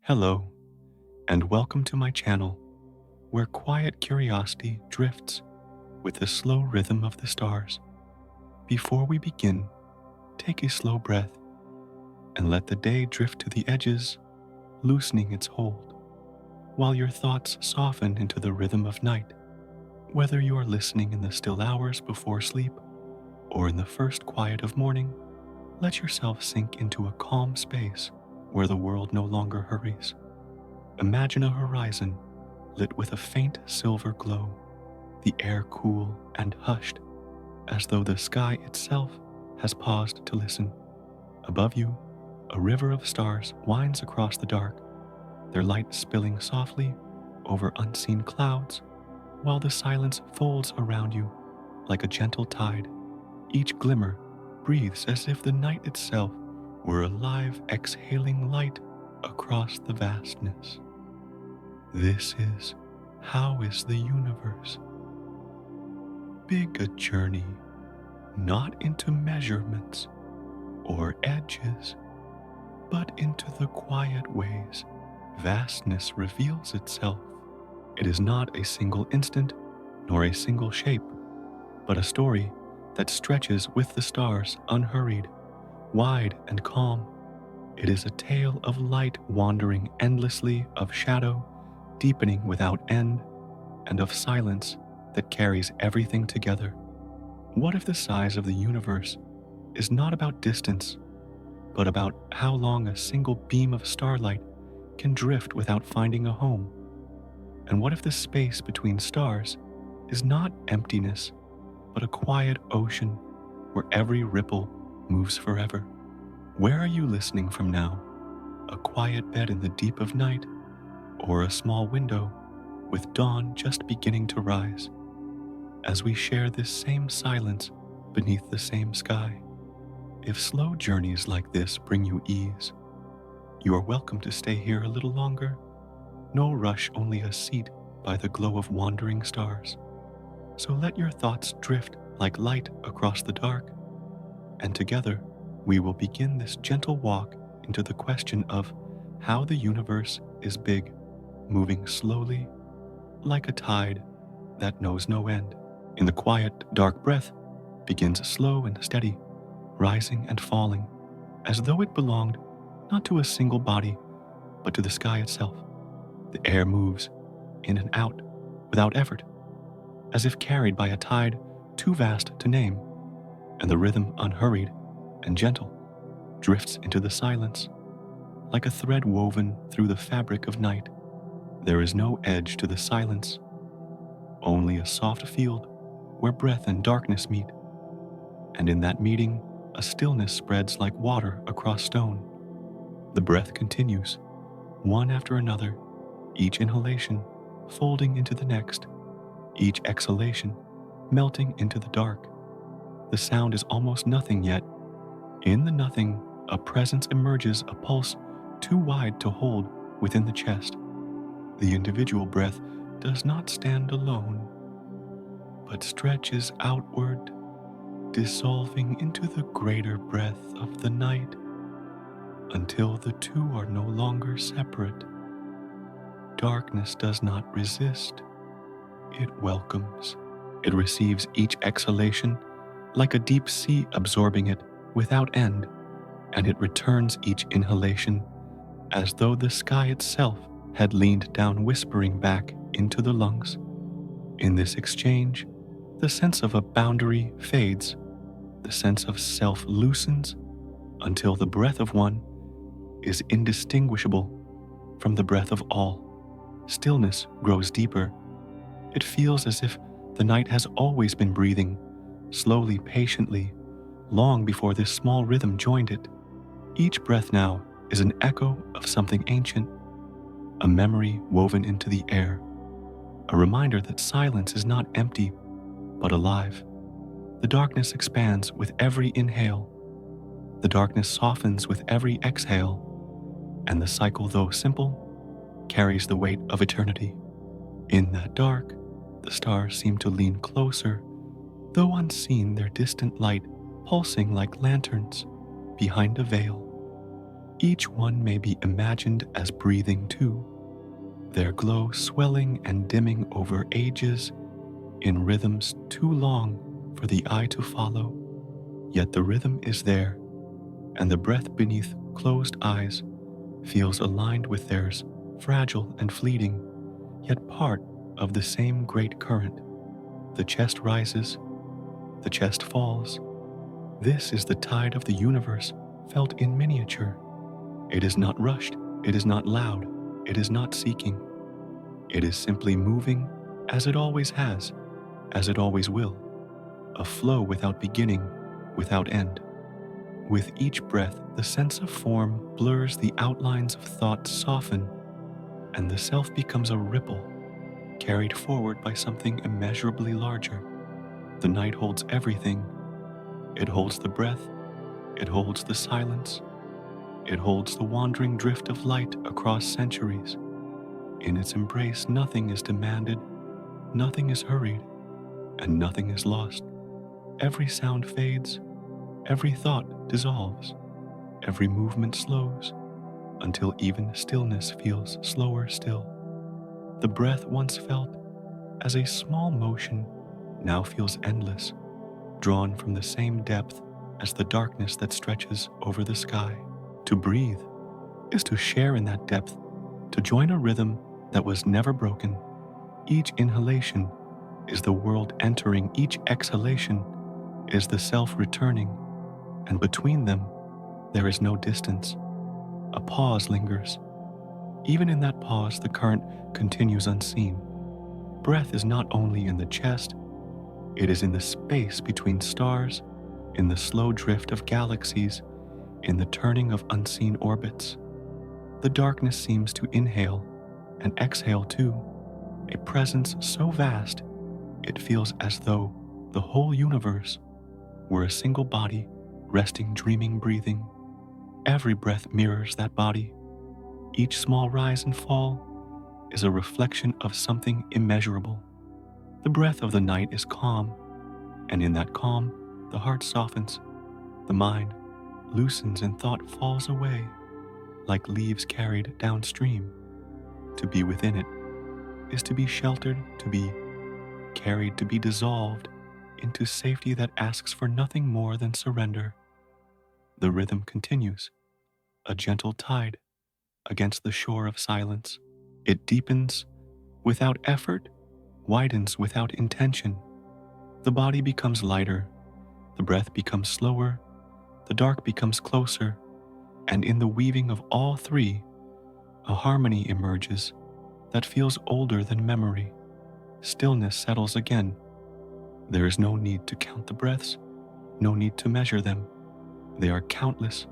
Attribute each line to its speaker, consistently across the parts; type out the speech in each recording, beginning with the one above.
Speaker 1: Hello, and welcome to my channel, where quiet curiosity drifts with the slow rhythm of the stars. Before we begin, take a slow breath and let the day drift to the edges, loosening its hold, while your thoughts soften into the rhythm of night. Whether you are listening in the still hours before sleep or in the first quiet of morning, let yourself sink into a calm space where the world no longer hurries. Imagine a horizon lit with a faint silver glow, the air cool and hushed, as though the sky itself has paused to listen. Above you, a river of stars winds across the dark, their light spilling softly over unseen clouds, while the silence folds around you like a gentle tide. Each glimmer breathes as if the night itself were a live, exhaling light across the vastness. This is how is the universe. Big a journey, not into measurements or edges, but into the quiet ways vastness reveals itself. It is not a single instant nor a single shape, but a story that stretches with the stars unhurried, wide and calm. It is a tale of light wandering endlessly, of shadow deepening without end, and of silence that carries everything together. What if the size of the universe is not about distance, but about how long a single beam of starlight can drift without finding a home? And what if the space between stars is not emptiness, but a quiet ocean where every ripple moves forever? Where are you listening from now? A quiet bed in the deep of night, or a small window with dawn just beginning to rise? As we share this same silence beneath the same sky, if slow journeys like this bring you ease, you are welcome to stay here a little longer. No rush, only a seat by the glow of wandering stars. So let your thoughts drift like light across the dark, and together we will begin this gentle walk into the question of how the universe is big, moving slowly like a tide that knows no end. In the quiet, dark breath begins slow and steady, rising and falling, as though it belonged not to a single body, but to the sky itself. The air moves in and out without effort, as if carried by a tide too vast to name, and the rhythm, unhurried and gentle, drifts into the silence like a thread woven through the fabric of night. There is no edge to the silence, only a soft field where breath and darkness meet, and in that meeting, a stillness spreads like water across stone. The breath continues, one after another, each inhalation folding into the next, each exhalation melting into the dark. The sound is almost nothing, yet in the nothing, a presence emerges, a pulse too wide to hold within the chest. The individual breath does not stand alone, but stretches outward, dissolving into the greater breath of the night, until the two are no longer separate. Darkness does not resist, it welcomes. It receives each exhalation like a deep sea absorbing it without end, and it returns each inhalation as though the sky itself had leaned down, whispering back into the lungs. In this exchange, the sense of a boundary fades, the sense of self loosens, until the breath of one is indistinguishable from the breath of all. Stillness grows deeper. It feels as if the night has always been breathing, slowly, patiently, long before this small rhythm joined it. Each breath now is an echo of something ancient, a memory woven into the air, a reminder that silence is not empty, but alive. The darkness expands with every inhale. The darkness softens with every exhale, and the cycle, though simple, carries the weight of eternity. In that dark, the stars seem to lean closer, though unseen, their distant light pulsing like lanterns behind a veil. Each one may be imagined as breathing too, their glow swelling and dimming over ages in rhythms too long for the eye to follow. Yet the rhythm is there, and the breath beneath closed eyes feels aligned with theirs, fragile and fleeting, yet part of the same great current. The chest rises, the chest falls. This is the tide of the universe felt in miniature. It is not rushed, it is not loud, it is not seeking. It is simply moving as it always has, as it always will, a flow without beginning, without end. With each breath, the sense of form blurs, the outlines of thought soften, and the self becomes a ripple, carried forward by something immeasurably larger. The night holds everything. It holds the breath, it holds the silence, it holds the wandering drift of light across centuries. In its embrace, nothing is demanded, nothing is hurried, and nothing is lost. Every sound fades, every thought dissolves, every movement slows, until even stillness feels slower still. The breath once felt as a small motion now feels endless, drawn from the same depth as the darkness that stretches over the sky. To breathe is to share in that depth, to join a rhythm that was never broken. Each inhalation is the world entering, each exhalation is the self returning, and between them there is no distance. A pause lingers. Even in that pause, the current continues unseen. Breath is not only in the chest, it is in the space between stars, in the slow drift of galaxies, in the turning of unseen orbits. The darkness seems to inhale and exhale too, a presence so vast it feels as though the whole universe were a single body, resting, dreaming, breathing. Every breath mirrors that body. Each small rise and fall is a reflection of something immeasurable. The breath of the night is calm, and in that calm, the heart softens, the mind loosens, and thought falls away, like leaves carried downstream. To be within it is to be sheltered, to be carried, to be dissolved into safety that asks for nothing more than surrender. The rhythm continues, a gentle tide against the shore of silence. It deepens without effort, widens without intention. The body becomes lighter, the breath becomes slower, the dark becomes closer, and in the weaving of all three, a harmony emerges that feels older than memory. Stillness settles again. There is no need to count the breaths, no need to measure them. They are countless,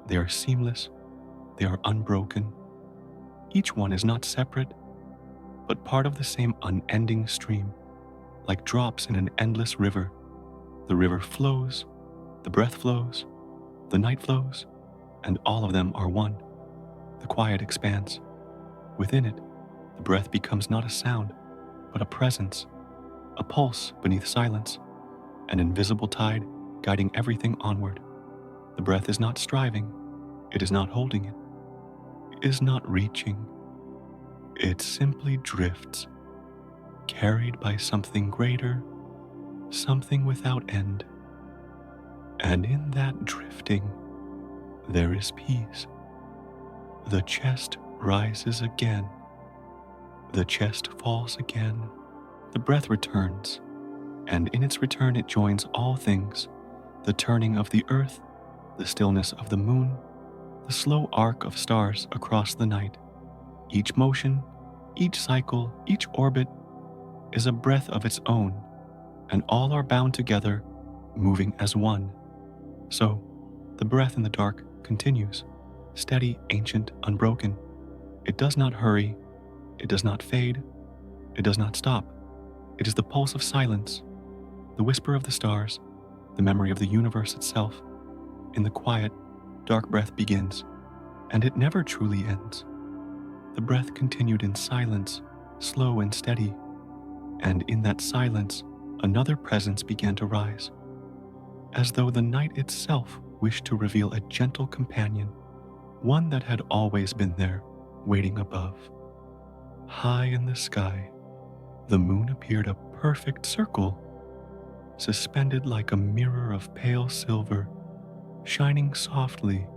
Speaker 1: they are seamless, they are unbroken. Each one is not separate, but part of the same unending stream, like drops in an endless river. The river flows, the breath flows, the night flows, and all of them are one. The quiet expands. Within it, the breath becomes not a sound, but a presence, a pulse beneath silence, an invisible tide guiding everything onward. The breath is not striving, it is not holding it, it is not reaching. It simply drifts, carried by something greater, something without end. And in that drifting, there is peace. The chest rises again. The chest falls again. The breath returns, and in its return it joins all things, the turning of the earth, the stillness of the moon, the slow arc of stars across the night. Each motion, each cycle, each orbit is a breath of its own, and all are bound together, moving as one. So, the breath in the dark continues, steady, ancient, unbroken. It does not hurry, it does not fade, it does not stop. It is the pulse of silence, the whisper of the stars, the memory of the universe itself. In the quiet, dark breath begins, and it never truly ends. The breath continued in silence, slow and steady, and in that silence, another presence began to rise, as though the night itself wished to reveal a gentle companion, one that had always been there, waiting above. High in the sky, the moon appeared a perfect circle, suspended like a mirror of pale silver, shining softly,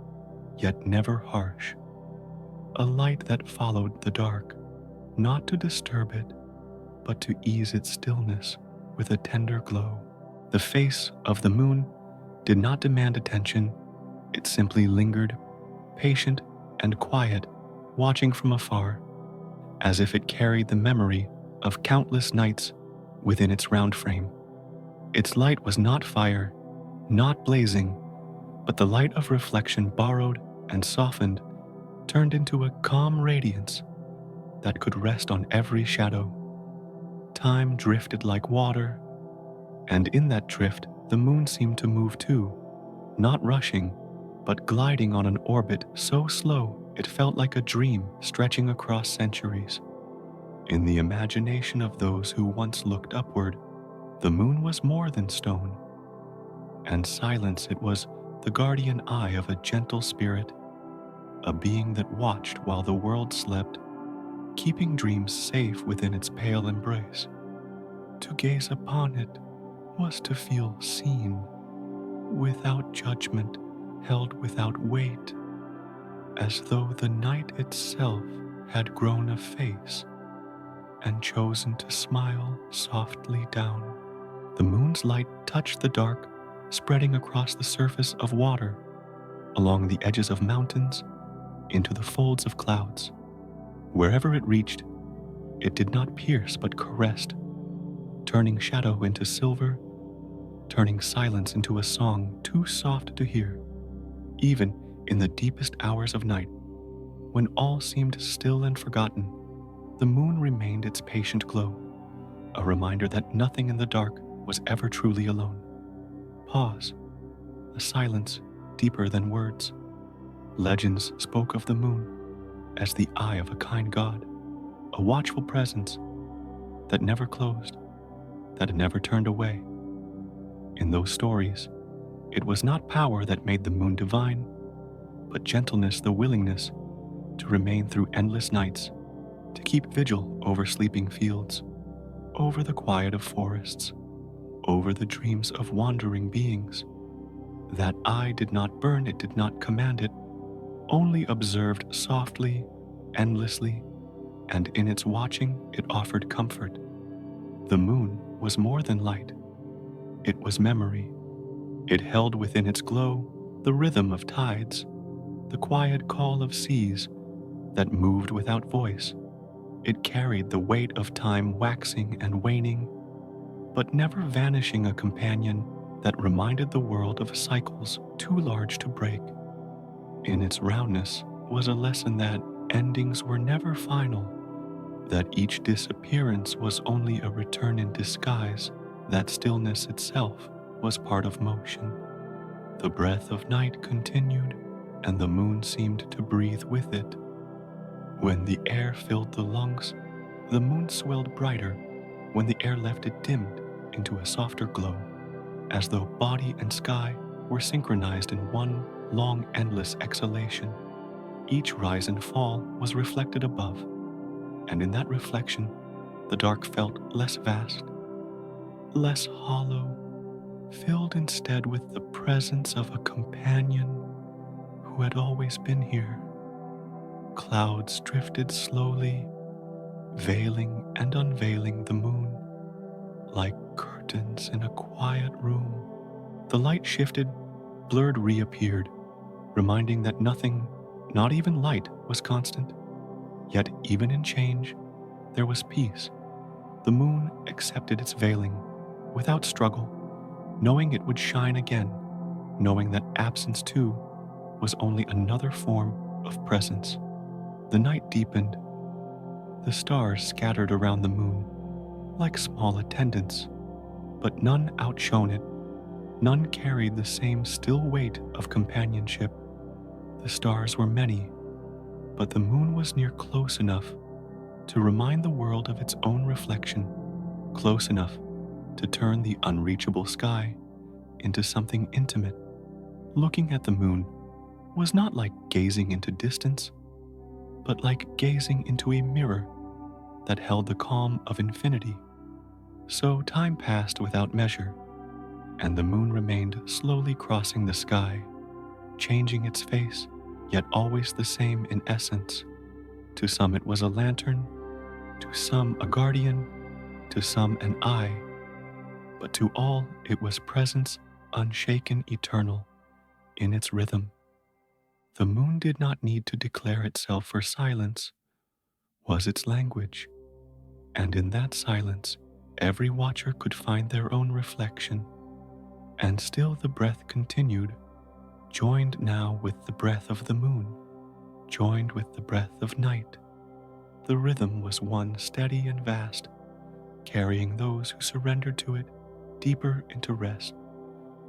Speaker 1: yet never harsh. A light that followed the dark, not to disturb it, but to ease its stillness with a tender glow. The face of the moon did not demand attention, it simply lingered, patient and quiet, watching from afar, as if it carried the memory of countless nights within its round frame. Its light was not fire, not blazing, but the light of reflection borrowed and softened, turned into a calm radiance that could rest on every shadow. Time drifted like water, and in that drift the moon seemed to move too, not rushing, but gliding on an orbit so slow it felt like a dream stretching across centuries. In the imagination of those who once looked upward, the moon was more than stone, and silence it was the guardian eye of a gentle spirit, a being that watched while the world slept, keeping dreams safe within its pale embrace. To gaze upon it was to feel seen, without judgment, held without weight, as though the night itself had grown a face and chosen to smile softly down. The moon's light touched the dark, spreading across the surface of water, along the edges of mountains, into the folds of clouds. Wherever it reached, it did not pierce but caressed, turning shadow into silver, turning silence into a song too soft to hear. Even in the deepest hours of night, when all seemed still and forgotten, the moon remained its patient glow, a reminder that nothing in the dark was ever truly alone. Pause, a silence deeper than words. Legends spoke of the moon as the eye of a kind god, a watchful presence that never closed, that never turned away. In those stories, it was not power that made the moon divine, but gentleness, the willingness to remain through endless nights, to keep vigil over sleeping fields, over the quiet of forests, over the dreams of wandering beings. That eye did not burn, it did not command it, only observed softly, endlessly, and in its watching it offered comfort. The moon was more than light. It was memory. It held within its glow the rhythm of tides, the quiet call of seas that moved without voice. It carried the weight of time waxing and waning, but never vanishing, a companion that reminded the world of cycles too large to break. In its roundness was a lesson that endings were never final, that each disappearance was only a return in disguise, that stillness itself was part of motion. The breath of night continued, and the moon seemed to breathe with it. When the air filled the lungs, the moon swelled brighter. When the air left it dimmed into a softer glow, as though body and sky were synchronized in one long, endless exhalation. Each rise and fall was reflected above, and in that reflection, the dark felt less vast, less hollow, filled instead with the presence of a companion who had always been here. Clouds drifted slowly, veiling and unveiling the moon like curtains in a quiet room. The light shifted, blurred reappeared, reminding that nothing, not even light, was constant. Yet even in change, there was peace. The moon accepted its veiling without struggle, knowing it would shine again, knowing that absence too was only another form of presence. The night deepened. The stars scattered around the moon like small attendants, but none outshone it. None carried the same still weight of companionship. The stars were many, but the moon was near, close enough to remind the world of its own reflection, close enough to turn the unreachable sky into something intimate. Looking at the moon, was not like gazing into distance, but like gazing into a mirror that held the calm of infinity. So time passed without measure, and the moon remained slowly crossing the sky, changing its face, yet always the same in essence. To some it was a lantern, to some a guardian, to some an eye, but to all it was presence unshaken, eternal, in its rhythm. The moon did not need to declare itself, for silence was its language, and in that silence every watcher could find their own reflection. And still the breath continued, joined now with the breath of the moon, joined with the breath of night. The rhythm was one steady and vast, carrying those who surrendered to it deeper into rest,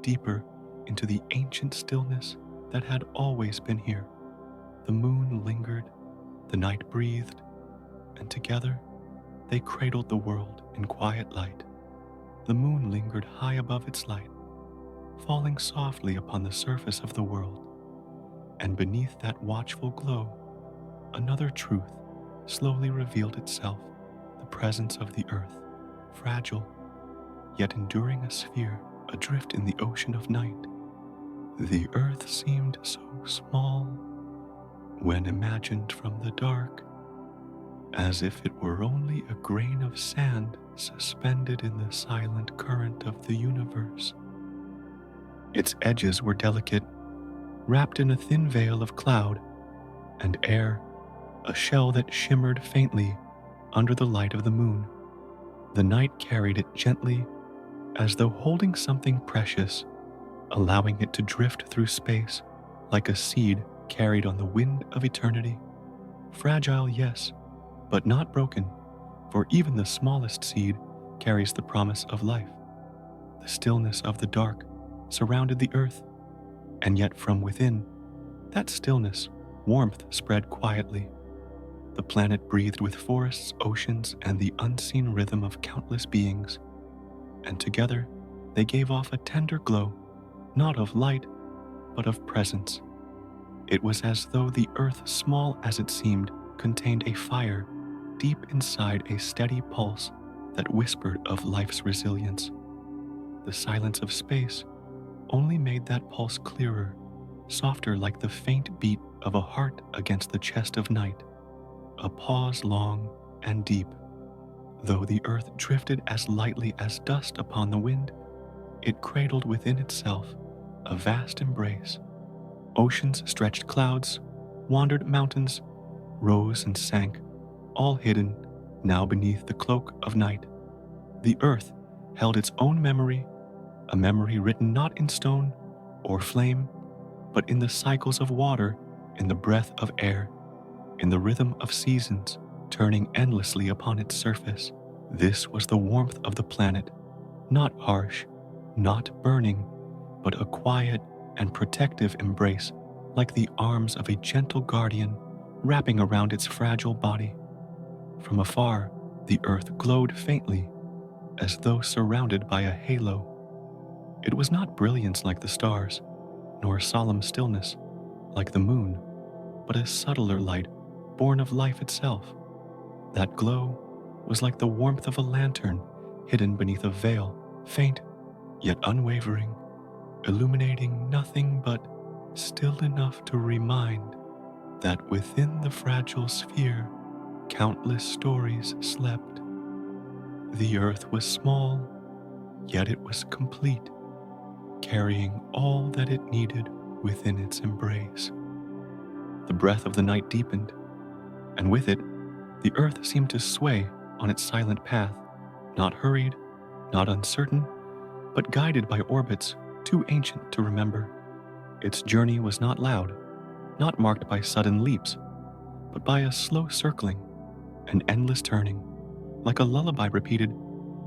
Speaker 1: deeper into the ancient stillness that had always been here. The moon lingered, the night breathed, and together they cradled the world in quiet light. The moon lingered high above its light, falling softly upon the surface of the world, and beneath that watchful glow, another truth slowly revealed itself, the presence of the earth, fragile, yet enduring a sphere adrift in the ocean of night. The earth seemed so small when imagined from the dark, as if it were only a grain of sand suspended in the silent current of the universe. Its edges were delicate, wrapped in a thin veil of cloud and air, a shell that shimmered faintly under the light of the moon. The night carried it gently, as though holding something precious, allowing it to drift through space like a seed carried on the wind of eternity. Fragile, yes, but not broken, for even the smallest seed carries the promise of life. The stillness of the dark surrounded the earth, and yet from within that stillness, warmth spread quietly. The planet breathed with forests, oceans, and the unseen rhythm of countless beings, and together they gave off a tender glow, not of light, but of presence. It was as though the earth, small as it seemed, contained a fire deep inside, a steady pulse that whispered of life's resilience. The silence of space only made that pulse clearer, softer, like the faint beat of a heart against the chest of night, a pause long and deep. Though the earth drifted as lightly as dust upon the wind, it cradled within itself a vast embrace. Oceans stretched clouds, wandered mountains, rose and sank, all hidden now beneath the cloak of night. The earth held its own memory, a memory written not in stone or flame, but in the cycles of water, in the breath of air, in the rhythm of seasons turning endlessly upon its surface. This was the warmth of the planet, not harsh, not burning, but a quiet and protective embrace, like the arms of a gentle guardian wrapping around its fragile body. From afar, the earth glowed faintly, as though surrounded by a halo. It was not brilliance like the stars, nor solemn stillness like the moon, but a subtler light born of life itself. That glow was like the warmth of a lantern hidden beneath a veil, faint yet unwavering, illuminating nothing but still enough to remind that within the fragile sphere countless stories slept. The earth was small, yet it was complete, carrying all that it needed within its embrace. The breath of the night deepened, and with it, the earth seemed to sway on its silent path, not hurried, not uncertain, but guided by orbits too ancient to remember. Its journey was not loud, not marked by sudden leaps, but by a slow circling, an endless turning, like a lullaby repeated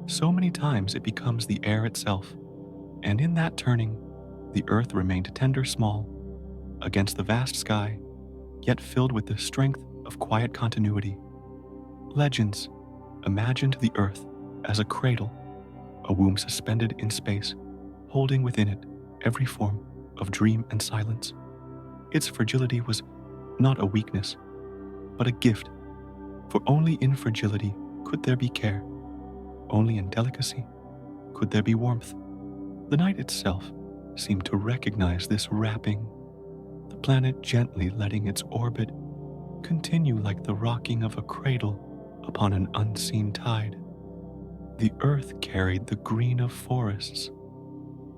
Speaker 1: so many times it becomes the air itself. And in that turning, the earth remained tender small, against the vast sky, yet filled with the strength of quiet continuity. Legends imagined the earth as a cradle, a womb suspended in space, holding within it every form of dream and silence. Its fragility was not a weakness, but a gift, for only in fragility could there be care, only in delicacy could there be warmth. The night itself seemed to recognize this wrapping, the planet gently letting its orbit continue like the rocking of a cradle upon an unseen tide. The earth carried the green of forests,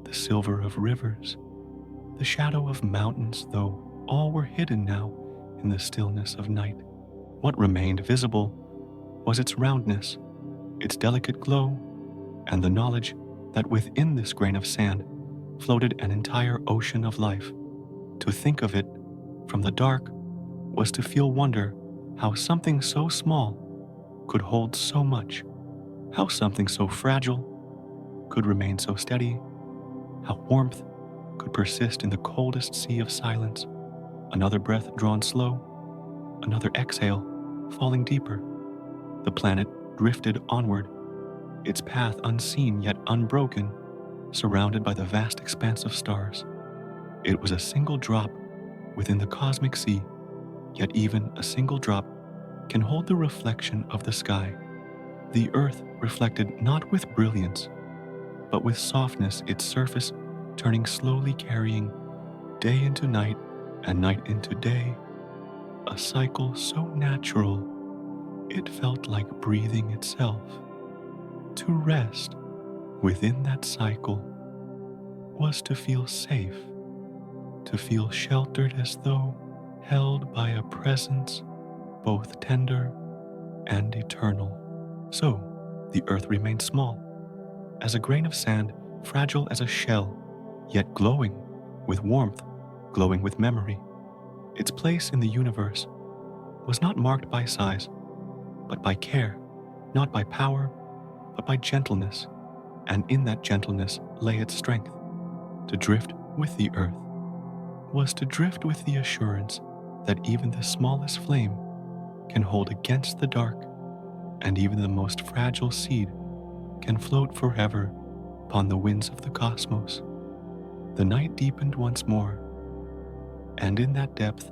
Speaker 1: the silver of rivers, the shadow of mountains, though all were hidden now in the stillness of night. What remained visible was its roundness, its delicate glow, and the knowledge that within this grain of sand floated an entire ocean of life. To think of it from the dark was to feel wonder how something so small could hold so much, how something so fragile could remain so steady, how warmth could persist in the coldest sea of silence, another breath drawn slow, another exhale falling deeper. The planet drifted onward, its path unseen yet unbroken, surrounded by the vast expanse of stars. It was a single drop within the cosmic sea, yet even a single drop can hold the reflection of the sky. The earth reflected not with brilliance, but with softness, its surface turning slowly, carrying day into night and night into day, a cycle so natural it felt like breathing itself. To rest within that cycle was to feel safe, to feel sheltered as though held by a presence both tender and eternal. So, the earth remained small, as a grain of sand, fragile as a shell, yet glowing with warmth, glowing with memory. Its place in the universe was not marked by size, but by care, not by power, but by gentleness, and in that gentleness lay its strength. To drift with the earth was to drift with the assurance that even the smallest flame can hold against the dark, and even the most fragile seed can float forever upon the winds of the cosmos. The night deepened once more, and in that depth,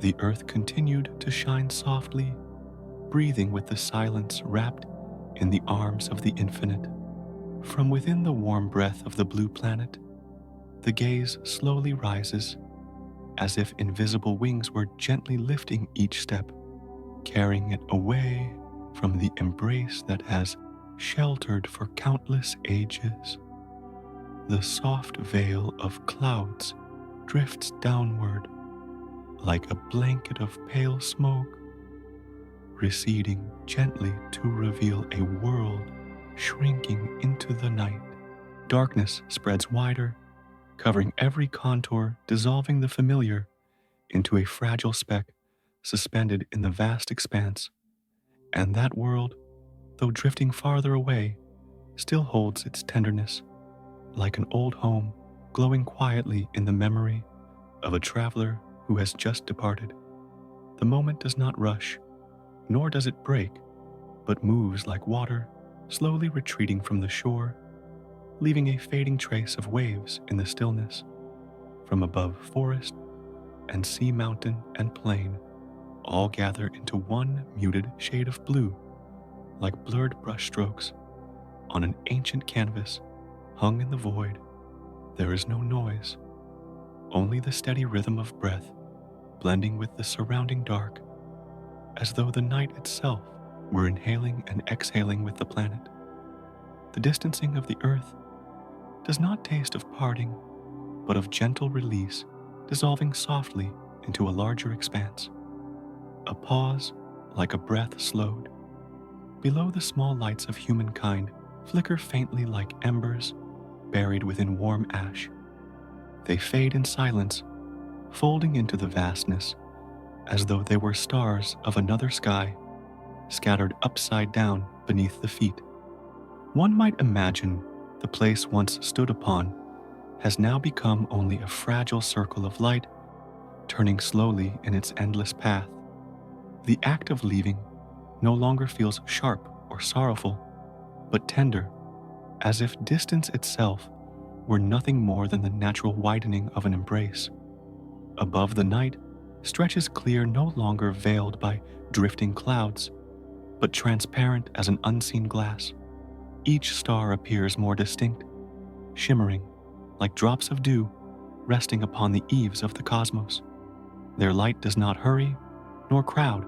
Speaker 1: the earth continued to shine softly, breathing with the silence wrapped in the arms of the infinite. From within the warm breath of the blue planet, the gaze slowly rises, as if invisible wings were gently lifting each step, carrying it away from the embrace that has sheltered for countless ages. The soft veil of clouds drifts downward like a blanket of pale smoke, receding gently to reveal a world shrinking into the night. Darkness spreads wider, covering every contour, dissolving the familiar into a fragile speck suspended in the vast expanse. And that world, though drifting farther away, still holds its tenderness, like an old home glowing quietly in the memory of a traveler who has just departed. The moment does not rush, nor does it break, but moves like water, slowly retreating from the shore, leaving a fading trace of waves in the stillness. From above, forest and sea, mountain and plain all gather into one muted shade of blue, like blurred brushstrokes on an ancient canvas hung in the void. There is no noise, only the steady rhythm of breath blending with the surrounding dark, as though the night itself were inhaling and exhaling with the planet. The distancing of the earth does not taste of parting, but of gentle release, dissolving softly into a larger expanse. A pause, like a breath slowed. Below, the small lights of humankind flicker faintly like embers buried within warm ash. They fade in silence, folding into the vastness, as though they were stars of another sky, scattered upside down beneath the feet. One might imagine the place once stood upon has now become only a fragile circle of light, turning slowly in its endless path. The act of leaving no longer feels sharp or sorrowful, but tender, as if distance itself were nothing more than the natural widening of an embrace. Above, the night stretches clear, no longer veiled by drifting clouds, but transparent as an unseen glass. Each star appears more distinct, shimmering like drops of dew resting upon the eaves of the cosmos. Their light does not hurry nor crowd,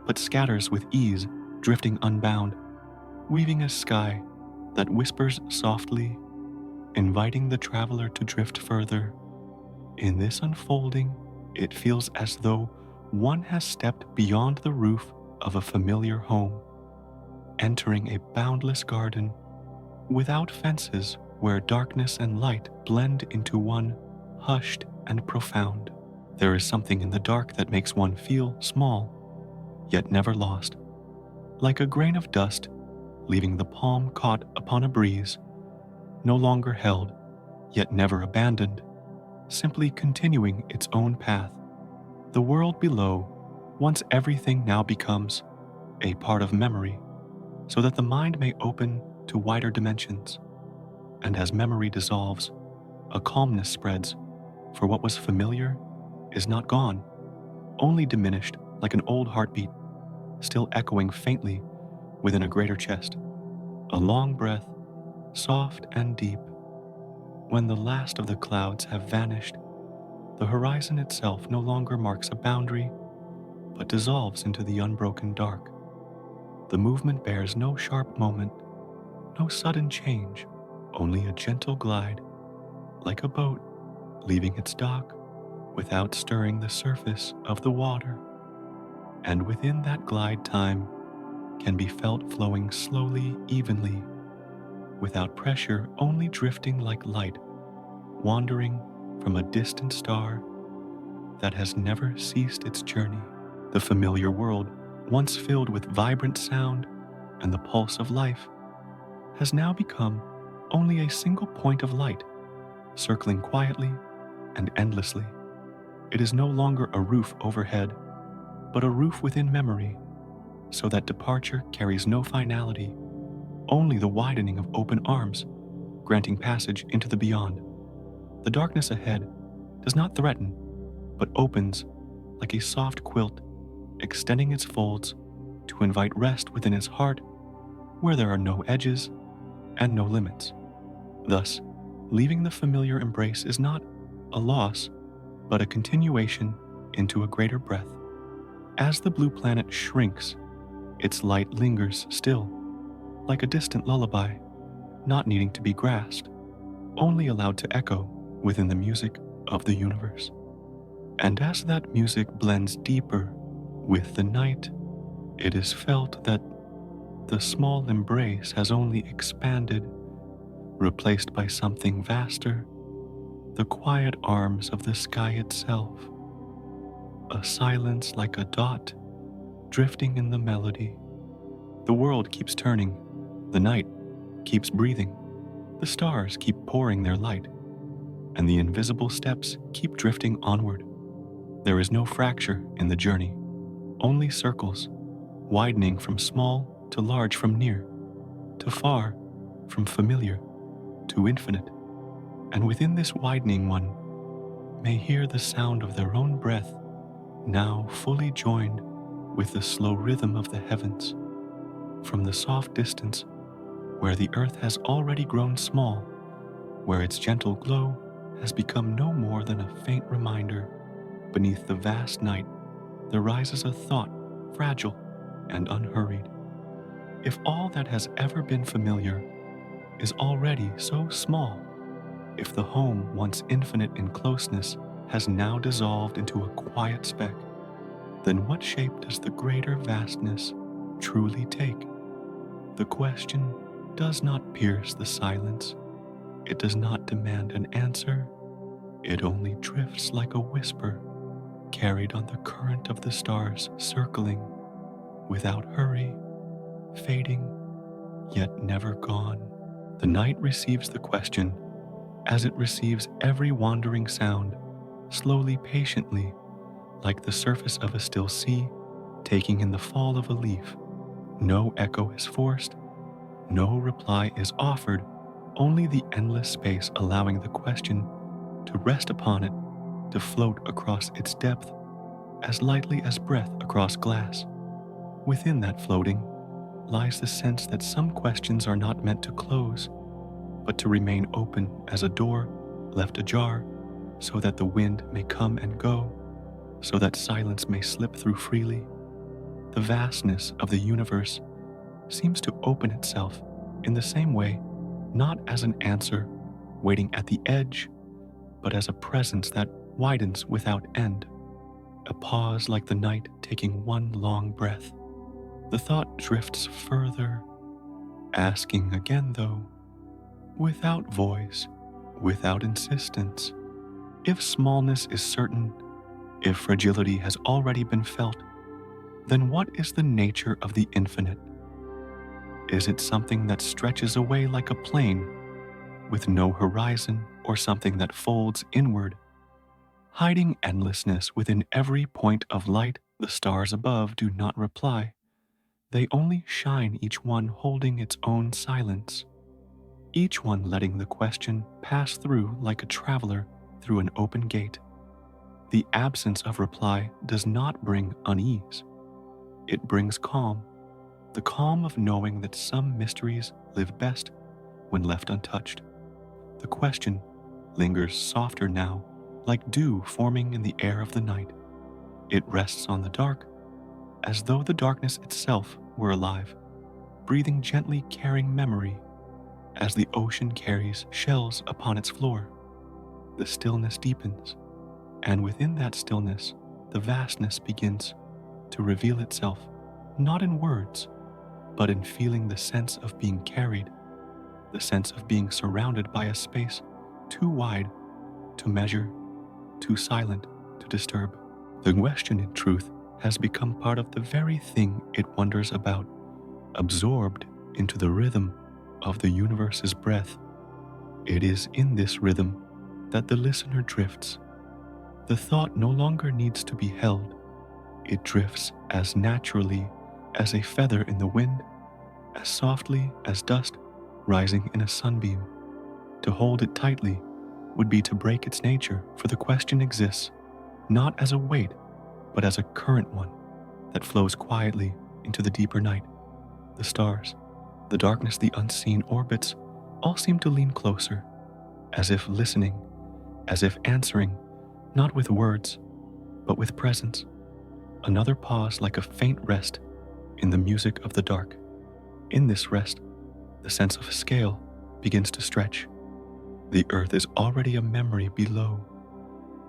Speaker 1: but scatters with ease, drifting unbound, weaving a sky that whispers softly, inviting the traveler to drift further. In this unfolding, it feels as though one has stepped beyond the roof of a familiar home, entering a boundless garden without fences, where darkness and light blend into one, hushed and profound. There is something in the dark that makes one feel small, yet never lost, like a grain of dust leaving the palm caught upon a breeze, no longer held, yet never abandoned, simply continuing its own path. The world below, once everything, now becomes a part of memory, so that the mind may open to wider dimensions. And as memory dissolves, a calmness spreads, for what was familiar is not gone, only diminished like an old heartbeat, still echoing faintly within a greater chest. A long breath, soft and deep. When the last of the clouds have vanished, the horizon itself no longer marks a boundary, but dissolves into the unbroken dark. The movement bears no sharp moment, no sudden change, only a gentle glide, like a boat leaving its dock without stirring the surface of the water. And within that glide, time can be felt flowing slowly, evenly, without pressure, only drifting like light, wandering from a distant star that has never ceased its journey. The familiar world, once filled with vibrant sound and the pulse of life, has now become only a single point of light, circling quietly and endlessly. It is no longer a roof overhead, but a roof within memory, so that departure carries no finality, only the widening of open arms, granting passage into the beyond. The darkness ahead does not threaten, but opens like a soft quilt, extending its folds to invite rest within its heart, where there are no edges and no limits. Thus, leaving the familiar embrace is not a loss, but a continuation into a greater breath. As the blue planet shrinks, its light lingers still, like a distant lullaby, not needing to be grasped, only allowed to echo within the music of the universe. And as that music blends deeper with the night, it is felt that the small embrace has only expanded, replaced by something vaster, the quiet arms of the sky itself, a silence like a dot drifting in the melody. The world keeps turning, the night keeps breathing, the stars keep pouring their light, and the invisible steps keep drifting onward. There is no fracture in the journey, only circles, widening from small to large, from near to far, from familiar to infinite. And within this widening, one may hear the sound of their own breath, now fully joined with the slow rhythm of the heavens. From the soft distance, where the earth has already grown small, where its gentle glow has become no more than a faint reminder, beneath the vast night, there rises a thought, fragile and unhurried. If all that has ever been familiar is already so small, if the home once infinite in closeness has now dissolved into a quiet speck, then what shape does the greater vastness truly take? The question does not pierce the silence. It does not demand an answer. It only drifts like a whisper, carried on the current of the stars, circling without hurry, fading, yet never gone. The night receives the question as it receives every wandering sound, slowly, patiently, like the surface of a still sea, taking in the fall of a leaf. No echo is forced, no reply is offered, only the endless space allowing the question to rest upon it to float across its depth as lightly as breath across glass. Within that floating lies the sense that some questions are not meant to close, but to remain open as a door left ajar, so that the wind may come and go, so that silence may slip through freely. The vastness of the universe seems to open itself in the same way, not as an answer waiting at the edge, but as a presence that widens without end, a pause like the night taking one long breath. The thought drifts further, asking again though, without voice, without insistence, if smallness is certain, if fragility has already been felt, then what is the nature of the infinite? Is it something that stretches away like a plane, with no horizon, or something that folds inward, hiding endlessness within every point of light? The stars above do not reply. They only shine, each one holding its own silence, each one letting the question pass through like a traveler through an open gate. The absence of reply does not bring unease. It brings calm, the calm of knowing that some mysteries live best when left untouched. The question lingers softer now, like dew forming in the air of the night. It rests on the dark, as though the darkness itself were alive, breathing gently, carrying memory, as the ocean carries shells upon its floor. The stillness deepens, and within that stillness, the vastness begins to reveal itself, not in words, but in feeling the sense of being carried, the sense of being surrounded by a space too wide to measure, too silent to disturb. The question, in truth, has become part of the very thing it wonders about, absorbed into the rhythm of the universe's breath. It is in this rhythm that the listener drifts. The thought no longer needs to be held. It drifts as naturally as a feather in the wind, as softly as dust rising in a sunbeam. To hold it tightly would be to break its nature, for the question exists not as a weight, but as a current one that flows quietly into the deeper night. The stars, the darkness, the unseen orbits all seem to lean closer, as if listening, as if answering, not with words, but with presence. Another pause like a faint rest in the music of the dark. In this rest, the sense of scale begins to stretch. The earth is already a memory below,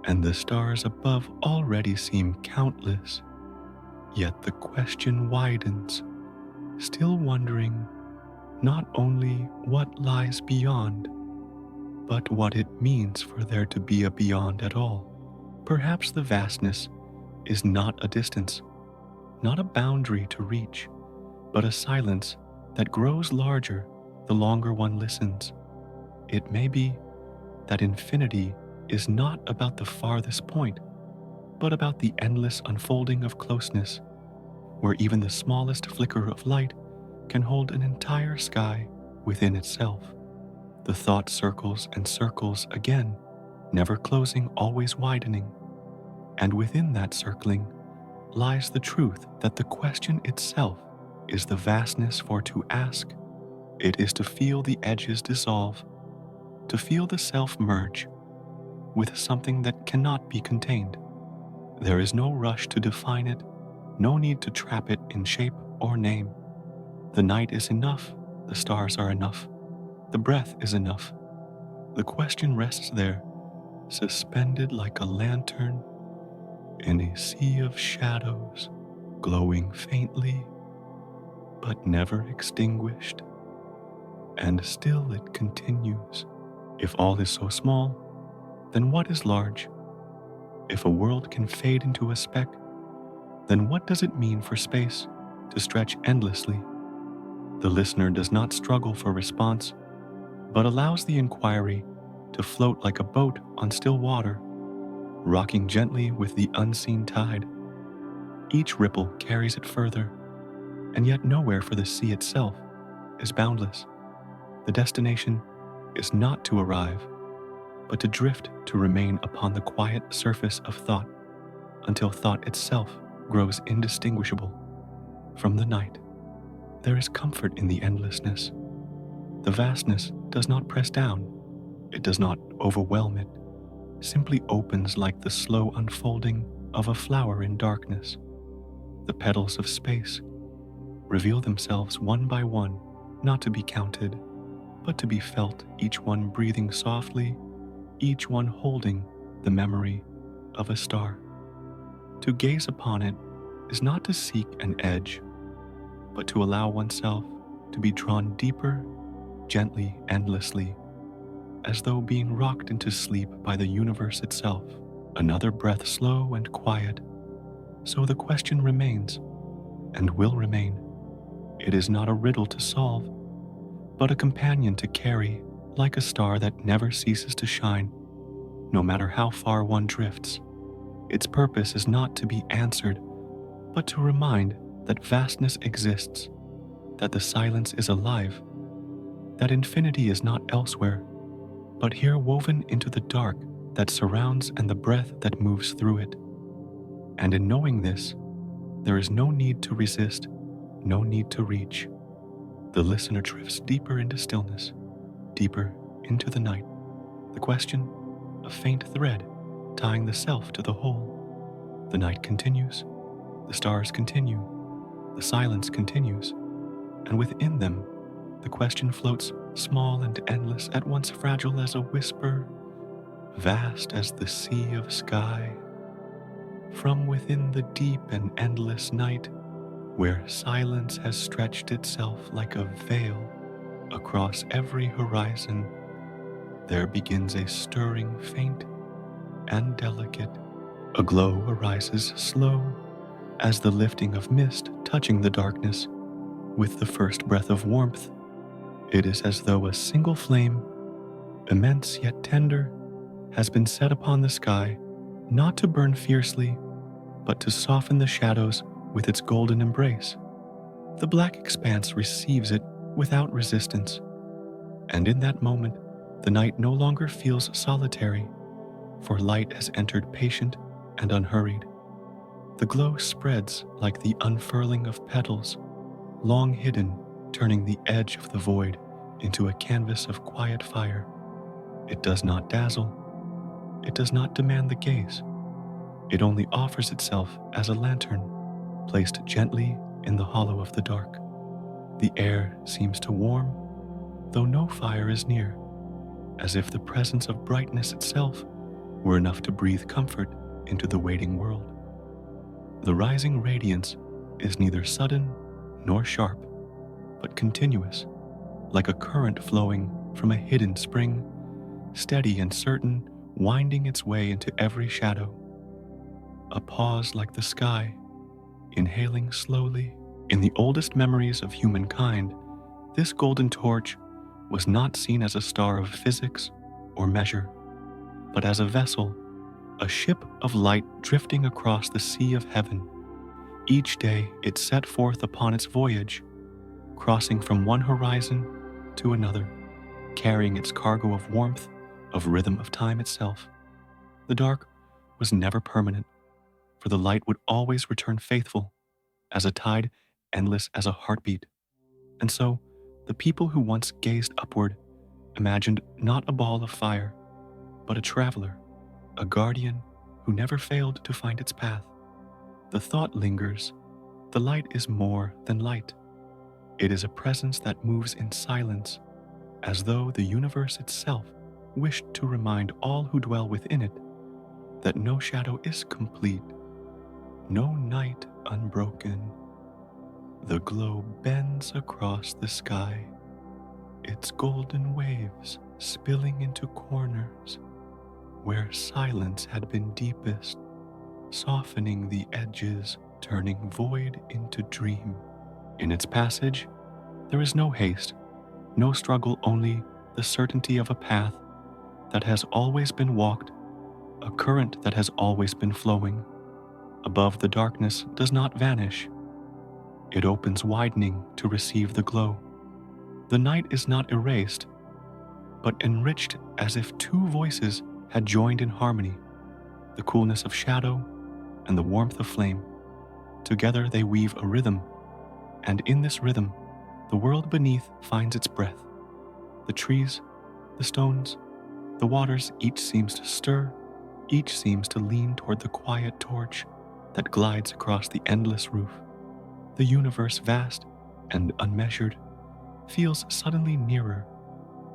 Speaker 1: and the stars above already seem countless. Yet the question widens, still wondering not only what lies beyond, but what it means for there to be a beyond at all. Perhaps the vastness is not a distance, not a boundary to reach, but a silence that grows larger the longer one listens. It may be that infinity is not about the farthest point, but about the endless unfolding of closeness, where even the smallest flicker of light can hold an entire sky within itself. The thought circles and circles again, never closing, always widening. And within that circling lies the truth that the question itself is the vastness for to ask. It is to feel the edges dissolve, to feel the self merge with something that cannot be contained. There is no rush to define it, no need to trap it in shape or name. The night is enough, the stars are enough, the breath is enough. The question rests there, suspended like a lantern in a sea of shadows, glowing faintly, but never extinguished. And still it continues. If all is so small, then what is large? If a world can fade into a speck, then what does it mean for space to stretch endlessly? The listener does not struggle for response, but allows the inquiry to float like a boat on still water, rocking gently with the unseen tide. Each ripple carries it further, and yet nowhere, for the sea itself is boundless. The destination is not to arrive, but to drift to remain upon the quiet surface of thought until thought itself grows indistinguishable from the night. There is comfort in the endlessness. The vastness does not press down, it does not overwhelm it, simply opens like the slow unfolding of a flower in darkness. The petals of space reveal themselves one by one, not to be counted, but to be felt, each one breathing softly, each one holding the memory of a star. To gaze upon it is not to seek an edge, but to allow oneself to be drawn deeper, gently, endlessly, as though being rocked into sleep by the universe itself. Another breath slow and quiet. So the question remains, and will remain. It is not a riddle to solve, but a companion to carry, like a star that never ceases to shine, no matter how far one drifts. Its purpose is not to be answered, but to remind that vastness exists, that the silence is alive, that infinity is not elsewhere, but here woven into the dark that surrounds and the breath that moves through it. And in knowing this, there is no need to resist, no need to reach. The listener drifts deeper into stillness, deeper into the night. The question, a faint thread tying the self to the whole. The night continues, the stars continue, the silence continues, and within them, the question floats small and endless, at once fragile as a whisper, vast as the sea of sky. From within the deep and endless night, where silence has stretched itself like a veil across every horizon, there begins a stirring faint and delicate. A glow arises slow as the lifting of mist touching the darkness with the first breath of warmth. It is as though a single flame, immense yet tender, has been set upon the sky, not to burn fiercely, but to soften the shadows with its golden embrace. The black expanse receives it without resistance, and in that moment, the night no longer feels solitary, for light has entered patient and unhurried. The glow spreads like the unfurling of petals, long hidden, turning the edge of the void into a canvas of quiet fire. It does not dazzle. It does not demand the gaze. It only offers itself as a lantern, placed gently in the hollow of the dark. The air seems to warm, though no fire is near, as if the presence of brightness itself were enough to breathe comfort into the waiting world. The rising radiance is neither sudden nor sharp, but continuous, like a current flowing from a hidden spring, steady and certain, winding its way into every shadow. A pause like the sky, inhaling slowly. In the oldest memories of humankind, this golden torch was not seen as a star of physics or measure, but as a vessel, a ship of light drifting across the sea of heaven. Each day it set forth upon its voyage, crossing from one horizon to another, carrying its cargo of warmth, of rhythm of time itself. The dark was never permanent, for the light would always return faithful, as a tide, endless as a heartbeat. And so, the people who once gazed upward imagined not a ball of fire, but a traveler, a guardian who never failed to find its path. The thought lingers. The light is more than light. It is a presence that moves in silence, as though the universe itself wished to remind all who dwell within it that no shadow is complete, no night unbroken. The glow bends across the sky, its golden waves spilling into corners where silence had been deepest, softening the edges, turning void into dream. In its passage, there is no haste, no struggle, only the certainty of a path that has always been walked, a current that has always been flowing. Above, the darkness does not vanish. It opens widening to receive the glow. The night is not erased, but enriched as if two voices had joined in harmony, the coolness of shadow and the warmth of flame. Together they weave a rhythm, and in this rhythm, the world beneath finds its breath. The trees, the stones, the waters, each seems to stir, each seems to lean toward the quiet torch that glides across the endless roof. The universe, vast and unmeasured, feels suddenly nearer,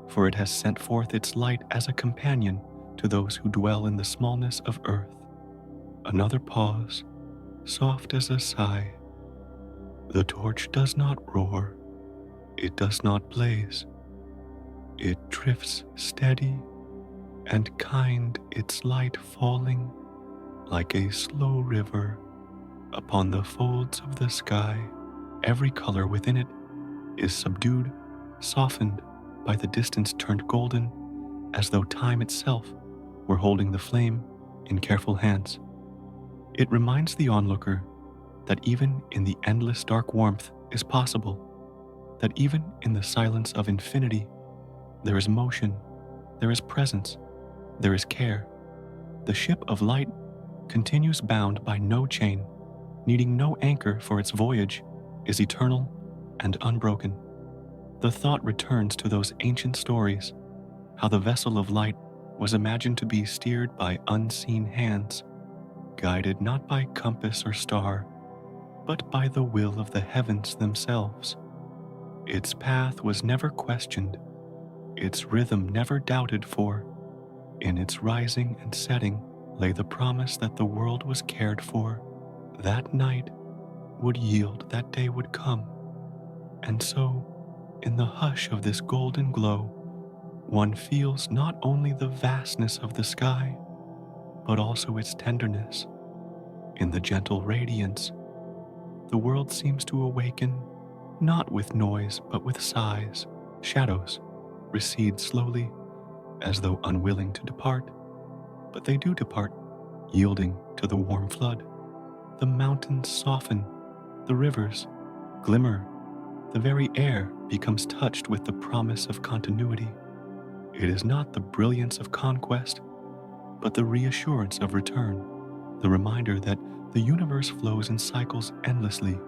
Speaker 1: for it has sent forth its light as a companion to those who dwell in the smallness of earth. Another pause, soft as a sigh. The torch does not roar, it does not blaze. It drifts steady and kind, its light falling like a slow river upon the folds of the sky. Every color within it is subdued, softened by the distance, turned golden, as though time itself were holding the flame in careful hands. It reminds the onlooker that even in the endless dark warmth is possible, that even in the silence of infinity, there is motion, there is presence, there is care. The ship of light continues bound by no chain, needing no anchor, for its voyage is eternal and unbroken. The thought returns to those ancient stories, how the vessel of light was imagined to be steered by unseen hands, guided not by compass or star, but by the will of the heavens themselves. Its path was never questioned, its rhythm never doubted, for in its rising and setting lay the promise that the world was cared for. That night would yield, that day would come. And so, in the hush of this golden glow, one feels not only the vastness of the sky, but also its tenderness. In the gentle radiance, the world seems to awaken, not with noise, but with sighs. Shadows recede slowly, as though unwilling to depart, but they do depart, yielding to the warm flood. The mountains soften, the rivers glimmer, the very air becomes touched with the promise of continuity. It is not the brilliance of conquest, but the reassurance of return, the reminder that the universe flows in cycles endlessly,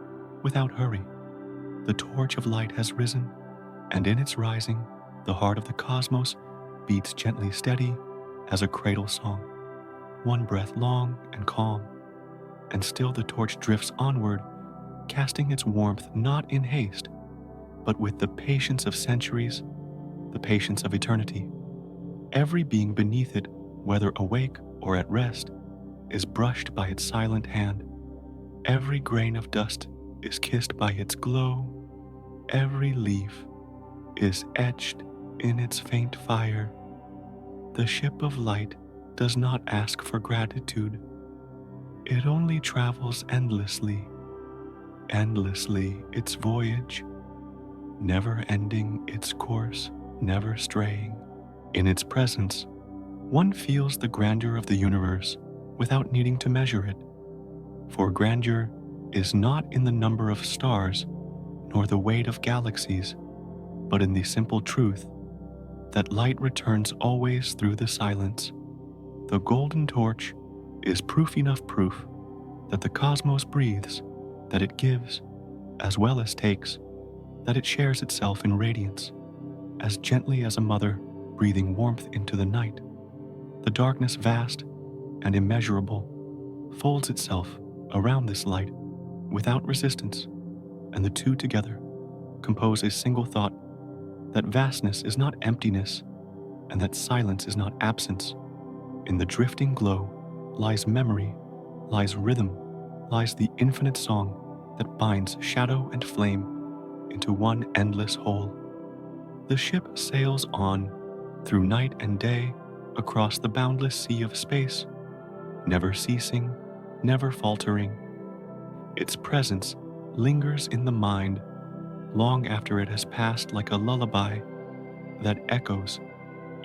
Speaker 1: without hurry. The torch of light has risen, and in its rising, the heart of the cosmos beats gently steady as a cradle song. One breath long and calm, and still the torch drifts onward, casting its warmth not in haste, but with the patience of centuries, the patience of eternity. Every being beneath it, whether awake or at rest, is brushed by its silent hand. Every grain of dust is kissed by its glow. Every leaf is etched in its faint fire. The ship of light does not ask for gratitude. It only travels endlessly, endlessly its voyage, never ending its course, never straying. In its presence, one feels the grandeur of the universe without needing to measure it, for grandeur is not in the number of stars nor the weight of galaxies, but in the simple truth that light returns always through the silence. The golden torch is proof enough proof that the cosmos breathes, that it gives, as well as takes, that it shares itself in radiance, as gently as a mother breathing warmth into the night. The darkness, vast and immeasurable, folds itself around this light without resistance, and the two together compose a single thought, that vastness is not emptiness, and that silence is not absence. In the drifting glow lies memory, lies rhythm, lies the infinite song that binds shadow and flame into one endless whole. The ship sails on through night and day across the boundless sea of space, never ceasing, never faltering. Its presence lingers in the mind long after it has passed, like a lullaby that echoes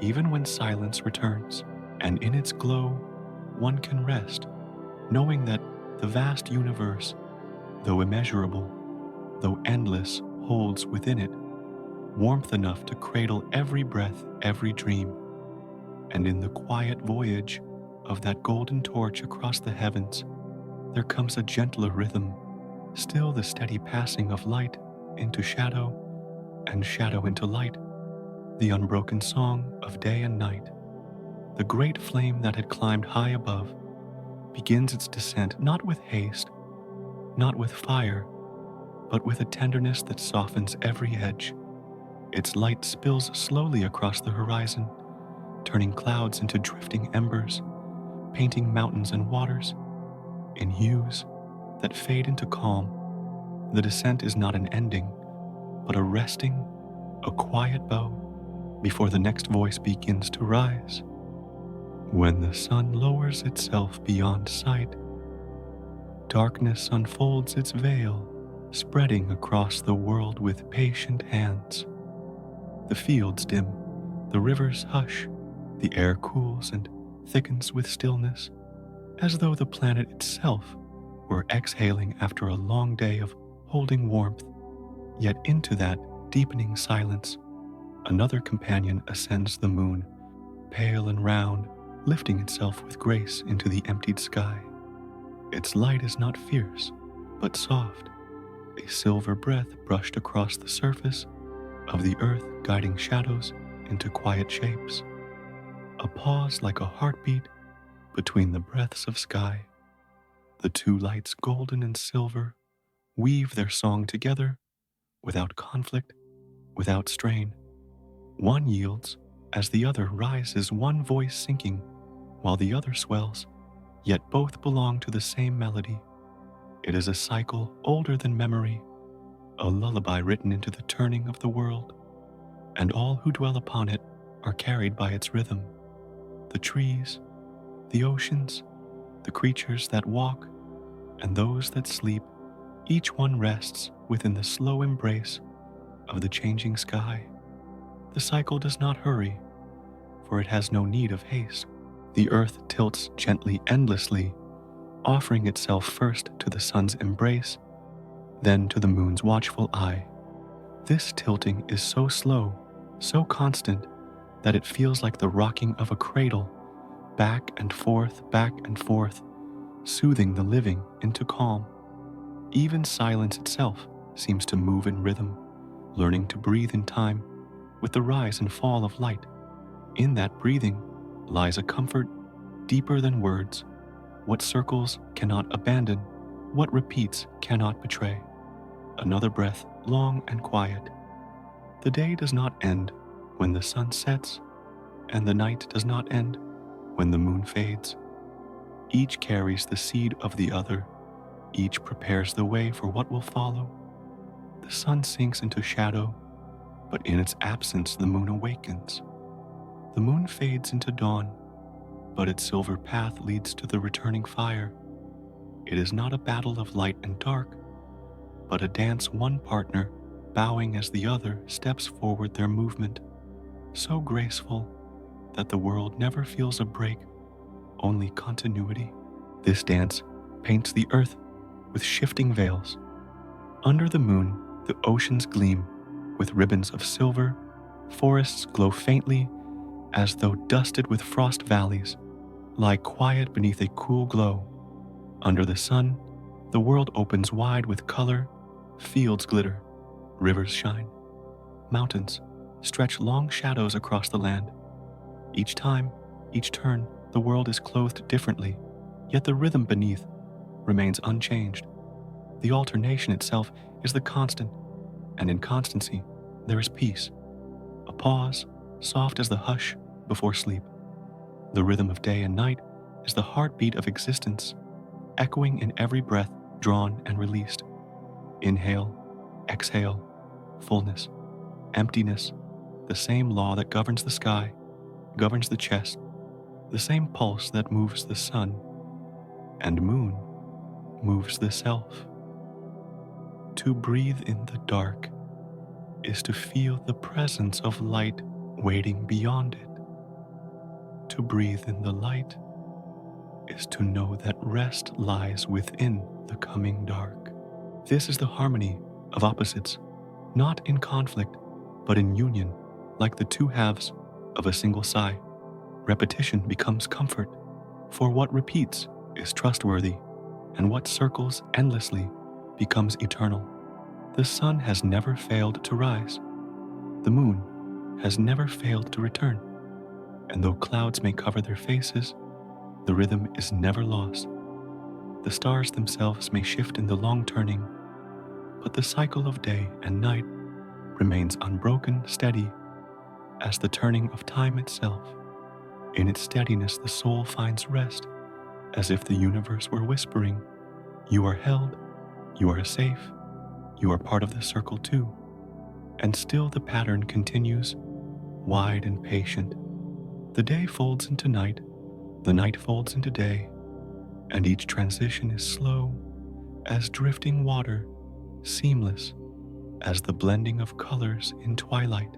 Speaker 1: even when silence returns. And in its glow, one can rest, knowing that the vast universe, though immeasurable, though endless, holds within it warmth enough to cradle every breath, every dream. And in the quiet voyage of that golden torch across the heavens, there comes a gentler rhythm, still the steady passing of light into shadow and shadow into light, the unbroken song of day and night. The great flame that had climbed high above begins its descent not with haste, not with fire, but with a tenderness that softens every edge. Its light spills slowly across the horizon, turning clouds into drifting embers, painting mountains and waters in hues that fade into calm. The descent is not an ending, but a resting, a quiet bow before the next voice begins to rise. When the sun lowers itself beyond sight, darkness unfolds its veil, spreading across the world with patient hands. The fields dim, the rivers hush, the air cools and thickens with stillness, as though the planet itself were exhaling after a long day of holding warmth. Yet into that deepening silence, another companion ascends the moon, pale and round, lifting itself with grace into the emptied sky. Its light is not fierce, but soft, a silver breath brushed across the surface of the earth, guiding shadows into quiet shapes. A pause like a heartbeat between the breaths of sky. The two lights, golden and silver, weave their song together without conflict, without strain. One yields as the other rises, one voice sinking while the other swells, yet both belong to the same melody. It is a cycle older than memory, a lullaby written into the turning of the world, and all who dwell upon it are carried by its rhythm. The trees, the oceans, the creatures that walk, and those that sleep, each one rests within the slow embrace of the changing sky. The cycle does not hurry, for it has no need of haste. The earth tilts gently, endlessly, offering itself first to the sun's embrace, then to the moon's watchful eye. This tilting is so slow, so constant, that it feels like the rocking of a cradle, back and forth, soothing the living into calm. Even silence itself seems to move in rhythm, learning to breathe in time with the rise and fall of light. In that breathing lies a comfort deeper than words, what circles cannot abandon, what repeats cannot betray. Another breath, long and quiet. The day does not end when the sun sets, and the night does not end when the moon fades. Each carries the seed of the other, each prepares the way for what will follow. The sun sinks into shadow, but in its absence the moon awakens. The moon fades into dawn, but its silver path leads to the returning fire. It is not a battle of light and dark, but a dance, one partner bowing as the other steps forward their movement, so graceful that the world never feels a break, only continuity. This dance paints the earth with shifting veils. Under the moon, the oceans gleam with ribbons of silver, forests glow faintly as though dusted with frost valleys, lie quiet beneath a cool glow. Under the sun, the world opens wide with color, fields glitter, rivers shine, mountains stretch long shadows across the land. Each time, each turn, the world is clothed differently, yet the rhythm beneath remains unchanged. The alternation itself is the constant, and in constancy there is peace, a pause soft as the hush before sleep. The rhythm of day and night is the heartbeat of existence, echoing in every breath drawn and released. Inhale, exhale, fullness, emptiness, the same law that governs the sky, governs the chest, the same pulse that moves the sun and moon moves the self. To breathe in the dark is to feel the presence of light waiting beyond it. To breathe in the light is to know that rest lies within the coming dark. This is the harmony of opposites, not in conflict, but in union, like the two halves of a single sigh. Repetition becomes comfort, for what repeats is trustworthy, and what circles endlessly becomes eternal. The sun has never failed to rise. The moon has never failed to return. And though clouds may cover their faces, the rhythm is never lost. The stars themselves may shift in the long turning, but the cycle of day and night remains unbroken, steady, as the turning of time itself. In its steadiness, the soul finds rest, as if the universe were whispering, "You are held, you are safe, you are part of the circle too." And still the pattern continues, wide and patient. The day folds into night, the night folds into day, and each transition is slow as drifting water, seamless as the blending of colors in twilight.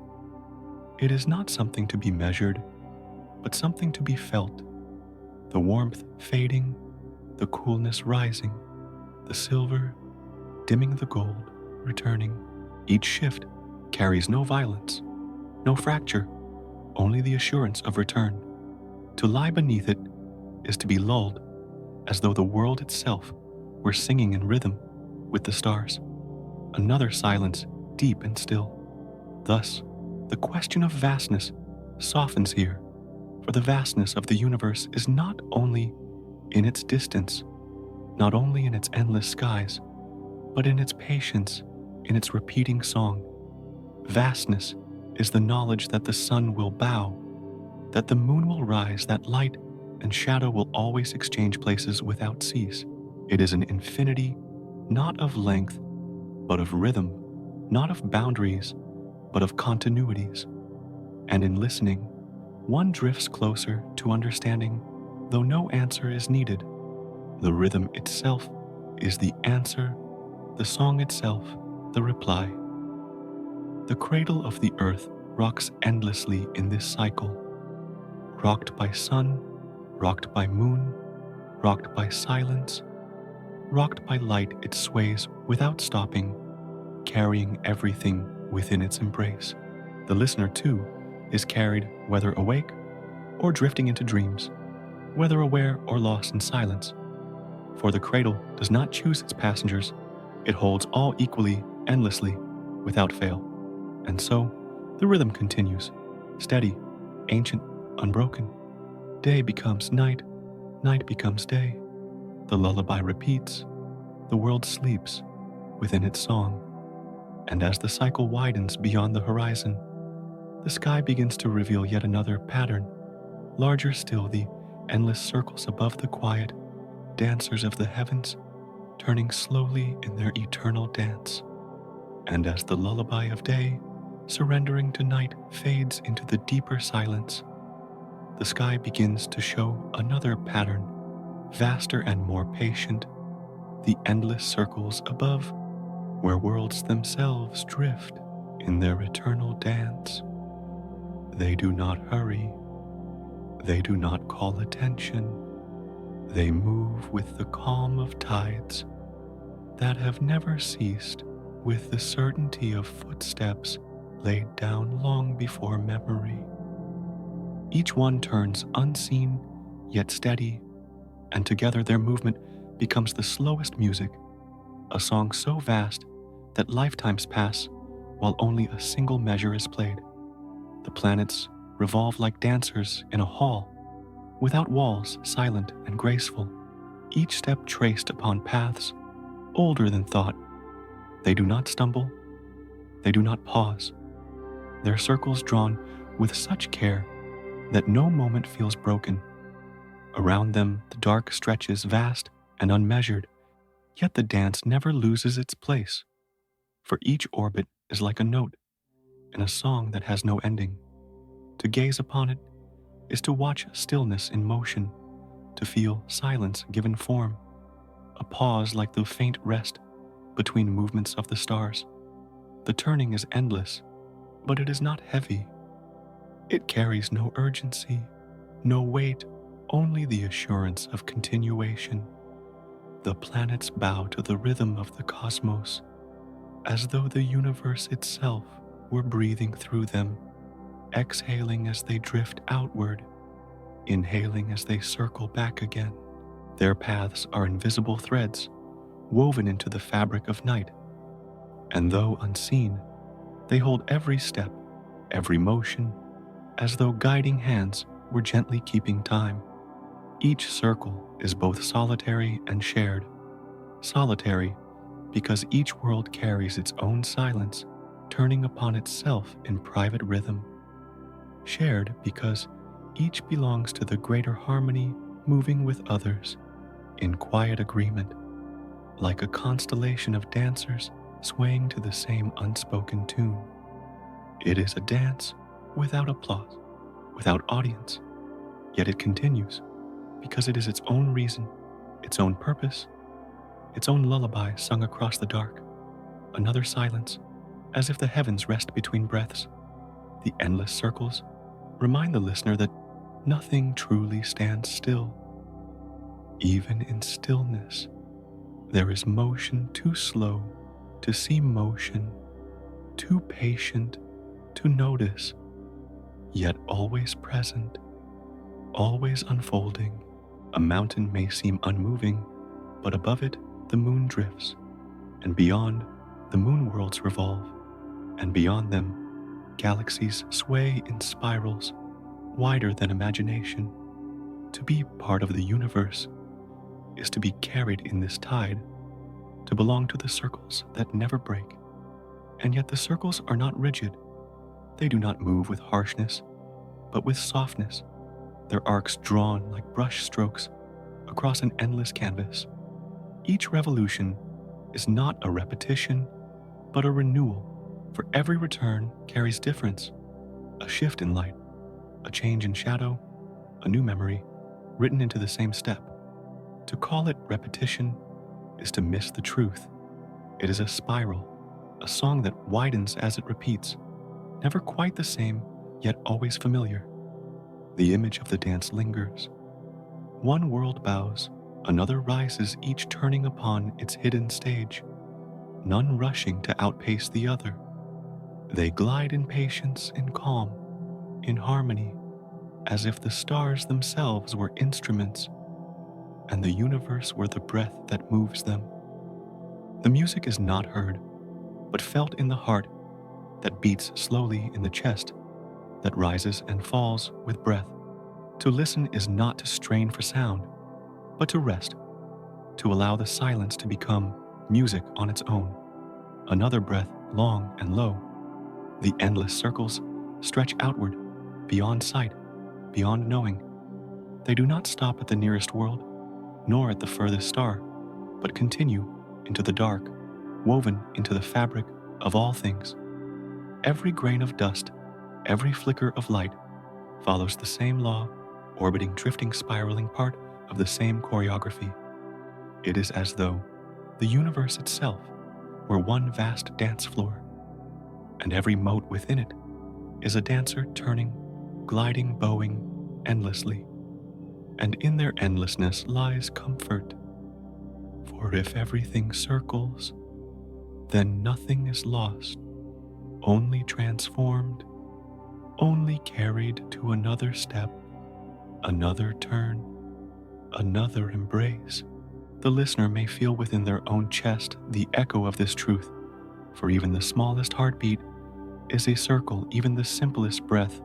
Speaker 1: It is not something to be measured, but something to be felt. The warmth fading, the coolness rising, the silver dimming the gold, returning. Each shift carries no violence, no fracture, only the assurance of return. To lie beneath it is to be lulled, as though the world itself were singing in rhythm with the stars. Another silence, deep and still. Thus, the question of vastness softens here, for the vastness of the universe is not only in its distance, not only in its endless skies, but in its patience, in its repeating song. Vastness is the knowledge that the sun will bow, that the moon will rise, that light and shadow will always exchange places without cease. It is an infinity, not of length, but of rhythm, not of boundaries, but of continuities. And in listening, one drifts closer to understanding, though no answer is needed. The rhythm itself is the answer, the song itself, the reply. The cradle of the earth rocks endlessly in this cycle, rocked by sun, rocked by moon, rocked by silence, rocked by light. It sways without stopping, carrying everything within its embrace. The listener, too, is carried whether awake or drifting into dreams, whether aware or lost in silence. For the cradle does not choose its passengers, it holds all equally, endlessly, without fail. And so, the rhythm continues, steady, ancient, unbroken. Day becomes night, night becomes day. The lullaby repeats, the world sleeps within its song. And as the cycle widens beyond the horizon, the sky begins to reveal yet another pattern. Larger still, the endless circles above the quiet, dancers of the heavens, turning slowly in their eternal dance. And as the lullaby of day, surrendering to night, fades into the deeper silence, the sky begins to show another pattern, vaster and more patient, the endless circles above, where worlds themselves drift in their eternal dance. They do not hurry, they do not call attention, they move with the calm of tides that have never ceased, with the certainty of footsteps laid down long before memory. Each one turns unseen yet steady, and together their movement becomes the slowest music, a song so vast that lifetimes pass while only a single measure is played. The planets revolve like dancers in a hall, without walls, silent and graceful, each step traced upon paths older than thought. They do not stumble, they do not pause, their circles drawn with such care that no moment feels broken. Around them the dark stretches vast and unmeasured, yet the dance never loses its place, for each orbit is like a note in a song that has no ending. To gaze upon it is to watch stillness in motion, to feel silence given form, a pause like the faint rest between movements of the stars. The turning is endless, but it is not heavy. It carries no urgency, no weight, only the assurance of continuation. The planets bow to the rhythm of the cosmos, as though the universe itself we're breathing through them, exhaling as they drift outward, inhaling as they circle back again. Their paths are invisible threads woven into the fabric of night, and though unseen, they hold every step, every motion, as though guiding hands were gently keeping time. Each circle is both solitary and shared. Solitary because each world carries its own silence, turning upon itself in private rhythm. Shared because each belongs to the greater harmony moving with others in quiet agreement, like a constellation of dancers swaying to the same unspoken tune. It is a dance without applause, without audience, yet it continues because it is its own reason, its own purpose, its own lullaby sung across the dark. Another silence, as if the heavens rest between breaths. The endless circles remind the listener that nothing truly stands still. Even in stillness, there is motion too slow to see motion, too patient to notice, yet always present, always unfolding. A mountain may seem unmoving, but above it the moon drifts, and beyond the moon worlds revolve, and beyond them galaxies sway in spirals wider than imagination. To be part of the universe is to be carried in this tide, to belong to the circles that never break. And yet the circles are not rigid. They do not move with harshness, but with softness, their arcs drawn like brush strokes across an endless canvas. Each revolution is not a repetition, but a renewal, for every return carries difference, a shift in light, a change in shadow, a new memory written into the same step. To call it repetition is to miss the truth. It is a spiral, a song that widens as it repeats, never quite the same, yet always familiar. The image of the dance lingers. One world bows, another rises, each turning upon its hidden stage, none rushing to outpace the other. They glide in patience, in calm, in harmony, as if the stars themselves were instruments, and the universe were the breath that moves them. The music is not heard, but felt in the heart, that beats slowly in the chest, that rises and falls with breath. To listen is not to strain for sound, but to rest, to allow the silence to become music on its own. Another breath, long and low. The endless circles stretch outward, beyond sight, beyond knowing. They do not stop at the nearest world, nor at the furthest star, but continue into the dark, woven into the fabric of all things. Every grain of dust, every flicker of light follows the same law, orbiting, drifting, spiraling, part of the same choreography. It is as though the universe itself were one vast dance floor, and every mote within it is a dancer turning, gliding, bowing endlessly. And in their endlessness lies comfort. For if everything circles, then nothing is lost, only transformed, only carried to another step, another turn, another embrace. The listener may feel within their own chest the echo of this truth, for even the smallest heartbeat is a circle, even the simplest breath,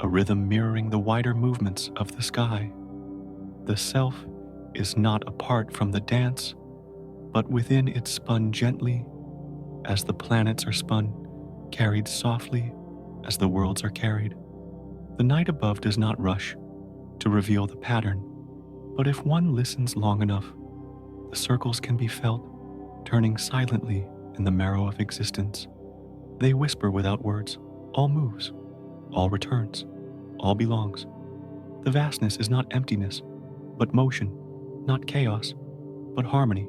Speaker 1: a rhythm mirroring the wider movements of the sky. The self is not apart from the dance, but within it, spun gently as the planets are spun, carried softly as the worlds are carried. The night above does not rush to reveal the pattern, but if one listens long enough, the circles can be felt, turning silently in the marrow of existence. They whisper without words, all moves, all returns, all belongs. The vastness is not emptiness, but motion, not chaos, but harmony,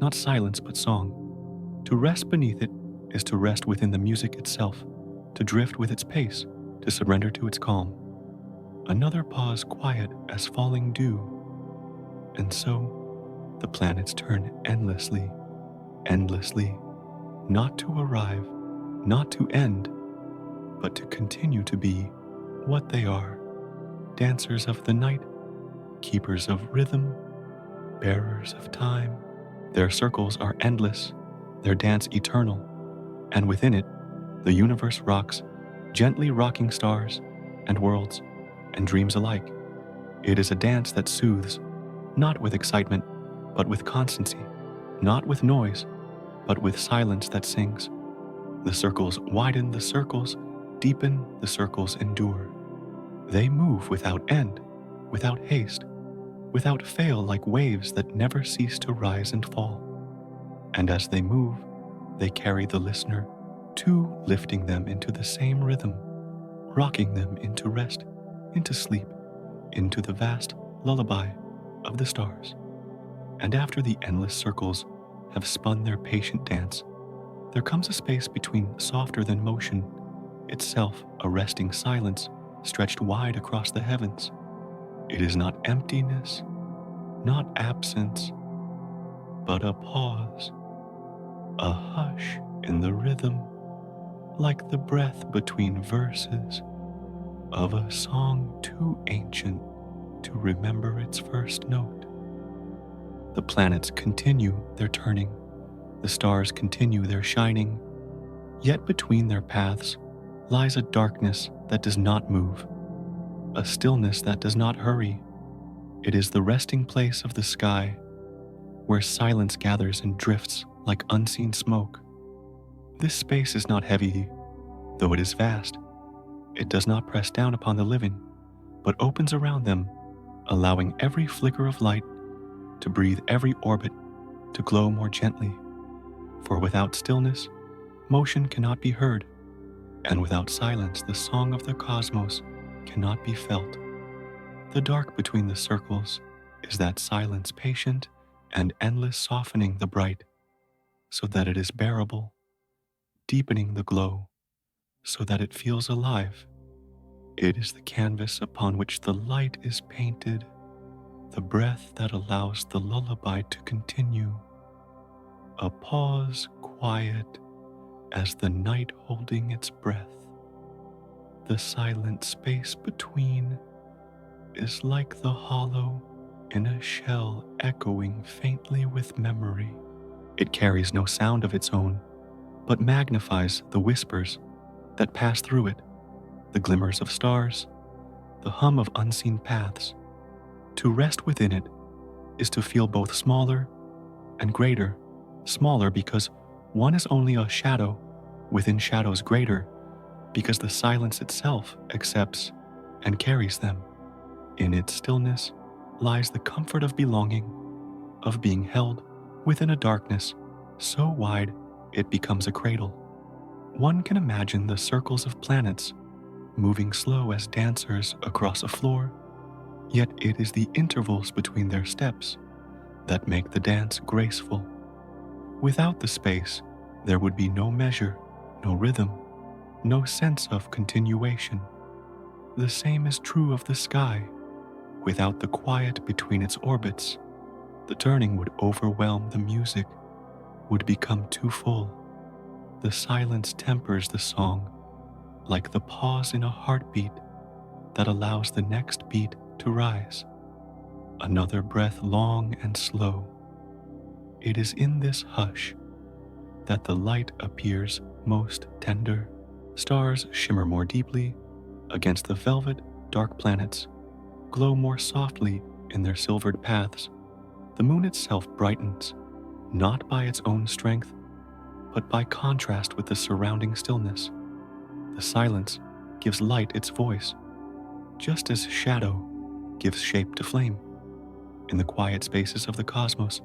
Speaker 1: not silence, but song. To rest beneath it is to rest within the music itself, to drift with its pace, to surrender to its calm. Another pause, quiet as falling dew. And so, the planets turn endlessly, endlessly, not to arrive, not to end, but to continue to be what they are: dancers of the night, keepers of rhythm, bearers of time. Their circles are endless, their dance eternal, and within it, the universe rocks, gently rocking stars and worlds and dreams alike. It is a dance that soothes, not with excitement, but with constancy, not with noise, but with silence that sings. The circles widen, the circles deepen, the circles endure. They move without end, without haste, without fail, like waves that never cease to rise and fall. And as they move, they carry the listener, too, lifting them into the same rhythm, rocking them into rest, into sleep, into the vast lullaby of the stars. And after the endless circles have spun their patient dance, there comes a space between softer than motion, itself a resting silence stretched wide across the heavens. It is not emptiness, not absence, but a pause, a hush in the rhythm, like the breath between verses of a song too ancient to remember its first note. The planets continue their turning, the stars continue their shining, yet between their paths lies a darkness that does not move, a stillness that does not hurry. It is the resting place of the sky, where silence gathers and drifts like unseen smoke. This space is not heavy, though it is vast. It does not press down upon the living, but opens around them, allowing every flicker of light to breathe, every orbit to glow more gently. For without stillness, motion cannot be heard, and without silence, the song of the cosmos cannot be felt. The dark between the circles is that silence, patient and endless, softening the bright, so that it is bearable, deepening the glow, so that it feels alive. It is the canvas upon which the light is painted, the breath that allows the lullaby to continue. A pause, quiet as the night holding its breath. The silent space between is like the hollow in a shell echoing faintly with memory. It carries no sound of its own, but magnifies the whispers that pass through it, the glimmers of stars, the hum of unseen paths. To rest within it is to feel both smaller and greater. Smaller because one is only a shadow within shadows, greater because the silence itself accepts and carries them. In its stillness lies the comfort of belonging, of being held within a darkness so wide it becomes a cradle. One can imagine the circles of planets moving slow as dancers across a floor, yet it is the intervals between their steps that make the dance graceful. Without the space, there would be no measure, no rhythm, no sense of continuation. The same is true of the sky. Without the quiet between its orbits, the turning would overwhelm the music, would become too full. The silence tempers the song, like the pause in a heartbeat that allows the next beat to rise. Another breath long and slow. It is in this hush that the light appears most tender. Stars shimmer more deeply against the velvet dark planets, glow more softly in their silvered paths. The moon itself brightens, not by its own strength, but by contrast with the surrounding stillness. The silence gives light its voice, just as shadow gives shape to flame. In the quiet spaces of the cosmos,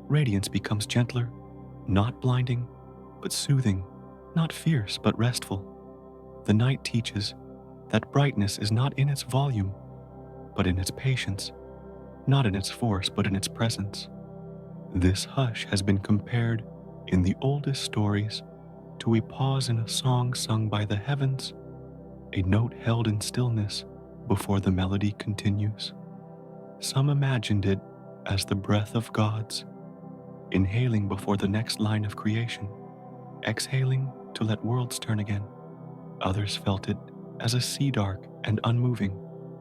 Speaker 1: radiance becomes gentler, not blinding, but soothing, not fierce, but restful. The night teaches that brightness is not in its volume, but in its patience, not in its force, but in its presence. This hush has been compared in the oldest stories to a pause in a song sung by the heavens, a note held in stillness before the melody continues. Some imagined it as the breath of gods, inhaling before the next line of creation, exhaling to let worlds turn again. Others felt it as a sea dark and unmoving,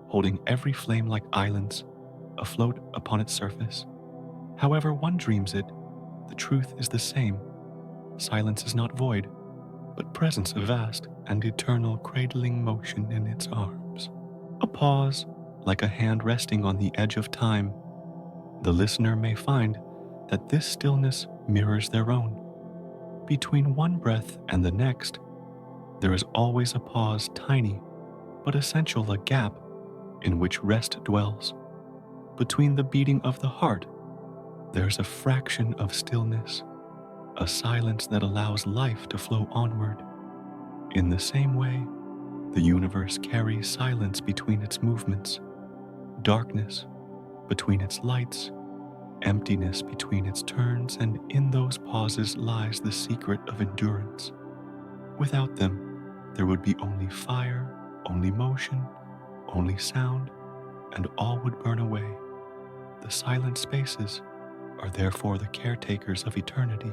Speaker 1: holding every flame like islands afloat upon its surface. However one dreams it, the truth is the same. Silence is not void, but presence of vast and eternal cradling motion in its arms. A pause, like a hand resting on the edge of time. The listener may find that this stillness mirrors their own. Between one breath and the next, there is always a pause, tiny but essential, a gap in which rest dwells. Between the beating of the heart, there's a fraction of stillness, a silence that allows life to flow onward. In the same way, the universe carries silence between its movements, darkness between its lights, emptiness between its turns, and in those pauses lies the secret of endurance. Without them, there would be only fire, only motion, only sound, and all would burn away. The silent spaces are therefore the caretakers of eternity.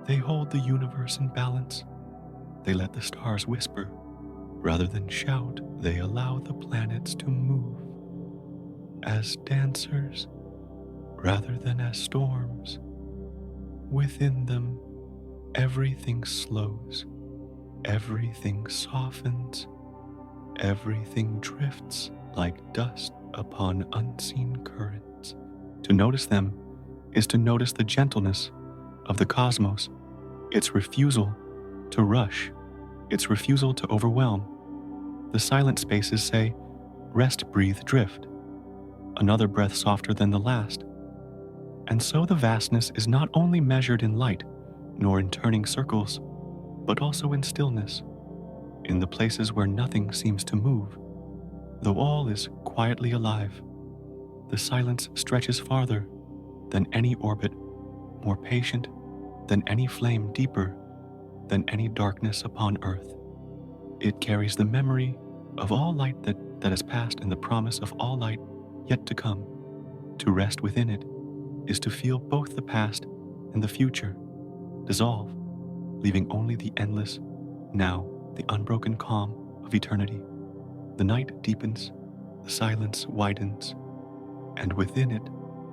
Speaker 1: They hold the universe in balance. They let the stars whisper. Rather than shout, they allow the planets to move as dancers rather than as storms. Within them, everything slows, everything softens, everything drifts like dust upon unseen currents. To notice them is to notice the gentleness of the cosmos, its refusal to rush, its refusal to overwhelm. The silent spaces say, rest, breathe, drift, another breath softer than the last. And so the vastness is not only measured in light, nor in turning circles, but also in stillness, in the places where nothing seems to move, though all is quietly alive. The silence stretches farther than any orbit, more patient than any flame, deeper than any darkness upon earth. It carries the memory of all light that has passed and the promise of all light yet to come. To rest within it is to feel both the past and the future dissolve, leaving only the endless now, the unbroken calm of eternity. The night deepens, the silence widens, and within it,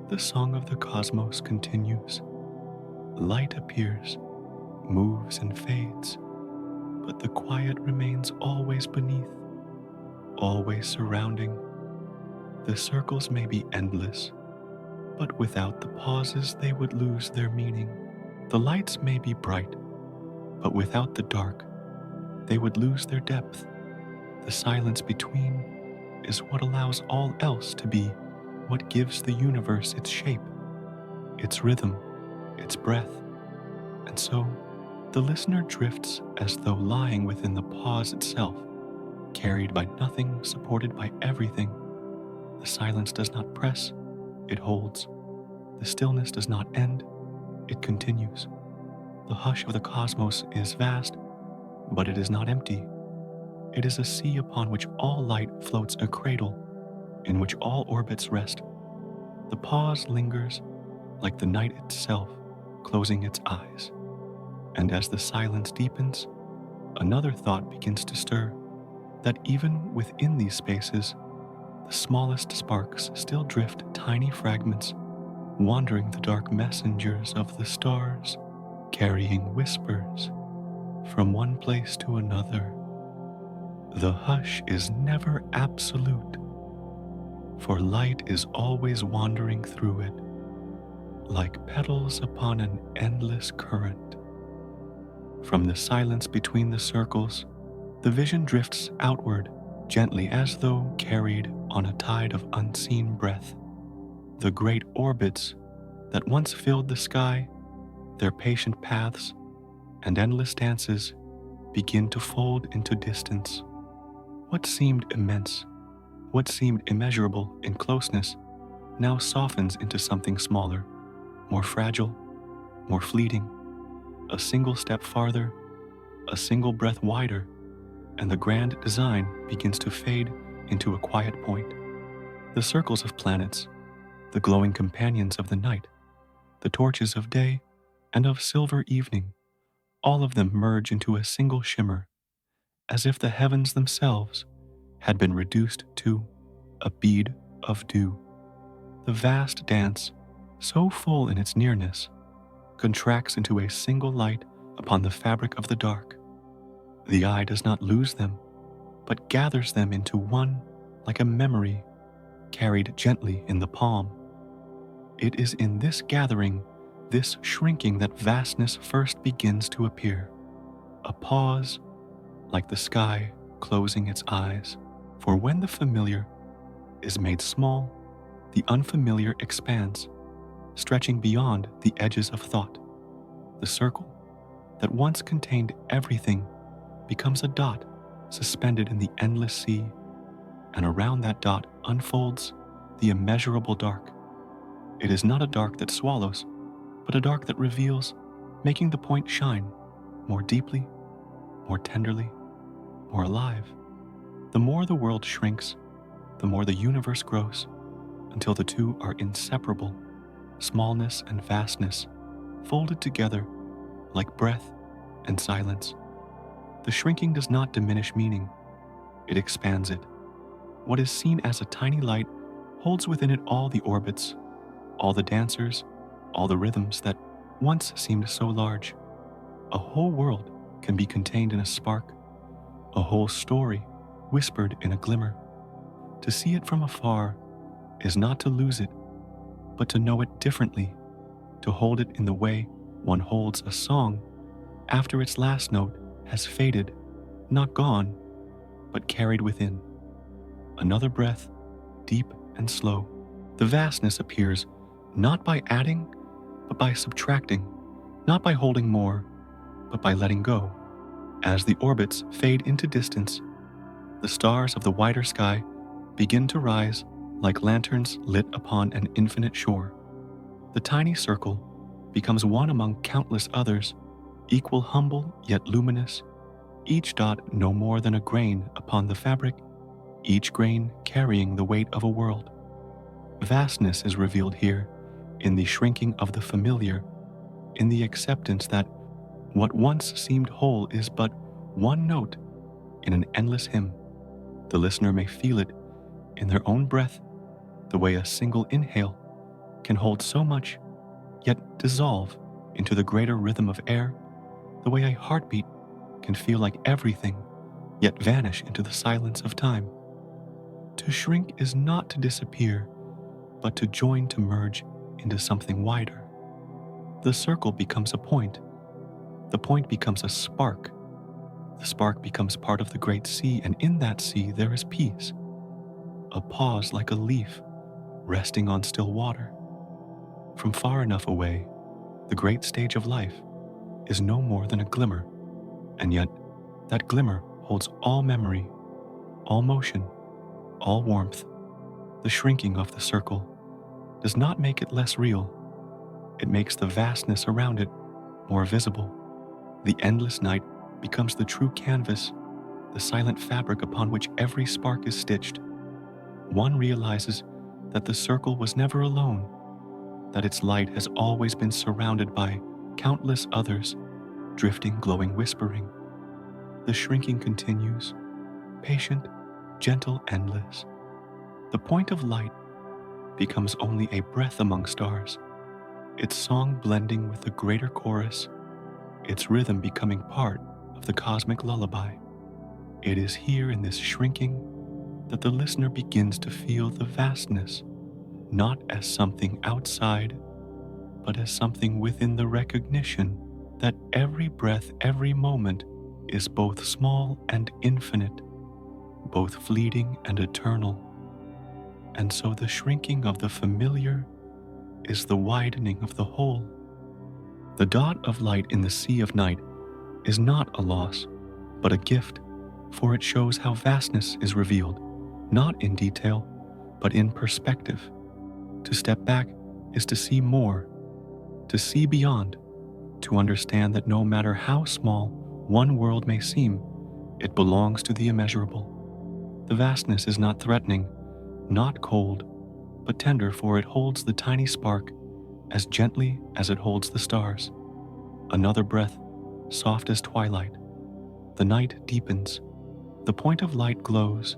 Speaker 1: the song of the cosmos continues. Light appears, moves and fades, but the quiet remains always beneath, always surrounding. The circles may be endless, but without the pauses they would lose their meaning. The lights may be bright, but without the dark, they would lose their depth. The silence between is what allows all else to be, what gives the universe its shape, its rhythm, its breath. And so, the listener drifts as though lying within the pause itself, carried by nothing, supported by everything. The silence does not press, it holds. The stillness does not end, it continues. The hush of the cosmos is vast, but it is not empty. It is a sea upon which all light floats, a cradle in which all orbits rest. The pause lingers like the night itself, closing its eyes. And as the silence deepens, another thought begins to stir, that even within these spaces, the smallest sparks still drift, tiny fragments, wandering the dark messengers of the stars, carrying whispers from one place to another. The hush is never absolute, for light is always wandering through it, like petals upon an endless current. From the silence between the circles, the vision drifts outward, gently as though carried on a tide of unseen breath. The great orbits that once filled the sky, their patient paths and endless dances begin to fold into distance. What seemed immense, what seemed immeasurable in closeness, now softens into something smaller, more fragile, more fleeting. A single step farther, a single breath wider, and the grand design begins to fade into a quiet point. The circles of planets, the glowing companions of the night, the torches of day and of silver evening, all of them merge into a single shimmer, as if the heavens themselves had been reduced to a bead of dew. The vast dance, so full in its nearness, contracts into a single light upon the fabric of the dark. The eye does not lose them, but gathers them into one like a memory carried gently in the palm. It is in this gathering, this shrinking, that vastness first begins to appear. A pause, like the sky closing its eyes. For when the familiar is made small, the unfamiliar expands, stretching beyond the edges of thought. The circle that once contained everything becomes a dot suspended in the endless sea, and around that dot unfolds the immeasurable dark. It is not a dark that swallows, but a dark that reveals, making the point shine more deeply, more tenderly, more alive. The more the world shrinks, the more the universe grows, until the two are inseparable, smallness and vastness, folded together like breath and silence. The shrinking does not diminish meaning, it expands it. What is seen as a tiny light holds within it all the orbits, all the dancers, all the rhythms that once seemed so large. A whole world can be contained in a spark, a whole story whispered in a glimmer. To see it from afar is not to lose it, but to know it differently, to hold it in the way one holds a song after its last note has faded, not gone, but carried within. Another breath, deep and slow. The vastness appears not by adding, but by subtracting, not by holding more, but by letting go. As the orbits fade into distance, the stars of the wider sky begin to rise like lanterns lit upon an infinite shore. The tiny circle becomes one among countless others, equal, humble, yet luminous, each dot no more than a grain upon the fabric, each grain carrying the weight of a world. Vastness is revealed here in the shrinking of the familiar, in the acceptance that what once seemed whole is but one note in an endless hymn. The listener may feel it in their own breath, the way a single inhale can hold so much, yet dissolve into the greater rhythm of air, the way a heartbeat can feel like everything, yet vanish into the silence of time. To shrink is not to disappear, but to join, to merge into something wider. The circle becomes a point. The point becomes a spark. The spark becomes part of the great sea, and in that sea there is peace. A pause like a leaf resting on still water. From far enough away, the great stage of life is no more than a glimmer, and yet that glimmer holds all memory, all motion, all warmth. The shrinking of the circle does not make it less real. It makes the vastness around it more visible. The endless night becomes the true canvas, the silent fabric upon which every spark is stitched. One realizes that the circle was never alone, that its light has always been surrounded by countless others, drifting, glowing, whispering. The shrinking continues, patient, gentle, endless. The point of light becomes only a breath among stars, its song blending with the greater chorus, its rhythm becoming part of the cosmic lullaby. It is here in this shrinking that the listener begins to feel the vastness, not as something outside, but as something within the recognition that every breath, every moment is both small and infinite, both fleeting and eternal. And so the shrinking of the familiar is the widening of the whole. The dot of light in the sea of night is not a loss, but a gift, for it shows how vastness is revealed, not in detail, but in perspective. To step back is to see more, to see beyond, to understand that no matter how small one world may seem, it belongs to the immeasurable. The vastness is not threatening, not cold, but tender, for it holds the tiny spark as gently as it holds the stars. Another breath, soft as twilight. The night deepens, the point of light glows,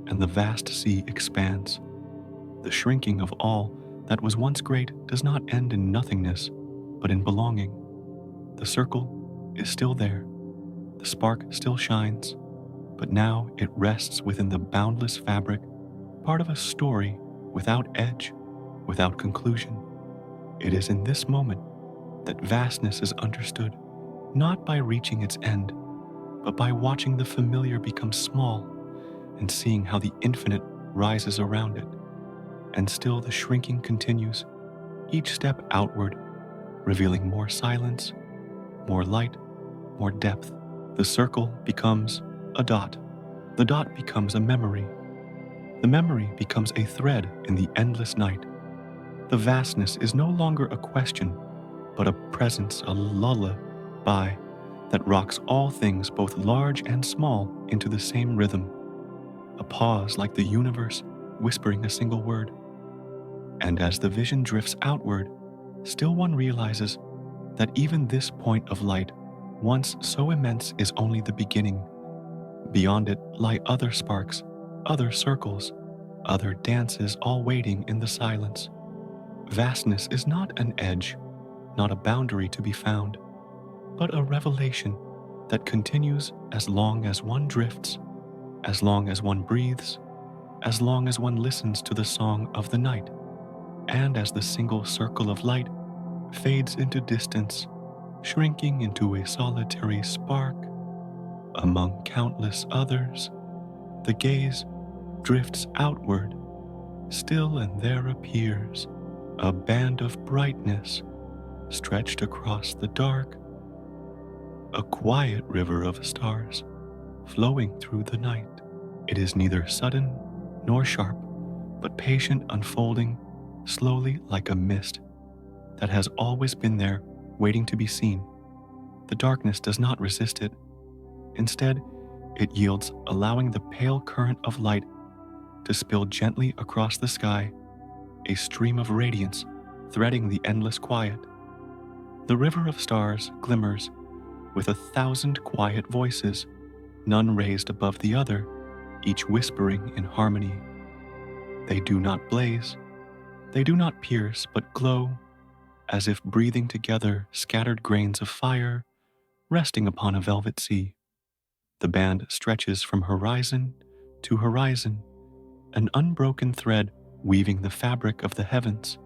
Speaker 1: and the vast sea expands. The shrinking of all that was once great does not end in nothingness, but in belonging. The circle is still there, the spark still shines, but now it rests within the boundless fabric, part of a story without edge, without conclusion. It is in this moment that vastness is understood, not by reaching its end, but by watching the familiar become small and seeing how the infinite rises around it. And still the shrinking continues, each step outward, revealing more silence, more light, more depth. The circle becomes a dot. The dot becomes a memory. The memory becomes a thread in the endless night. The vastness is no longer a question, but a presence, a lullaby that rocks all things, both large and small, into the same rhythm. A pause like the universe whispering a single word. And as the vision drifts outward, still one realizes that even this point of light, once so immense, is only the beginning. Beyond it lie other sparks, other circles, other dances, all waiting in the silence. Vastness is not an edge, not a boundary to be found, but a revelation that continues as long as one drifts, as long as one breathes, as long as one listens to the song of the night. And as the single circle of light fades into distance, shrinking into a solitary spark among countless others, the gaze drifts outward, still, and there appears a band of brightness stretched across the dark, a quiet river of stars flowing through the night. It is neither sudden nor sharp, but patient, unfolding slowly like a mist that has always been there, waiting to be seen. The darkness does not resist it. Instead, it yields, allowing the pale current of light to spill gently across the sky, a stream of radiance threading the endless quiet. The river of stars glimmers with 1,000 quiet voices, none raised above the other, each whispering in harmony. They do not blaze, they do not pierce, but glow, as if breathing together scattered grains of fire resting upon a velvet sea. The band stretches from horizon to horizon, an unbroken thread weaving the fabric of the heavens,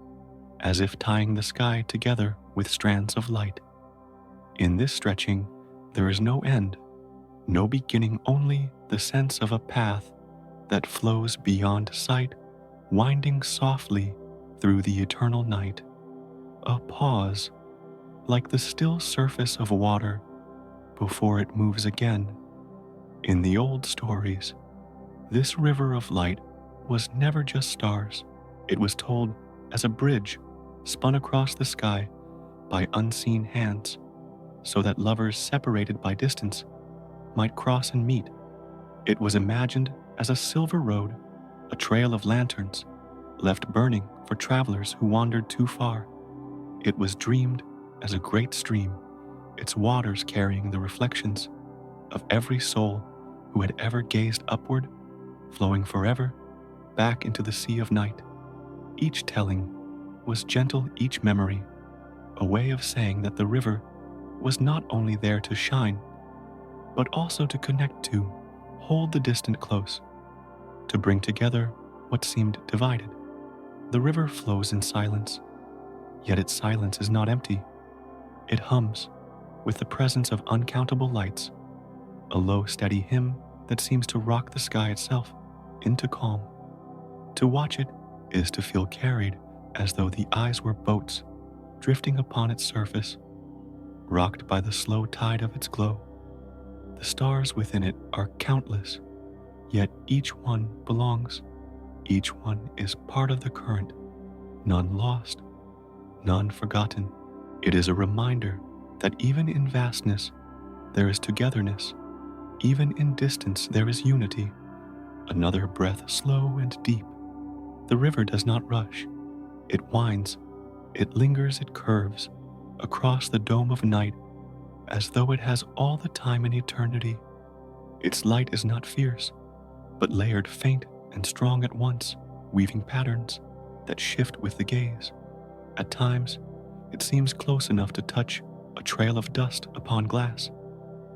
Speaker 1: as if tying the sky together with strands of light. In this stretching, there is no end, no beginning, only the sense of a path that flows beyond sight, winding softly through the eternal night. A pause, like the still surface of water before it moves again. In the old stories, this river of light was never just stars. It was told as a bridge spun across the sky by unseen hands, so that lovers separated by distance might cross and meet. It was imagined as a silver road, a trail of lanterns left burning for travelers who wandered too far. It was dreamed as a great stream, its waters carrying the reflections of every soul who had ever gazed upward, flowing forever back into the sea of night. Each telling was gentle, each memory a way of saying that the river was not only there to shine, but also to connect to, hold the distant close, to bring together what seemed divided. The river flows in silence, yet its silence is not empty. It hums with the presence of uncountable lights, a low, steady hymn that seems to rock the sky itself into calm. To watch it is to feel carried as though the eyes were boats drifting upon its surface, rocked by the slow tide of its glow. The stars within it are countless, yet each one belongs. Each one is part of the current, none lost, none forgotten. It is a reminder that even in vastness, there is togetherness. Even in distance, there is unity. Another breath, slow and deep. The river does not rush. It winds, it lingers, it curves across the dome of night, as though it has all the time in eternity. Its light is not fierce, but layered faint and strong at once, weaving patterns that shift with the gaze. At times, it seems close enough to touch a trail of dust upon glass.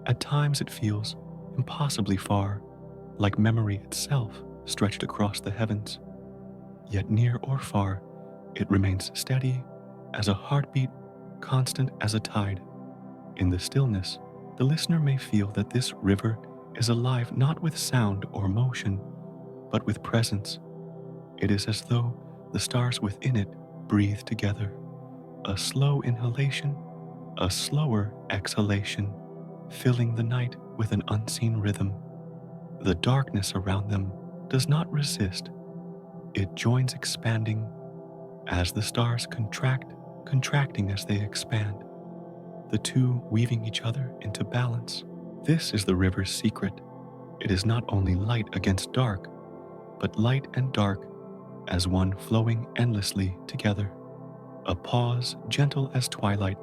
Speaker 1: At times it feels impossibly far, like memory itself stretched across the heavens. Yet near or far, it remains steady as a heartbeat, constant as a tide. In the stillness, the listener may feel that this river is alive not with sound or motion, but with presence. It is as though the stars within it breathe together, a slow inhalation, a slower exhalation, filling the night with an unseen rhythm. The darkness around them does not resist. It joins expanding as the stars contract, contracting as they expand, the two weaving each other into balance. This is the river's secret. It is not only light against dark, but light and dark as one flowing endlessly together. A pause gentle as twilight,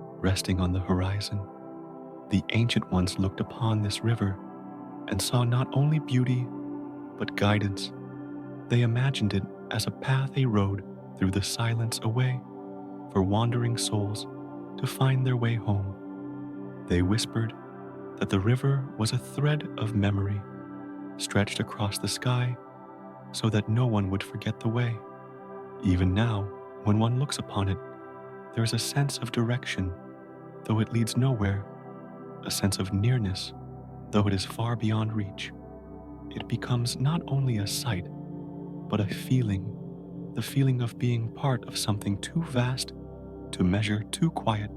Speaker 1: resting on the horizon. The ancient ones looked upon this river and saw not only beauty, but guidance. They imagined it as a path they rode through the silence away for wandering souls to find their way home. They whispered that the river was a thread of memory stretched across the sky so that no one would forget the way. Even now, when one looks upon it, there is a sense of direction, though it leads nowhere, a sense of nearness, though it is far beyond reach. It becomes not only a sight, but a feeling, the feeling of being part of something too vast to measure, too quiet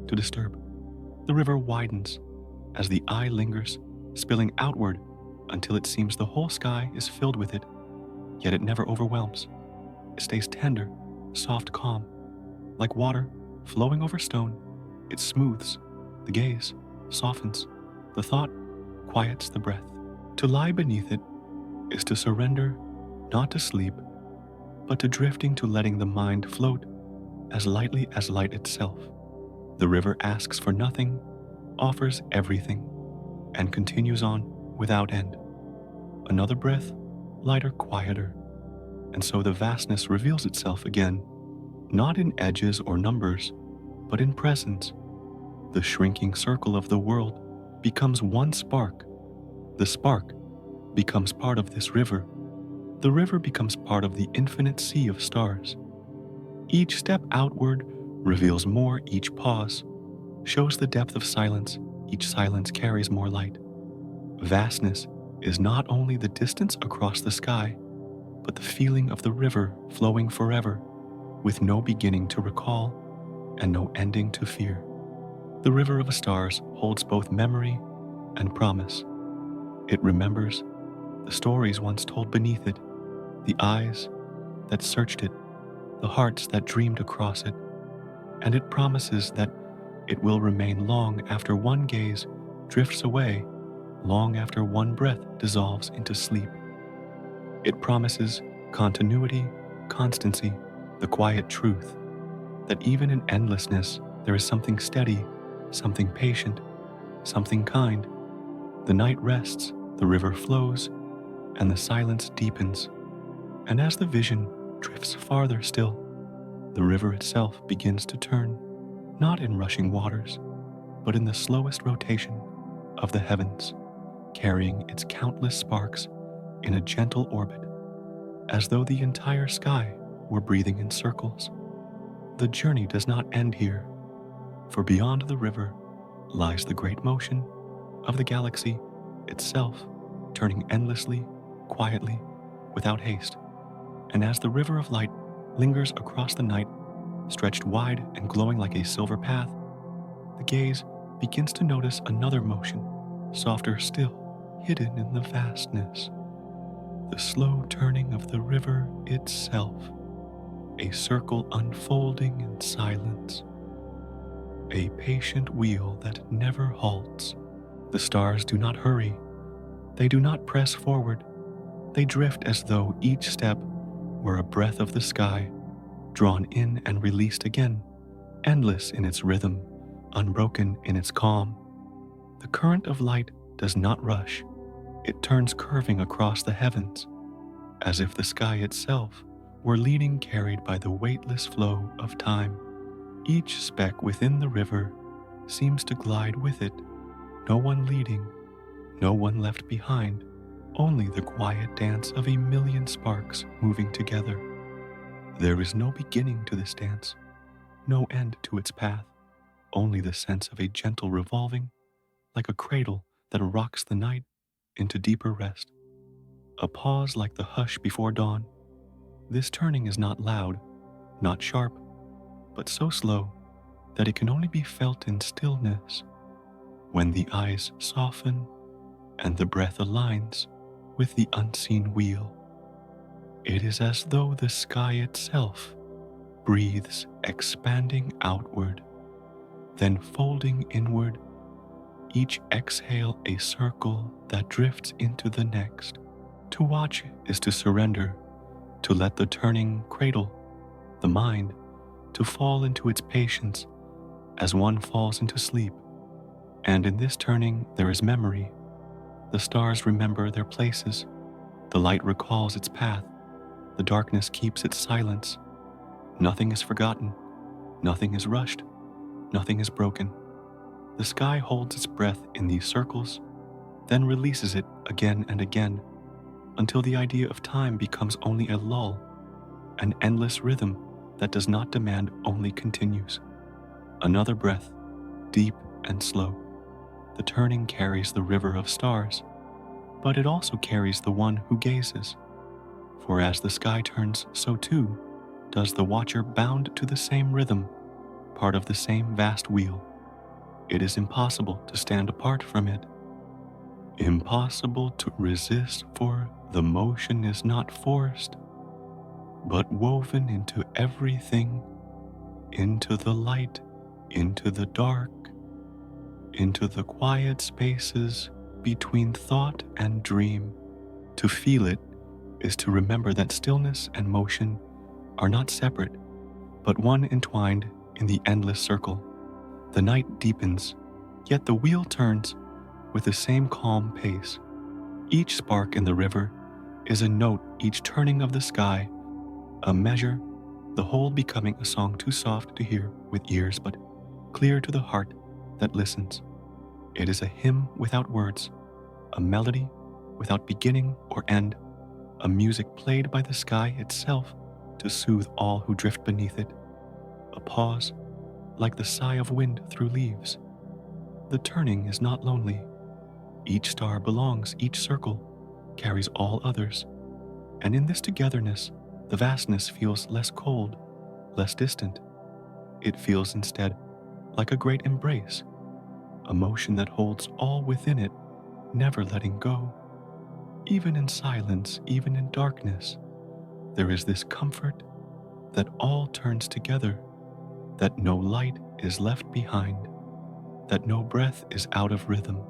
Speaker 1: to disturb. The river widens as the eye lingers, spilling outward until it seems the whole sky is filled with it, yet it never overwhelms. It stays tender, soft, calm. Like water flowing over stone, it smooths the gaze, softens the thought, quiets the breath. To lie beneath it is to surrender, not to sleep, but to drifting, to letting the mind float as lightly as light itself. The river asks for nothing, offers everything, and continues on without end. Another breath, lighter, quieter, and so the vastness reveals itself again, not in edges or numbers, but in presence. The shrinking circle of the world becomes one spark. The spark becomes part of this river. The river becomes part of the infinite sea of stars. Each step outward reveals more, each pause shows the depth of silence, each silence carries more light. Vastness is not only the distance across the sky, but the feeling of the river flowing forever, with no beginning to recall and no ending to fear. The river of stars holds both memory and promise. It remembers the stories once told beneath it, the eyes that searched it, the hearts that dreamed across it, and it promises that it will remain long after one gaze drifts away, long after one breath dissolves into sleep. It promises continuity, constancy, the quiet truth that even in endlessness there is something steady, something patient, something kind. The night rests, the river flows, and the silence deepens. And as the vision drifts farther still, the river itself begins to turn, not in rushing waters, but in the slowest rotation of the heavens, carrying its countless sparks in a gentle orbit, as though the entire sky were breathing in circles. The journey does not end here, for beyond the river lies the great motion of the galaxy itself, turning endlessly, quietly, without haste. And as the river of light lingers across the night, stretched wide and glowing like a silver path, the gaze begins to notice another motion, softer still, hidden in the vastness. The slow turning of the river itself, a circle unfolding in silence, a patient wheel that never halts. The stars do not hurry, they do not press forward, they drift as though each step were a breath of the sky, drawn in and released again, endless in its rhythm, unbroken in its calm. The current of light does not rush. It turns curving across the heavens, as if the sky itself were leading, carried by the weightless flow of time. Each speck within the river seems to glide with it, no one leading, no one left behind, only the quiet dance of a million sparks moving together. There is no beginning to this dance, no end to its path, only the sense of a gentle revolving, like a cradle that rocks the night into deeper rest. A pause like the hush before dawn. This turning is not loud, not sharp, but so slow that it can only be felt in stillness, when the eyes soften and the breath aligns with the unseen wheel. It is as though the sky itself breathes, expanding outward, then folding inward, each exhale a circle that drifts into the next. To watch is to surrender, to let the turning cradle the mind, to fall into its patience as one falls into sleep. And in this turning there is memory. The stars remember their places, the light recalls its path, the darkness keeps its silence. Nothing is forgotten, nothing is rushed, nothing is broken. The sky holds its breath in these circles, then releases it again and again, until the idea of time becomes only a lull, an endless rhythm that does not demand, only continues. Another breath, deep and slow. The turning carries the river of stars, but it also carries the one who gazes. For as the sky turns, so too does the watcher, bound to the same rhythm, part of the same vast wheel. It is impossible to stand apart from it. Impossible to resist, for the motion is not forced, but woven into everything, into the light, into the dark, into the quiet spaces between thought and dream. To feel it is to remember that stillness and motion are not separate, but one entwined in the endless circle. The night deepens, yet the wheel turns with the same calm pace. Each spark in the river is a note, each turning of the sky a measure, the whole becoming a song too soft to hear with ears, but clear to the heart that listens. It is a hymn without words, a melody without beginning or end, a music played by the sky itself to soothe all who drift beneath it, a pause like the sigh of wind through leaves. The turning is not lonely. Each star belongs, each circle carries all others, and in this togetherness, the vastness feels less cold, less distant. It feels instead like a great embrace, a motion that holds all within it, never letting go. Even in silence, even in darkness, there is this comfort that all turns together, that no light is left behind, that no breath is out of rhythm.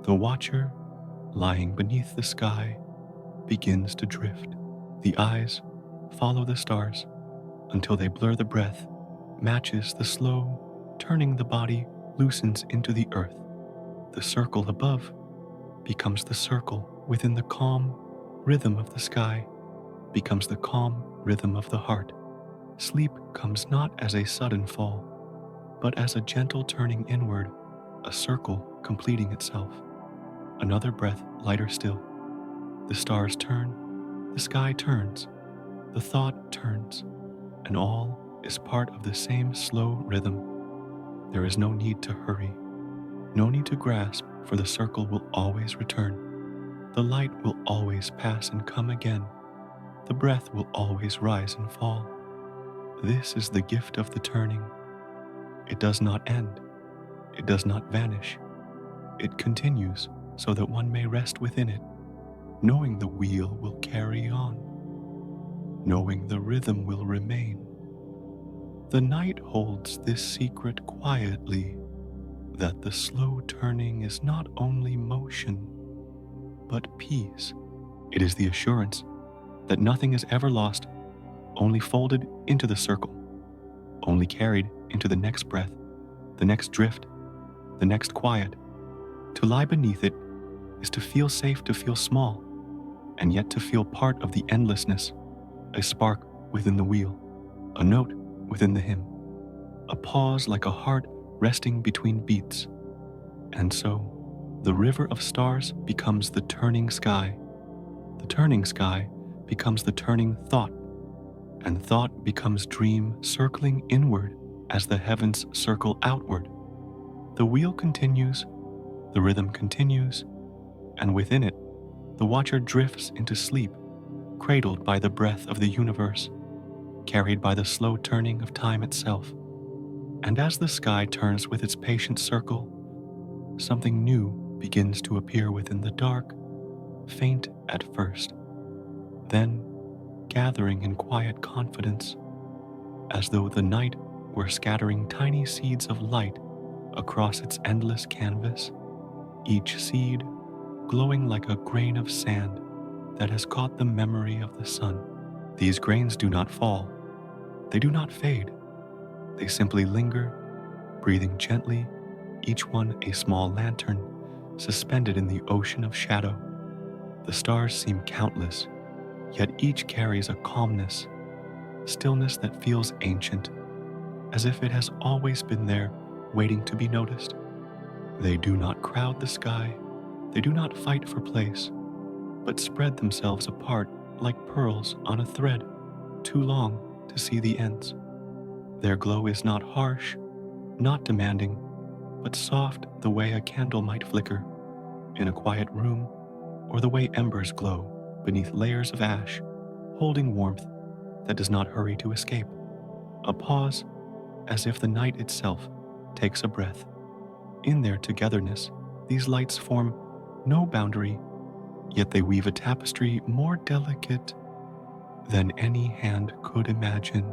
Speaker 1: The watcher, lying beneath the sky, begins to drift. The eyes follow the stars until they blur the breath, matches the slow turning. The body loosens into the earth. The circle above becomes the circle within the calm rhythm of the sky, becomes the calm rhythm of the heart. Sleep comes not as a sudden fall, but as a gentle turning inward, a circle completing itself. Another breath, lighter still. The stars turn, the sky turns, the thought turns, and all is part of the same slow rhythm. There is no need to hurry, no need to grasp, for the circle will always return. The light will always pass and come again. The breath will always rise and fall. This is the gift of the turning. It does not end. It does not vanish. It continues so that one may rest within it, knowing the wheel will carry on, knowing the rhythm will remain. The night holds this secret quietly, that the slow turning is not only motion, but peace. It is the assurance that nothing is ever lost, only folded into the circle, only carried into the next breath, the next drift, the next quiet. To lie beneath it is to feel safe, to feel small, and yet to feel part of the endlessness, a spark within the wheel, a note within the hymn, a pause like a heart resting between beats. And so, the river of stars becomes the turning sky. The turning sky becomes the turning thought, and thought becomes dream circling inward as the heavens circle outward. The wheel continues, the rhythm continues, and within it, the watcher drifts into sleep, cradled by the breath of the universe, carried by the slow turning of time itself. And as the sky turns with its patient circle, something new begins to appear within the dark, faint at first, then gathering in quiet confidence, as though the night were scattering tiny seeds of light across its endless canvas, each seed glowing like a grain of sand that has caught the memory of the sun. These grains do not fall, they do not fade, they simply linger, breathing gently, each one a small lantern suspended in the ocean of shadow. The stars seem countless, yet each carries a calmness, stillness that feels ancient, as if it has always been there, waiting to be noticed. They do not crowd the sky, they do not fight for place, but spread themselves apart like pearls on a thread, too long to see the ends. Their glow is not harsh, not demanding, but soft the way a candle might flicker in a quiet room, or the way embers glow beneath layers of ash, holding warmth that does not hurry to escape. A pause, as if the night itself takes a breath. In their togetherness, these lights form no boundary, yet they weave a tapestry more delicate than any hand could imagine.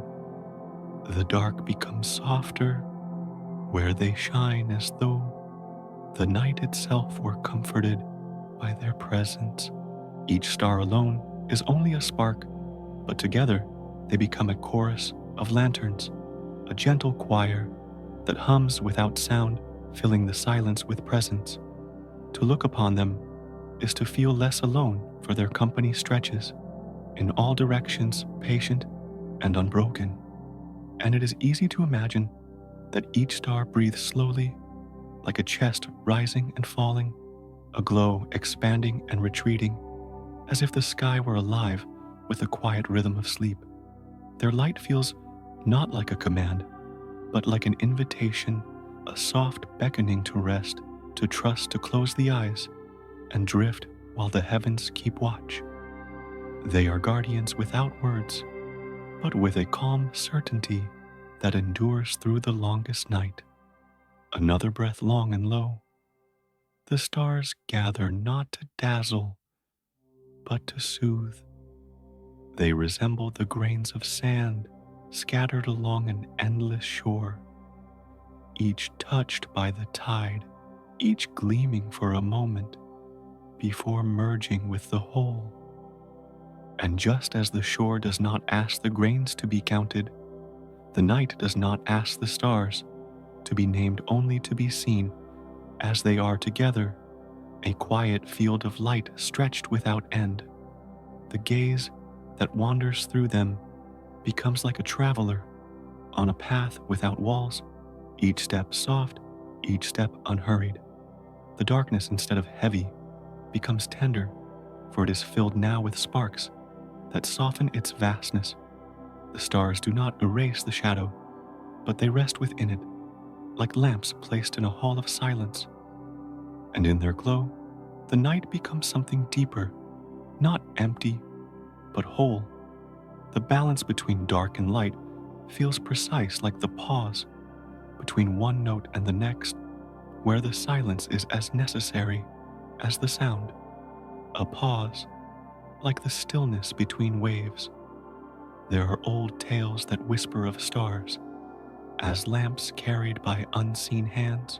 Speaker 1: The dark becomes softer where they shine, as though the night itself were comforted by their presence. Each star alone is only a spark, but together they become a chorus of lanterns, a gentle choir that hums without sound, filling the silence with presence. To look upon them is to feel less alone, for their company stretches in all directions, patient and unbroken. And it is easy to imagine that each star breathes slowly, like a chest rising and falling, a glow expanding and retreating, as if the sky were alive with the quiet rhythm of sleep. Their light feels not like a command, but like an invitation, a soft beckoning to rest, to trust, to close the eyes, and drift while the heavens keep watch. They are guardians without words, but with a calm certainty that endures through the longest night. Another breath long and low. The stars gather not to dazzle, but to soothe. They resemble the grains of sand scattered along an endless shore, each touched by the tide, each gleaming for a moment before merging with the whole. And just as the shore does not ask the grains to be counted, the night does not ask the stars to be named, only to be seen as they are together, a quiet field of light stretched without end. The gaze that wanders through them becomes like a traveler on a path without walls, each step soft, each step unhurried. The darkness, instead of heavy, becomes tender, for it is filled now with sparks that soften its vastness. The stars do not erase the shadow, but they rest within it, like lamps placed in a hall of silence. And in their glow, the night becomes something deeper, not empty, but whole. The balance between dark and light feels precise, like the pause between one note and the next, where the silence is as necessary as the sound. A pause, like the stillness between waves. There are old tales that whisper of stars as lamps carried by unseen hands,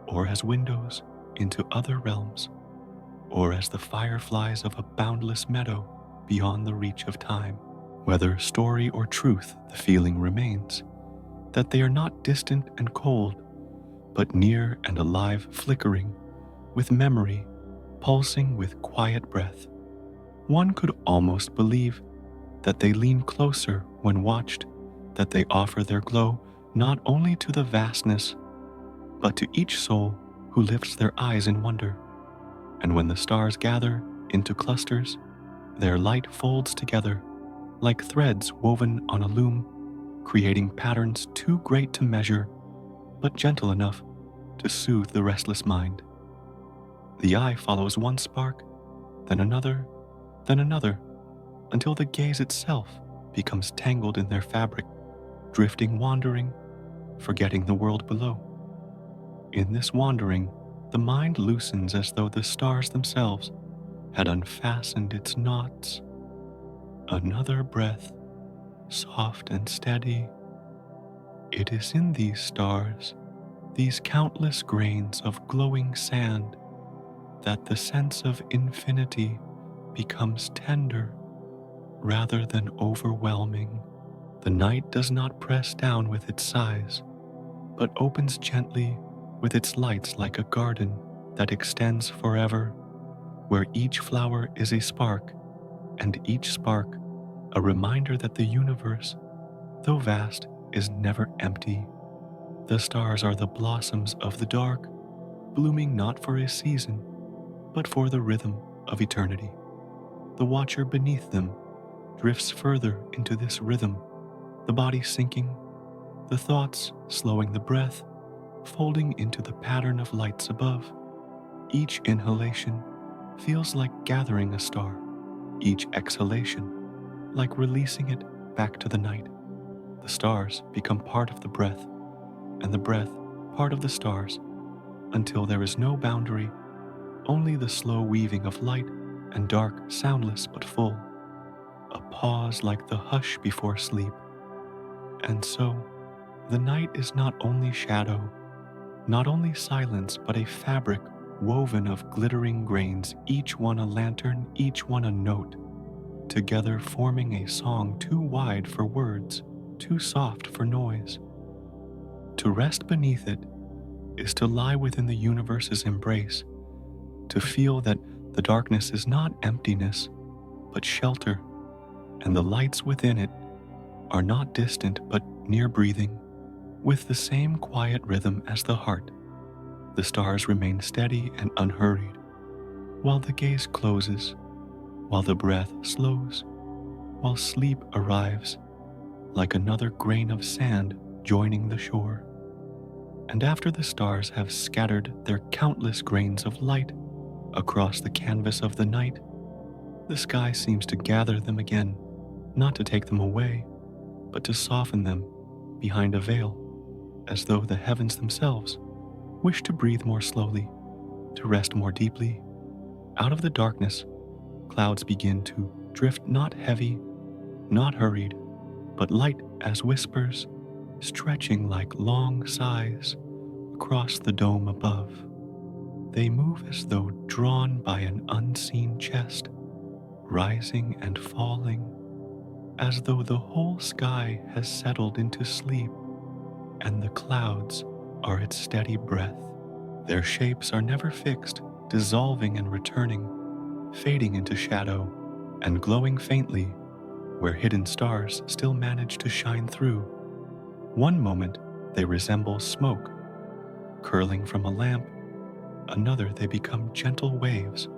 Speaker 1: or as windows into other realms, or as the fireflies of a boundless meadow beyond the reach of time. Whether story or truth, the feeling remains that they are not distant and cold, but near and alive, flickering, with memory, pulsing with quiet breath. One could almost believe that they lean closer when watched, that they offer their glow not only to the vastness, but to each soul who lifts their eyes in wonder. And when the stars gather into clusters, their light folds together like threads woven on a loom, creating patterns too great to measure, but gentle enough to soothe the restless mind. The eye follows one spark, then another, until the gaze itself becomes tangled in their fabric, drifting, wandering, forgetting the world below. In this wandering, the mind loosens as though the stars themselves had unfastened its knots. Another breath, soft and steady. It is in these stars, these countless grains of glowing sand, that the sense of infinity becomes tender rather than overwhelming. The night does not press down with its sighs, but opens gently with its lights like a garden that extends forever, where each flower is a spark, and each spark a reminder that the universe, though vast, is never empty. The stars are the blossoms of the dark, blooming not for a season, but for the rhythm of eternity. The watcher beneath them drifts further into this rhythm, the body sinking, the thoughts slowing, the breath folding into the pattern of lights above. Each inhalation feels like gathering a star, each exhalation like releasing it back to the night. The stars become part of the breath, and the breath part of the stars, until there is no boundary, only the slow weaving of light and dark, soundless but full, a pause like the hush before sleep. And so, the night is not only shadow, not only silence, but a fabric woven of glittering grains, each one a lantern, each one a note, together forming a song too wide for words, too soft for noise. To rest beneath it is to lie within the universe's embrace, to feel that the darkness is not emptiness, but shelter, and the lights within it are not distant but near, breathing, with the same quiet rhythm as the heart. The stars remain steady and unhurried, while the gaze closes, while the breath slows, while sleep arrives, like another grain of sand joining the shore. And after the stars have scattered their countless grains of light across the canvas of the night, the sky seems to gather them again, not to take them away, but to soften them behind a veil, as though the heavens themselves wish to breathe more slowly, to rest more deeply. Out of the darkness, clouds begin to drift, not heavy, not hurried, but light as whispers, stretching like long sighs across the dome above. They move as though drawn by an unseen chest, rising and falling, as though the whole sky has settled into sleep, and the clouds are its steady breath. Their shapes are never fixed, dissolving and returning, fading into shadow, and glowing faintly where hidden stars still manage to shine through. One moment they resemble smoke, curling from a lamp. Another they become gentle waves,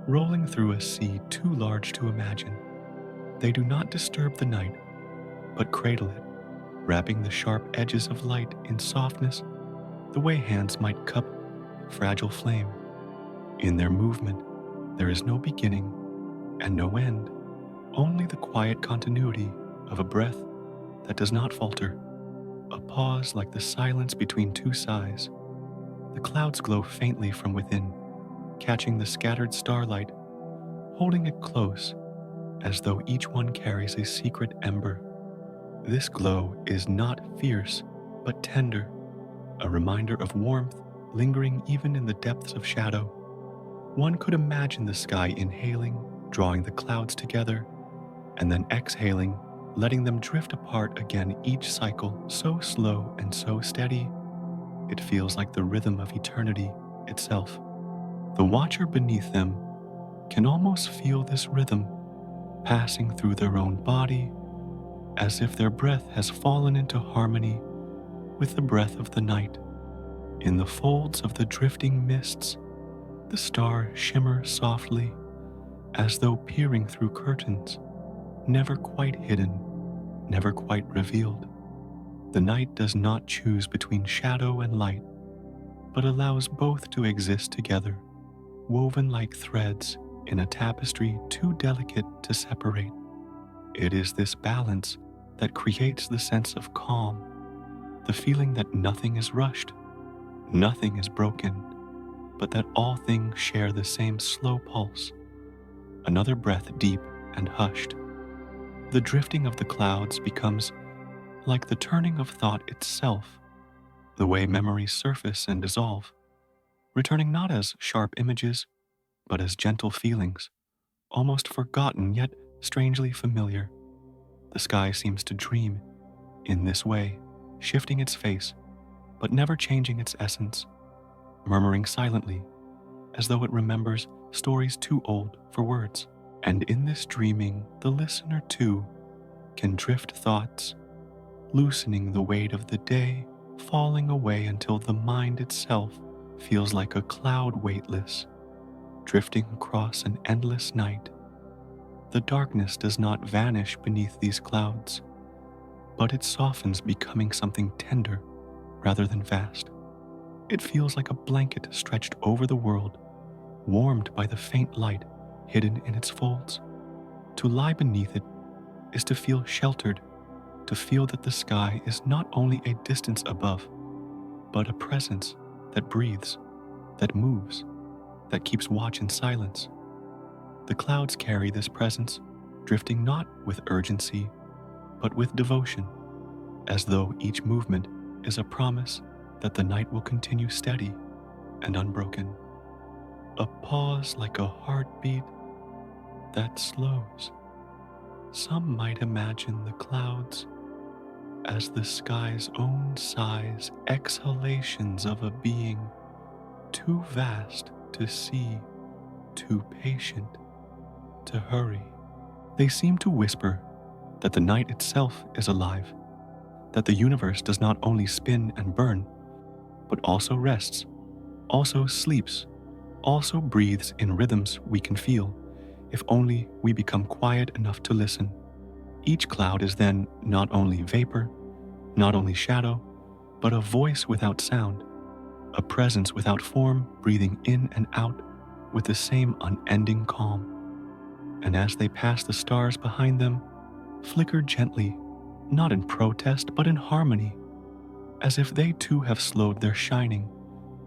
Speaker 1: rolling through a sea too large to imagine. They do not disturb the night, but cradle it, wrapping the sharp edges of light in softness, the way hands might cup a fragile flame. In their movement, there is no beginning and no end, only the quiet continuity of a breath that does not falter, a pause like the silence between two sighs. The clouds glow faintly from within, catching the scattered starlight, holding it close, as though each one carries a secret ember. This glow is not fierce, but tender, a reminder of warmth lingering even in the depths of shadow. One could imagine the sky inhaling, drawing the clouds together, and then exhaling, letting them drift apart again, each cycle so slow and so steady, it feels like the rhythm of eternity itself. The watcher beneath them can almost feel this rhythm passing through their own body, as if their breath has fallen into harmony with the breath of the night. In the folds of the drifting mists, the stars shimmer softly, as though peering through curtains, never quite hidden, never quite revealed. The night does not choose between shadow and light, but allows both to exist together, woven like threads in a tapestry too delicate to separate. It is this balance that creates the sense of calm, the feeling that nothing is rushed, nothing is broken, but that all things share the same slow pulse. Another breath deep and hushed. The drifting of the clouds becomes like the turning of thought itself, the way memories surface and dissolve, returning not as sharp images, but as gentle feelings, almost forgotten yet strangely familiar. The sky seems to dream in this way, shifting its face, but never changing its essence, murmuring silently, as though it remembers stories too old for words. And in this dreaming, the listener too can drift thoughts, loosening the weight of the day, falling away until the mind itself feels like a cloud weightless, drifting across an endless night. The darkness does not vanish beneath these clouds, but it softens, becoming something tender rather than vast. It feels like a blanket stretched over the world, warmed by the faint light hidden in its folds. To lie beneath it is to feel sheltered, to feel that the sky is not only a distance above, but a presence that breathes, that moves, that keeps watch in silence. The clouds carry this presence, drifting not with urgency, but with devotion, as though each movement is a promise that the night will continue steady and unbroken. A pause like a heartbeat that slows. Some might imagine the clouds as the sky's own sighs, exhalations of a being too vast to see, too patient to hurry. They seem to whisper that the night itself is alive, that the universe does not only spin and burn, but also rests, also sleeps, also breathes in rhythms we can feel, if only we become quiet enough to listen. Each cloud is then not only vapor, not only shadow, but a voice without sound, a presence without form, breathing in and out with the same unending calm. And as they pass the stars behind them, flicker gently, not in protest, but in harmony, as if they too have slowed their shining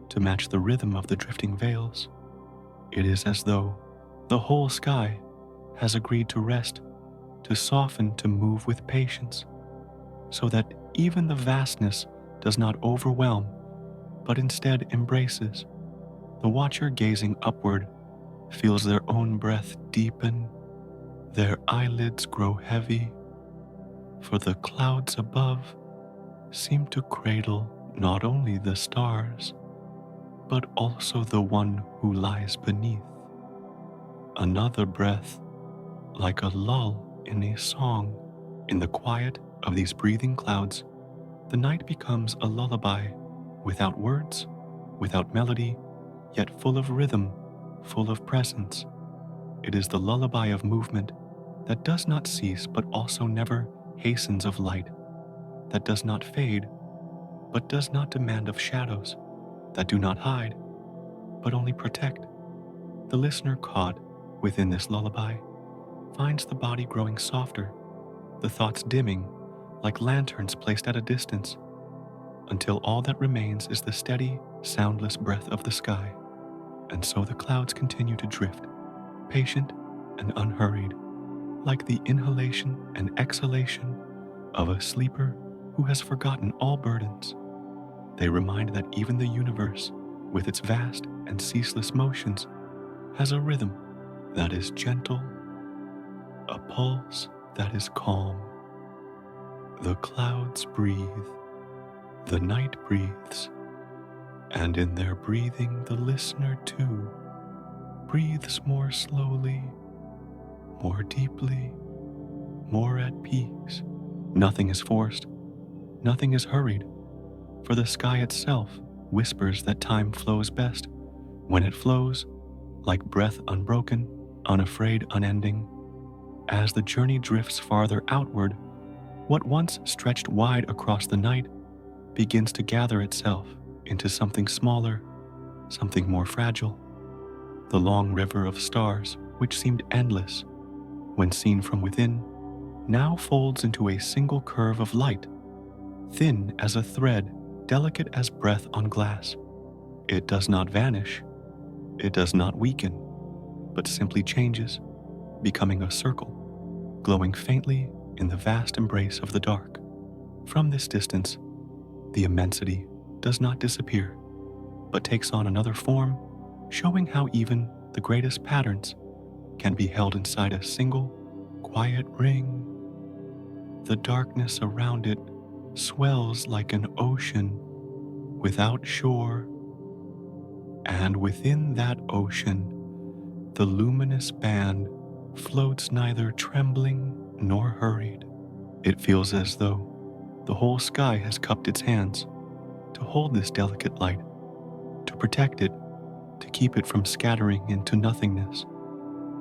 Speaker 1: to match the rhythm of the drifting veils. It is as though the whole sky has agreed to rest, to soften, to move with patience, so that even the vastness does not overwhelm, but instead embraces. The watcher gazing upward feels their own breath deepen, their eyelids grow heavy, for the clouds above seem to cradle not only the stars, but also the one who lies beneath. Another breath, like a lull in a song. In the quiet of these breathing clouds, the night becomes a lullaby, without words, without melody, yet full of rhythm, full of presence. It is the lullaby of movement that does not cease but also never hastens, of light that does not fade but does not demand, of shadows that do not hide but only protect. The listener caught within this lullaby finds the body growing softer, the thoughts dimming like lanterns placed at a distance, until all that remains is the steady, soundless breath of the sky. And so the clouds continue to drift, patient and unhurried, like the inhalation and exhalation of a sleeper who has forgotten all burdens. They remind that even the universe, with its vast and ceaseless motions, has a rhythm that is gentle, a pulse that is calm. The clouds breathe, the night breathes, And in their breathing, the listener too breathes more slowly, more deeply, more at peace. Nothing is forced, nothing is hurried, for the sky itself whispers that time flows best when it flows, like breath unbroken, unafraid, unending. As the journey drifts farther outward, what once stretched wide across the night begins to gather itself into something smaller, something more fragile. The long river of stars, which seemed endless when seen from within, now folds into a single curve of light, thin as a thread, delicate as breath on glass. It does not vanish, it does not weaken, but simply changes, becoming a circle, glowing faintly in the vast embrace of the dark. From this distance, the immensity does not disappear, but takes on another form, showing how even the greatest patterns can be held inside a single, quiet ring. The darkness around it swells like an ocean without shore, and within that ocean, the luminous band floats neither trembling nor hurried. It feels as though the whole sky has cupped its hands to hold this delicate light, to protect it, to keep it from scattering into nothingness.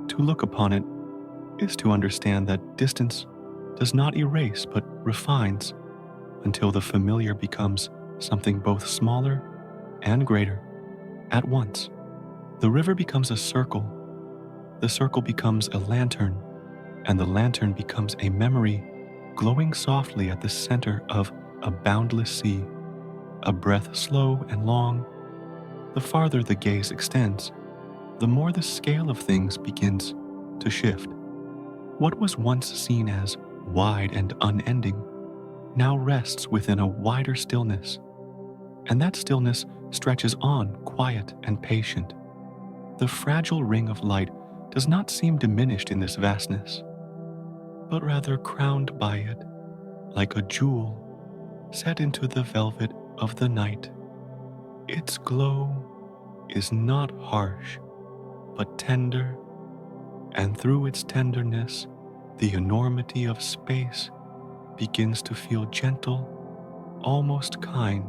Speaker 1: To look upon it is to understand that distance does not erase but refines until the familiar becomes something both smaller and greater at once. The river becomes a circle, the circle becomes a lantern, and the lantern becomes a memory glowing softly at the center of a boundless sea. A breath slow and long, the farther the gaze extends, the more the scale of things begins to shift. What was once seen as wide and unending now rests within a wider stillness, and that stillness stretches on, quiet and patient. The fragile ring of light does not seem diminished in this vastness, but rather crowned by it, like a jewel set into the velvet of the night. Its glow is not harsh, but tender, and through its tenderness, the enormity of space begins to feel gentle, almost kind.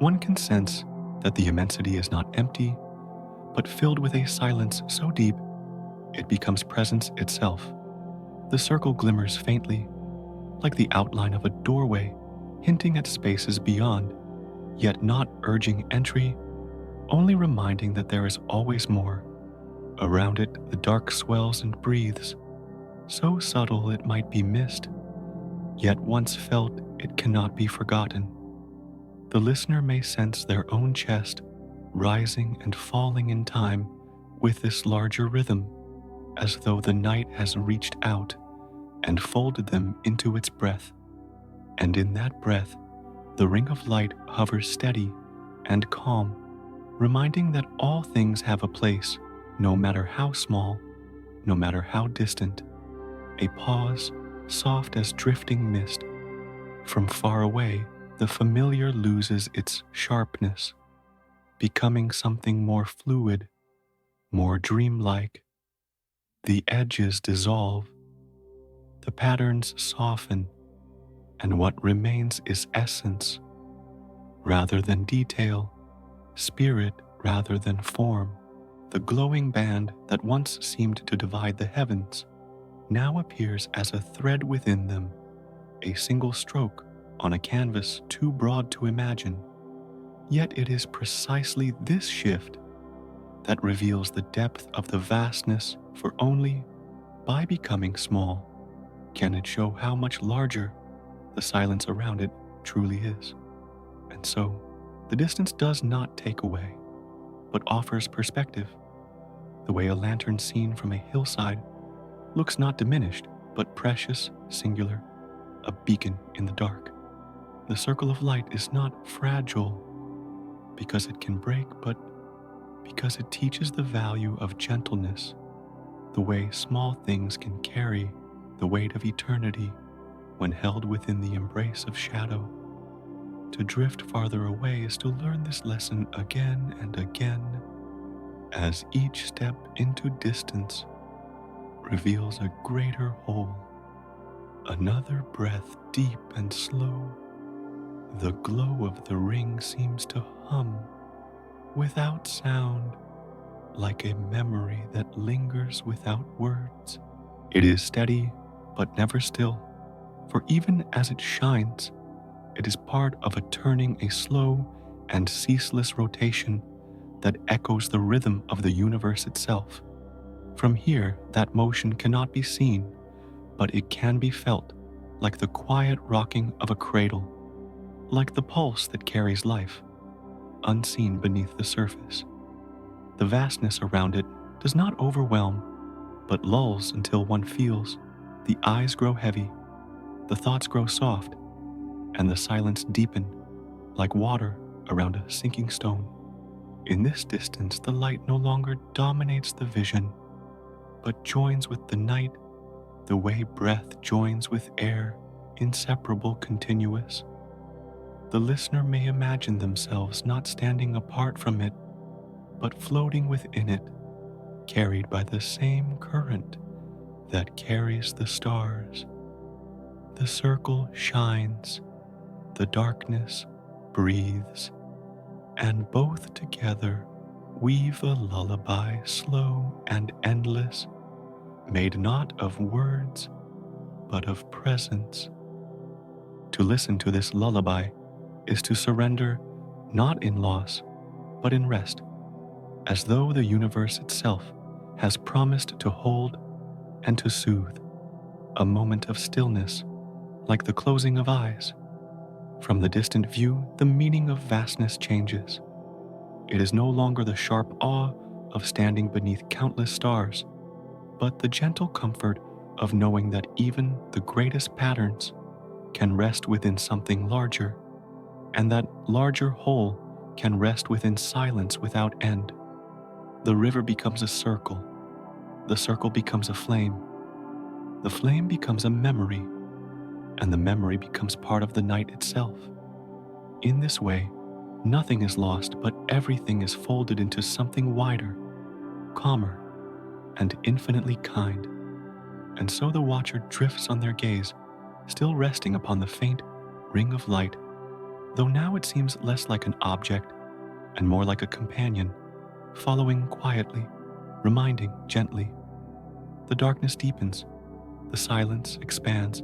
Speaker 1: One can sense that the immensity is not empty, but filled with a silence so deep it becomes presence itself. The circle glimmers faintly, like the outline of a doorway, hinting at spaces beyond, yet not urging entry, only reminding that there is always more. Around it, the dark swells and breathes, so subtle it might be missed, yet once felt it cannot be forgotten. The listener may sense their own chest rising and falling in time with this larger rhythm, as though the night has reached out and folded them into its breath. And in that breath, the ring of light hovers steady and calm, reminding that all things have a place, no matter how small, no matter how distant. A pause, soft as drifting mist. From far away, the familiar loses its sharpness, becoming something more fluid, more dreamlike. The edges dissolve, the patterns soften, and what remains is essence rather than detail, spirit rather than form. The glowing band that once seemed to divide the heavens now appears as a thread within them, a single stroke on a canvas too broad to imagine. Yet it is precisely this shift that reveals the depth of the vastness, for only by becoming small can it show how much larger the silence around it truly is. And so, the distance does not take away, but offers perspective. The way a lantern seen from a hillside looks not diminished, but precious, singular, a beacon in the dark. The circle of light is not fragile because it can break, but because it teaches the value of gentleness, the way small things can carry the weight of eternity when held within the embrace of shadow. To drift farther away is to learn this lesson again and again, as each step into distance reveals a greater whole. Another breath deep and slow. The glow of the ring seems to hum without sound, like a memory that lingers without words. It is steady, but never still, for even as it shines, it is part of a turning, a slow and ceaseless rotation that echoes the rhythm of the universe itself. From here, that motion cannot be seen, but it can be felt, like the quiet rocking of a cradle, like the pulse that carries life, unseen beneath the surface. The vastness around it does not overwhelm, but lulls until one feels the eyes grow heavy, the thoughts grow soft, and the silence deepen like water around a sinking stone. In this distance, the light no longer dominates the vision, but joins with the night the way breath joins with air, inseparable, continuous. The listener may imagine themselves not standing apart from it, but floating within it, carried by the same current that carries the stars. The circle shines, the darkness breathes, and both together weave a lullaby slow and endless, made not of words, but of presence. To listen to this lullaby is to surrender not in loss, but in rest, as though the universe itself has promised to hold and to soothe. A moment of stillness, like the closing of eyes. From the distant view, the meaning of vastness changes. It is no longer the sharp awe of standing beneath countless stars, but the gentle comfort of knowing that even the greatest patterns can rest within something larger, and that larger whole can rest within silence without end. The river becomes a circle. The circle becomes a flame. The flame becomes a memory, and the memory becomes part of the night itself. In this way, nothing is lost, but everything is folded into something wider, calmer, and infinitely kind. And so the watcher drifts on their gaze, still resting upon the faint ring of light, though now it seems less like an object and more like a companion, following quietly, reminding gently. The darkness deepens, the silence expands,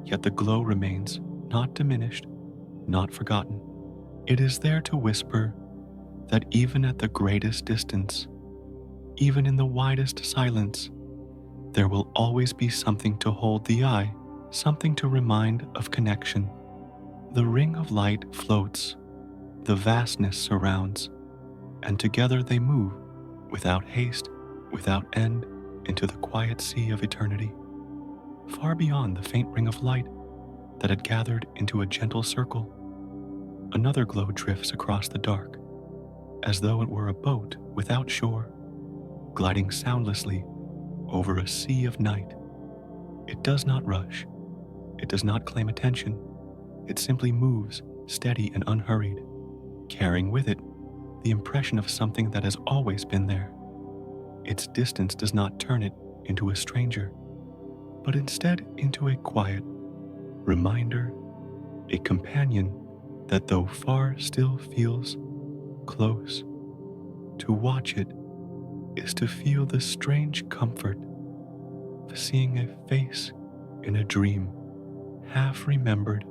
Speaker 1: yet the glow remains, not diminished, not forgotten. It is there to whisper that even at the greatest distance, even in the widest silence, there will always be something to hold the eye, something to remind of connection. The ring of light floats, the vastness surrounds, and together they move, without haste, without end, into the quiet sea of eternity. Far beyond the faint ring of light that had gathered into a gentle circle, another glow drifts across the dark, as though it were a boat without shore, gliding soundlessly over a sea of night. It does not rush. It does not claim attention. It simply moves, steady and unhurried, carrying with it the impression of something that has always been there. Its distance does not turn it into a stranger, but instead into a quiet reminder, a companion that though far still feels close. To watch it is to feel the strange comfort of seeing a face in a dream, half remembered,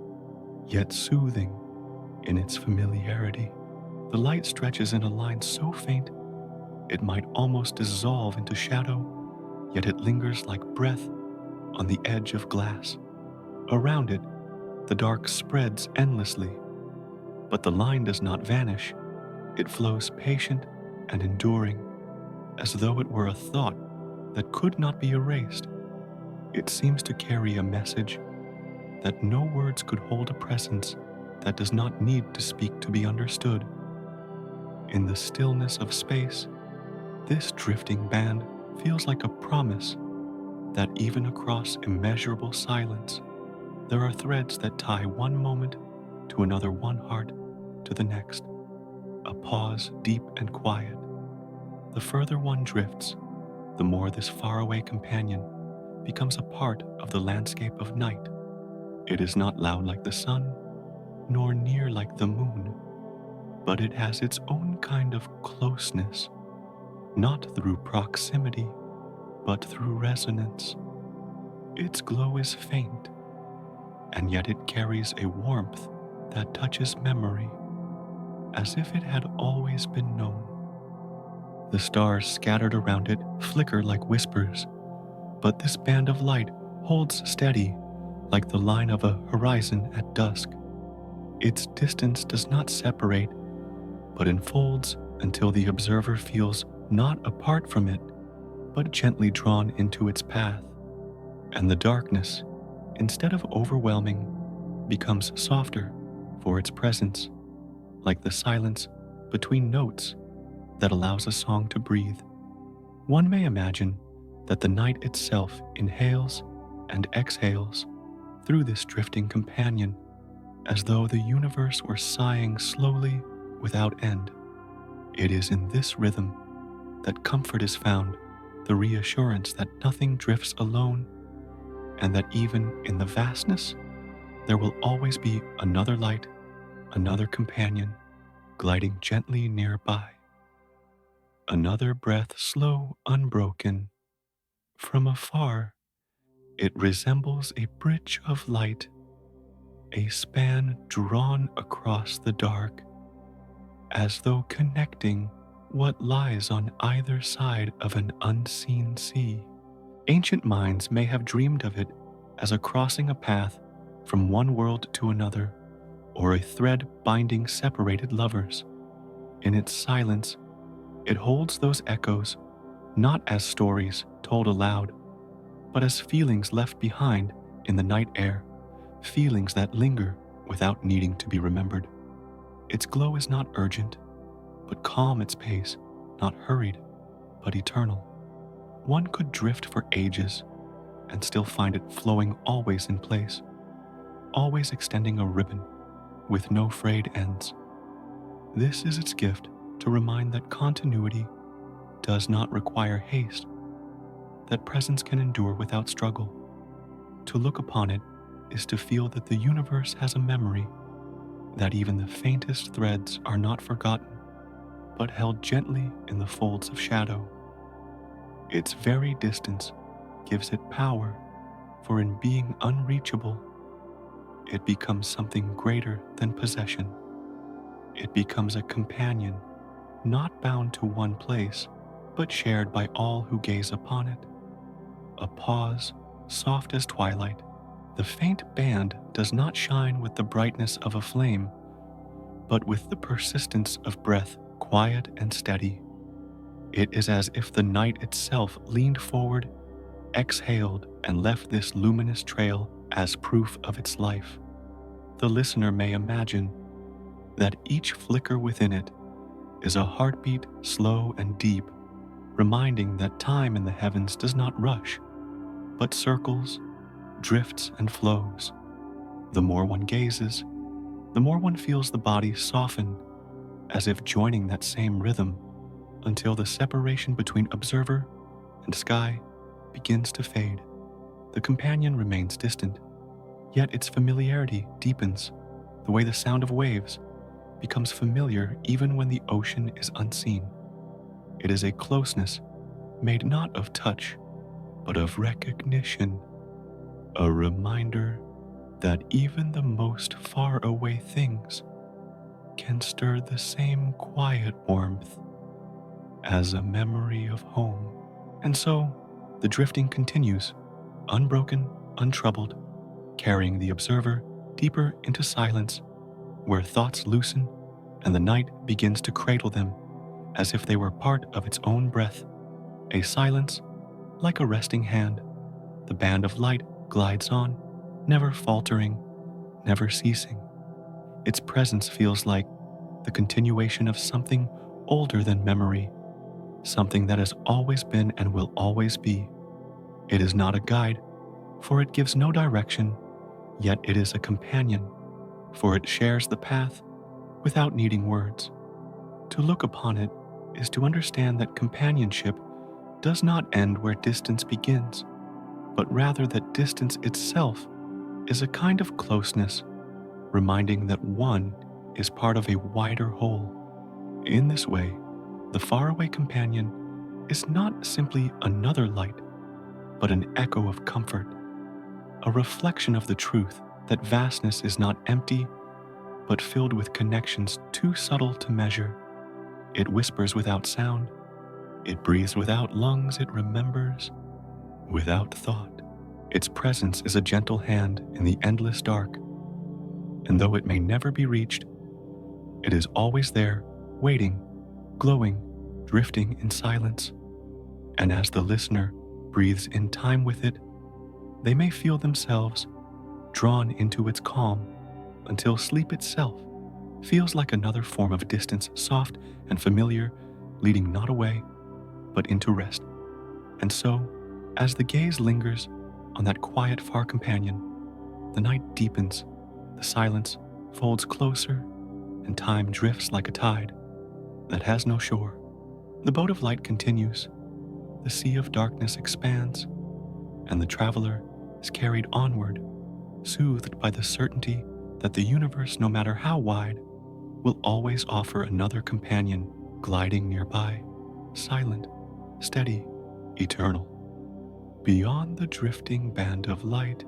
Speaker 1: yet soothing in its familiarity. The light stretches in a line so faint it might almost dissolve into shadow, yet it lingers like breath on the edge of glass. Around it, the dark spreads endlessly, but the line does not vanish. It flows patient and enduring, as though it were a thought that could not be erased. It seems to carry a message that no words could hold, a presence that does not need to speak to be understood. In the stillness of space, this drifting band feels like a promise that even across immeasurable silence, there are threads that tie one moment to another, one heart to the next, a pause deep and quiet. The further one drifts, the more this faraway companion becomes a part of the landscape of night. It is not loud like the sun, nor near like the moon, but it has its own kind of closeness, not through proximity, but through resonance. Its glow is faint, and yet it carries a warmth that touches memory, as if it had always been known. The stars scattered around it flicker like whispers, but this band of light holds steady like the line of a horizon at dusk. Its distance does not separate, but enfolds until the observer feels not apart from it, but gently drawn into its path. And the darkness, instead of overwhelming, becomes softer for its presence, like the silence between notes that allows a song to breathe. One may imagine that the night itself inhales and exhales through this drifting companion, as though the universe were sighing slowly without end. It is in this rhythm that comfort is found, the reassurance that nothing drifts alone, and that even in the vastness, there will always be another light, another companion, gliding gently nearby. Another breath slow, unbroken. From afar, it resembles a bridge of light, a span drawn across the dark, as though connecting what lies on either side of an unseen sea. Ancient minds may have dreamed of it as a crossing a path from one world to another, or a thread binding separated lovers. In its silence, it holds those echoes not as stories told aloud, but as feelings left behind in the night air, feelings that linger without needing to be remembered. Its glow is not urgent, but calm its pace, not hurried, but eternal. One could drift for ages and still find it flowing always in place, always extending a ribbon with no frayed ends. This is its gift to remind that continuity does not require haste, that presence can endure without struggle. To look upon it is to feel that the universe has a memory, that even the faintest threads are not forgotten, but held gently in the folds of shadow. Its very distance gives it power, for in being unreachable, it becomes something greater than possession. It becomes a companion, not bound to one place, but shared by all who gaze upon it. A pause, soft as twilight. The faint band does not shine with the brightness of a flame, but with the persistence of breath, quiet and steady. It is as if the night itself leaned forward, exhaled, and left this luminous trail as proof of its life. The listener may imagine that each flicker within it is a heartbeat slow and deep, reminding that time in the heavens does not rush, but circles, drifts, and flows. The more one gazes, the more one feels the body soften, as if joining that same rhythm, until the separation between observer and sky begins to fade. The companion remains distant, yet its familiarity deepens, the way the sound of waves becomes familiar even when the ocean is unseen. It is a closeness made not of touch, but of recognition, a reminder that even the most far-away things can stir the same quiet warmth as a memory of home. And so, the drifting continues, unbroken, untroubled, carrying the observer deeper into silence, where thoughts loosen and the night begins to cradle them as if they were part of its own breath. A silence like a resting hand. The band of light glides on, never faltering, never ceasing. Its presence feels like the continuation of something older than memory, something that has always been and will always be. It is not a guide, for it gives no direction, yet it is a companion, for it shares the path without needing words. To look upon it is to understand that companionship does not end where distance begins, but rather that distance itself is a kind of closeness, reminding that one is part of a wider whole. In this way, the faraway companion is not simply another light, but an echo of comfort, a reflection of the truth that vastness is not empty, but filled with connections too subtle to measure. It whispers without sound, it breathes without lungs, it remembers without thought. Its presence is a gentle hand in the endless dark, and though it may never be reached, it is always there, waiting, glowing, drifting in silence. And as the listener breathes in time with it, they may feel themselves drawn into its calm until sleep itself feels like another form of distance, soft and familiar, leading not away, but into rest. And so, as the gaze lingers on that quiet far companion, the night deepens, the silence folds closer, and time drifts like a tide that has no shore. The boat of light continues, the sea of darkness expands, and the traveler is carried onward, soothed by the certainty that the universe, no matter how wide, will always offer another companion gliding nearby, silent, steady, eternal. Beyond the drifting band of light,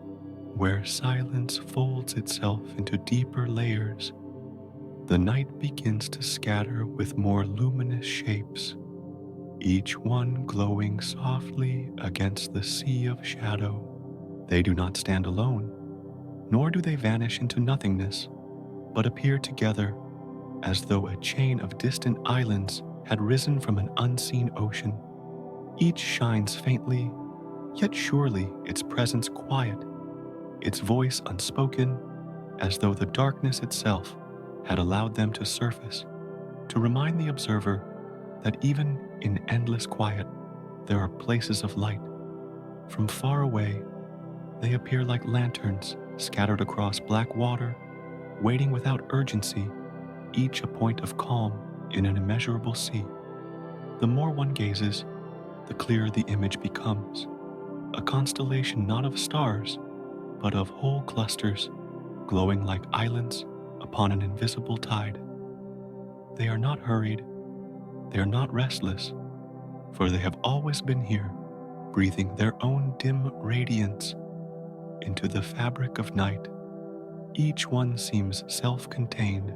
Speaker 1: where silence folds itself into deeper layers, the night begins to scatter with more luminous shapes, each one glowing softly against the sea of shadow. They do not stand alone, nor do they vanish into nothingness, but appear together as though a chain of distant islands had risen from an unseen ocean. Each shines faintly, yet surely its presence quiet, its voice unspoken, as though the darkness itself had allowed them to surface, to remind the observer that even in endless quiet, there are places of light. From far away, they appear like lanterns scattered across black water, waiting without urgency, each a point of calm in an immeasurable sea. The more one gazes, the clearer the image becomes, a constellation not of stars, but of whole clusters, glowing like islands upon an invisible tide. They are not hurried, they are not restless, for they have always been here, breathing their own dim radiance into the fabric of night. Each one seems self-contained,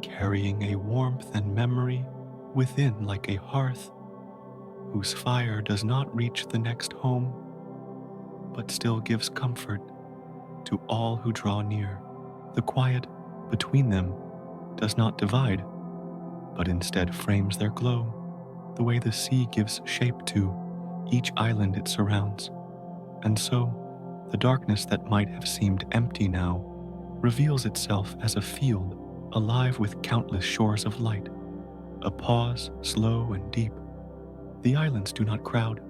Speaker 1: carrying a warmth and memory within like a hearth, whose fire does not reach the next home, but still gives comfort to all who draw near. The quiet between them does not divide, but instead frames their glow, the way the sea gives shape to each island it surrounds. And so, the darkness that might have seemed empty now reveals itself as a field alive with countless shores of light, a pause slow and deep. The islands do not crowd.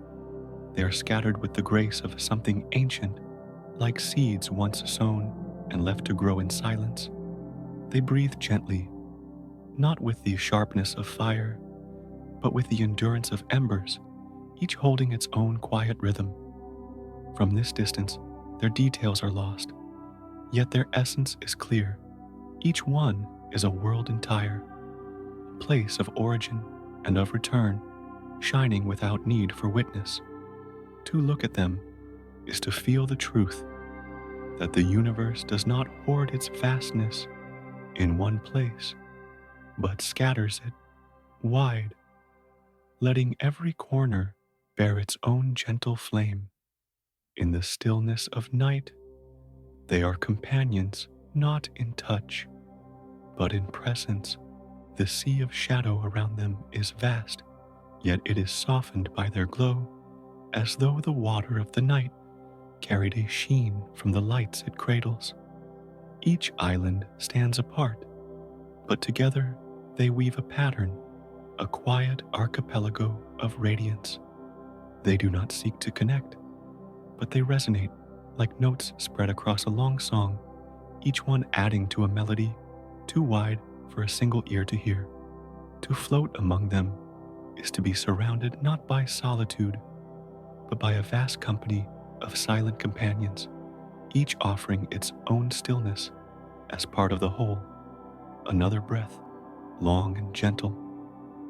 Speaker 1: They are scattered with the grace of something ancient, like seeds once sown and left to grow in silence. They breathe gently, not with the sharpness of fire, but with the endurance of embers, each holding its own quiet rhythm. From this distance, their details are lost, yet their essence is clear. Each one is a world entire, a place of origin and of return, shining without need for witness. To look at them is to feel the truth that the universe does not hoard its vastness in one place, but scatters it wide, letting every corner bear its own gentle flame. In the stillness of night, they are companions not in touch, but in presence. The sea of shadow around them is vast, yet it is softened by their glow, as though the water of the night carried a sheen from the lights it cradles. Each island stands apart, but together they weave a pattern, a quiet archipelago of radiance. They do not seek to connect, but they resonate like notes spread across a long song, each one adding to a melody too wide for a single ear to hear. To float among them is to be surrounded not by solitude, but by a vast company of silent companions, each offering its own stillness as part of the whole. Another breath, long and gentle.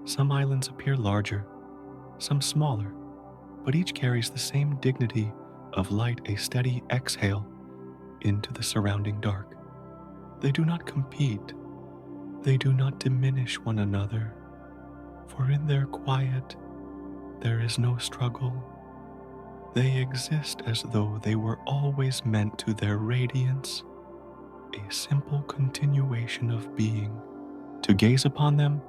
Speaker 1: Some islands appear larger, some smaller, but each carries the same dignity of light, a steady exhale into the surrounding dark. They do not compete. They do not diminish one another, for in their quiet there is no struggle. They exist as though they were always meant to their radiance, a simple continuation of being. To gaze upon them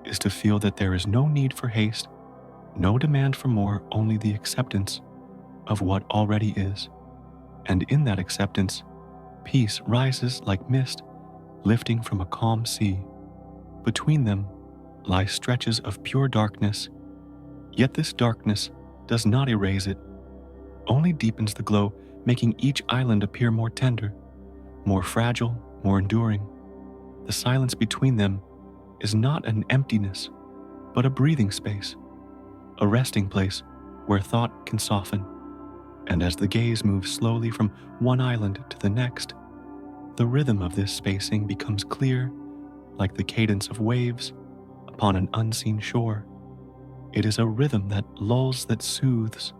Speaker 1: is to feel that there is no need for haste, no demand for more, only the acceptance of what already is. And in that acceptance, peace rises like mist lifting from a calm sea. Between them lie stretches of pure darkness, yet this darkness does not erase it, only deepens the glow, making each island appear more tender, more fragile, more enduring. The silence between them is not an emptiness, but a breathing space, a resting place where thought can soften. And as the gaze moves slowly from one island to the next, the rhythm of this spacing becomes clear, like the cadence of waves upon an unseen shore. It is a rhythm that lulls, that soothes,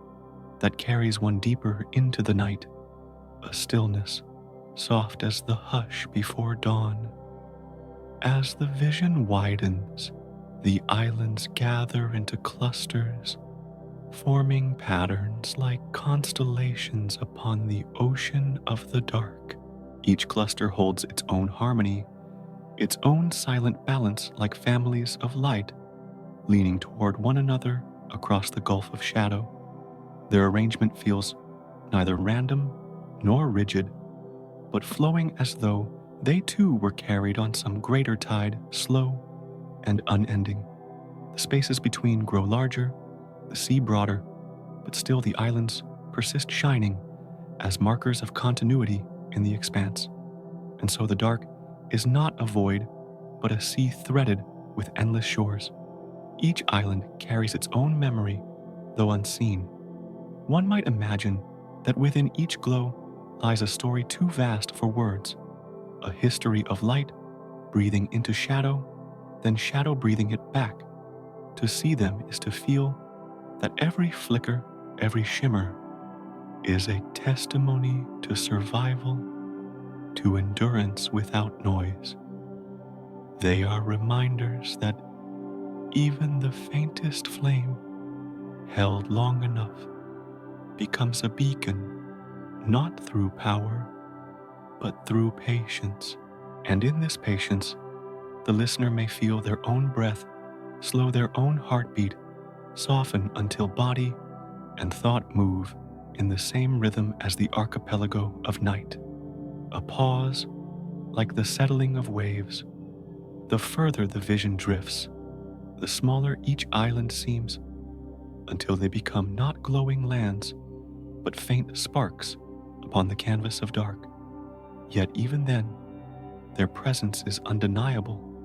Speaker 1: that carries one deeper into the night, a stillness soft as the hush before dawn. As the vision widens, the islands gather into clusters, forming patterns like constellations upon the ocean of the dark. Each cluster holds its own harmony, its own silent balance, like families of light leaning toward one another across the gulf of shadow. Their arrangement feels neither random nor rigid, but flowing as though they too were carried on some greater tide, slow and unending. The spaces between grow larger, the sea broader, but still the islands persist shining as markers of continuity in the expanse. And so the dark is not a void, but a sea threaded with endless shores. Each island carries its own memory, though unseen. One might imagine that within each glow lies a story too vast for words, a history of light breathing into shadow, then shadow breathing it back. To see them is to feel that every flicker, every shimmer is a testimony to survival, to endurance without noise. They are reminders that even the faintest flame, held long enough, becomes a beacon, not through power, but through patience. And in this patience, the listener may feel their own breath, slow their own heartbeat, soften until body and thought move in the same rhythm as the archipelago of night. A pause, like the settling of waves. The further the vision drifts, the smaller each island seems, until they become not glowing lands, but faint sparks upon the canvas of dark. Yet even then, their presence is undeniable,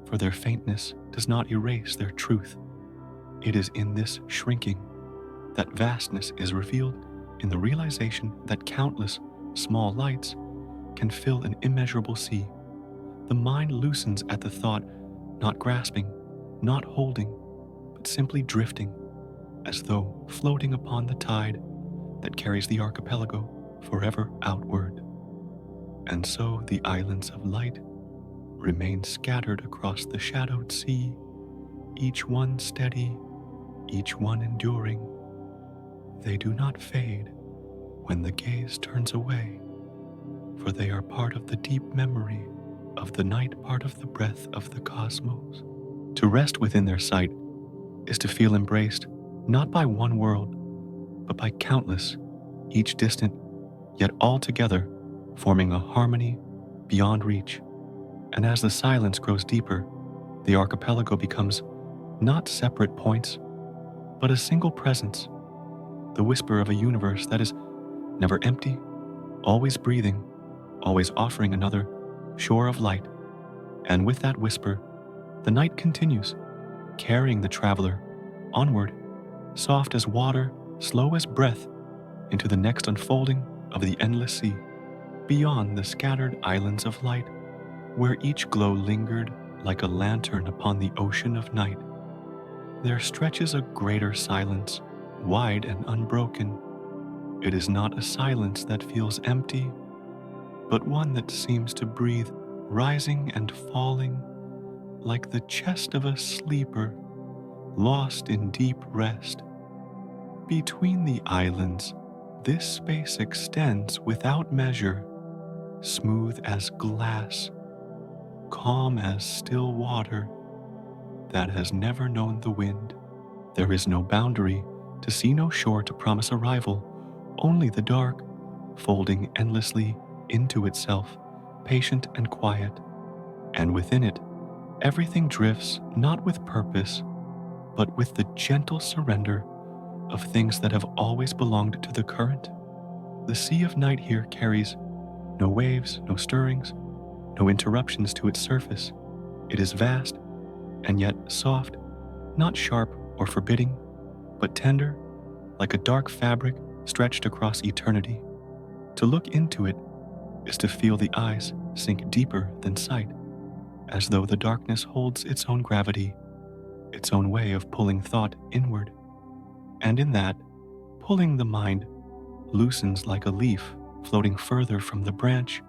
Speaker 1: for their faintness does not erase their truth. It is in this shrinking that vastness is revealed, in the realization that countless small lights can fill an immeasurable sea. The mind loosens at the thought, not grasping, not holding, but simply drifting, as though floating upon the tide that carries the archipelago forever outward. And so the islands of light remain scattered across the shadowed sea, each one steady, each one enduring. They do not fade when the gaze turns away, for they are part of the deep memory of the night, part of the breath of the cosmos. To rest within their sight is to feel embraced not by one world, but by countless, each distant, yet all together, forming a harmony beyond reach. And as the silence grows deeper, the archipelago becomes not separate points, but a single presence, the whisper of a universe that is never empty, always breathing, always offering another shore of light. And with that whisper, the night continues, carrying the traveler onward, soft as water, slow as breath, into the next unfolding of the endless sea, beyond the scattered islands of light, where each glow lingered like a lantern upon the ocean of night. There stretches a greater silence, wide and unbroken. It is not a silence that feels empty, but one that seems to breathe, rising and falling, like the chest of a sleeper, lost in deep rest. Between the islands, this space extends without measure, smooth as glass, calm as still water that has never known the wind. There is no boundary, to see no shore to promise arrival, only the dark, folding endlessly into itself, patient and quiet. And within it, everything drifts not with purpose, but with the gentle surrender of things that have always belonged to the current. The sea of night here carries no waves, no stirrings, no interruptions to its surface. It is vast and yet soft, not sharp or forbidding, but tender, like a dark fabric stretched across eternity. To look into it is to feel the eyes sink deeper than sight, as though the darkness holds its own gravity, its own way of pulling thought inward. And in that, pulling the mind loosens like a leaf floating further from the branch,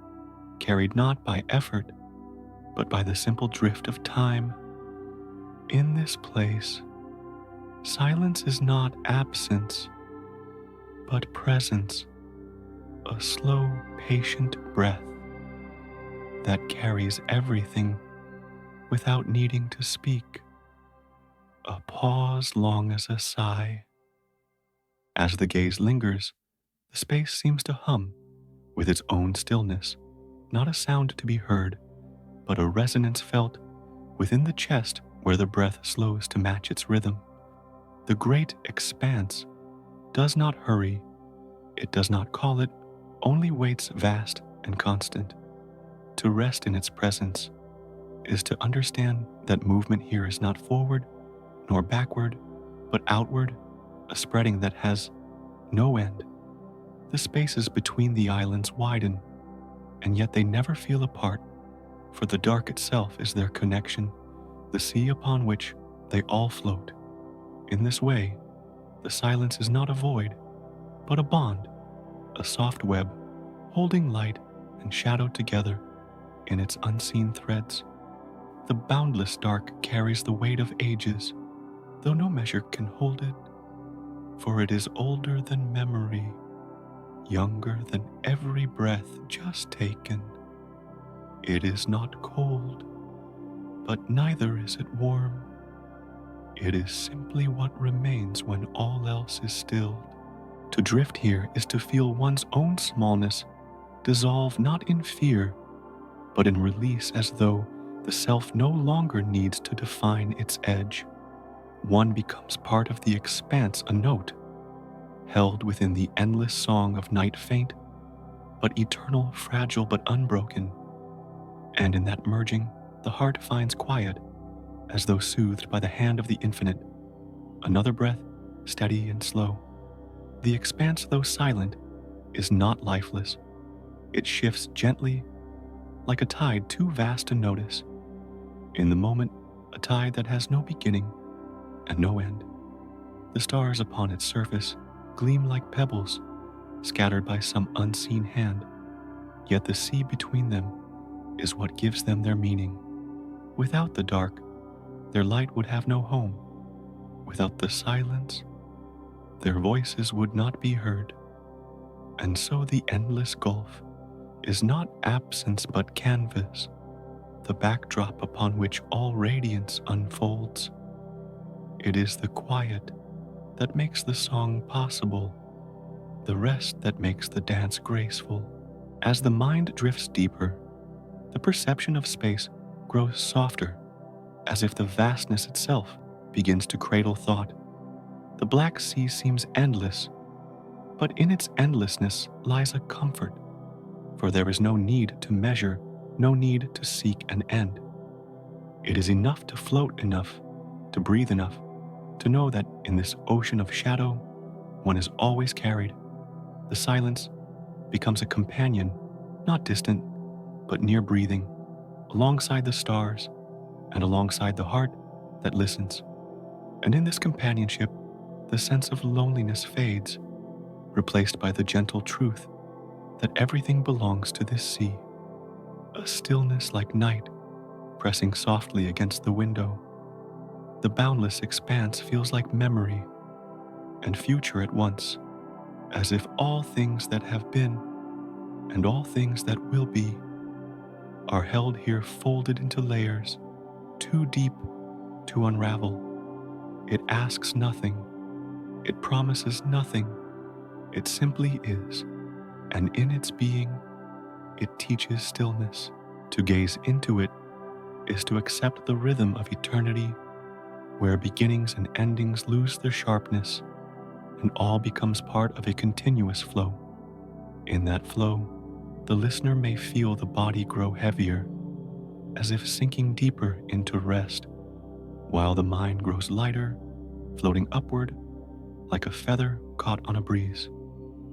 Speaker 1: carried not by effort, but by the simple drift of time. In this place, silence is not absence, but presence, a slow, patient breath that carries everything without needing to speak, a pause long as a sigh. As the gaze lingers, the space seems to hum with its own stillness, not a sound to be heard, but a resonance felt within the chest where the breath slows to match its rhythm. The great expanse does not hurry, it does not call it, only waits vast and constant. To rest in its presence is to understand that movement here is not forward nor backward, but outward, a spreading that has no end. The spaces between the islands widen, and yet they never feel apart, for the dark itself is their connection, the sea upon which they all float. In this way, the silence is not a void, but a bond, a soft web, holding light and shadow together in its unseen threads. The boundless dark carries the weight of ages, though no measure can hold it, for it is older than memory, younger than every breath just taken. It is not cold, but neither is it warm. It is simply what remains when all else is stilled. To drift here is to feel one's own smallness dissolve not in fear, but in release, as though the self no longer needs to define its edge. One becomes part of the expanse, a note, held within the endless song of night, faint, but eternal, fragile but unbroken. And in that merging, the heart finds quiet, as though soothed by the hand of the infinite. Another breath, steady and slow. The expanse, though silent, is not lifeless. It shifts gently, like a tide too vast to notice. In the moment, a tide that has no beginning and no end. The stars upon its surface gleam like pebbles, scattered by some unseen hand, yet the sea between them is what gives them their meaning. Without the dark, their light would have no home. Without the silence, their voices would not be heard. And so the endless gulf is not absence but canvas, the backdrop upon which all radiance unfolds. It is the quiet that makes the song possible, the rest that makes the dance graceful. As the mind drifts deeper, the perception of space grows softer, as if the vastness itself begins to cradle thought. The black sea seems endless, but in its endlessness lies a comfort, for there is no need to measure, no need to seek an end. It is enough to float enough, to breathe enough, to know that in this ocean of shadow, one is always carried. The silence becomes a companion, not distant, but near breathing, alongside the stars and alongside the heart that listens. And in this companionship, the sense of loneliness fades, replaced by the gentle truth that everything belongs to this sea, a stillness like night pressing softly against the window. The boundless expanse feels like memory and future at once, as if all things that have been and all things that will be are held here folded into layers too deep to unravel. It asks nothing, it promises nothing, it simply is, and in its being, it teaches stillness. To gaze into it is to accept the rhythm of eternity, where beginnings and endings lose their sharpness, and all becomes part of a continuous flow. In that flow, the listener may feel the body grow heavier, as if sinking deeper into rest, while the mind grows lighter, floating upward like a feather caught on a breeze.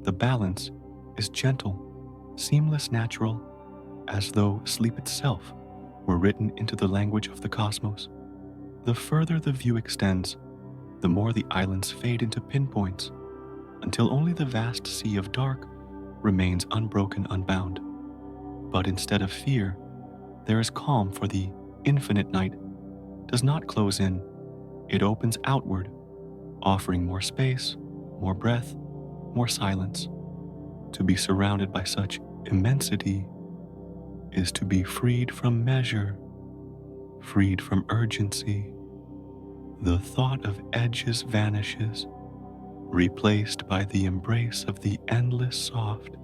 Speaker 1: The balance is gentle, seamless, natural, as though sleep itself were written into the language of the cosmos. The further the view extends, the more the islands fade into pinpoints, until only the vast sea of dark remains unbroken, unbound. But instead of fear, there is calm, for the infinite night does not close in, it opens outward, offering more space, more breath, more silence. To be surrounded by such immensity is to be freed from measure, freed from urgency. The thought of edges vanishes, replaced by the embrace of the endless soft,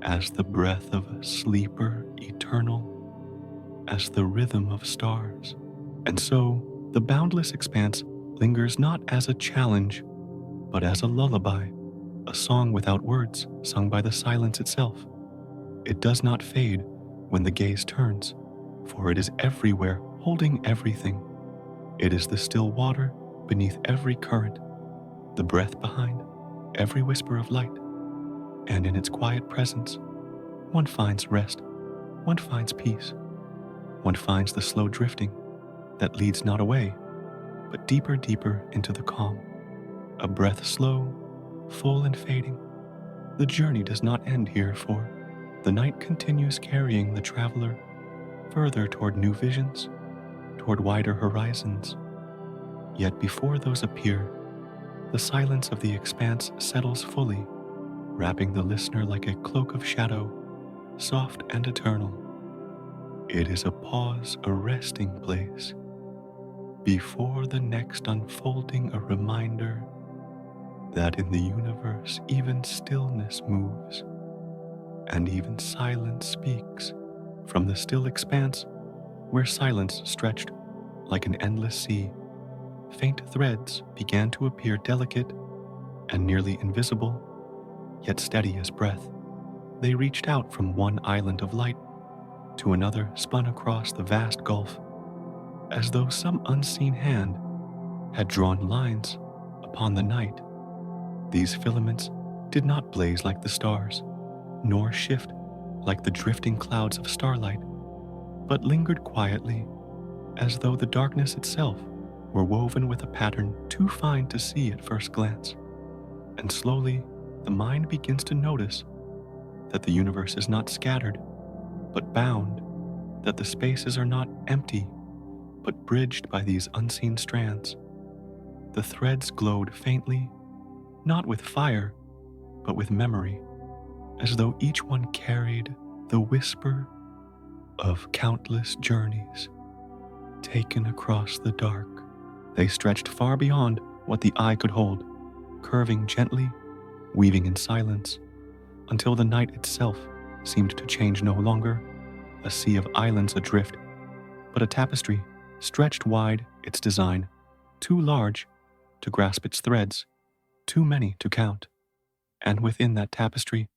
Speaker 1: as the breath of a sleeper eternal, as the rhythm of stars. And so, the boundless expanse lingers not as a challenge, but as a lullaby, a song without words sung by the silence itself. It does not fade when the gaze turns, for it is everywhere, holding everything. It is the still water beneath every current, the breath behind every whisper of light. And in its quiet presence, one finds rest, one finds peace, one finds the slow drifting that leads not away, but deeper, deeper into the calm. A breath slow, full and fading. The journey does not end here, for the night continues carrying the traveler further toward new visions, toward wider horizons. Yet before those appear, the silence of the expanse settles fully, wrapping the listener like a cloak of shadow, soft and eternal. It is a pause, a resting place, before the next unfolding, a reminder that in the universe even stillness moves, and even silence speaks. From the still expanse, where silence stretched like an endless sea, faint threads began to appear, delicate and nearly invisible, yet steady as breath. They reached out from one island of light to another, spun across the vast gulf, as though some unseen hand had drawn lines upon the night. These filaments did not blaze like the stars, nor shift like the drifting clouds of starlight, but lingered quietly, as though the darkness itself were woven with a pattern too fine to see at first glance. And slowly, the mind begins to notice that the universe is not scattered, but bound, that the spaces are not empty, but bridged by these unseen strands. The threads glowed faintly, not with fire, but with memory, as though each one carried the whisper of countless journeys taken across the dark. They stretched far beyond what the eye could hold, curving gently, weaving in silence, until the night itself seemed to change, no longer a sea of islands adrift, but a tapestry stretched wide, its design too large to grasp its threads, too many to count. And within that tapestry,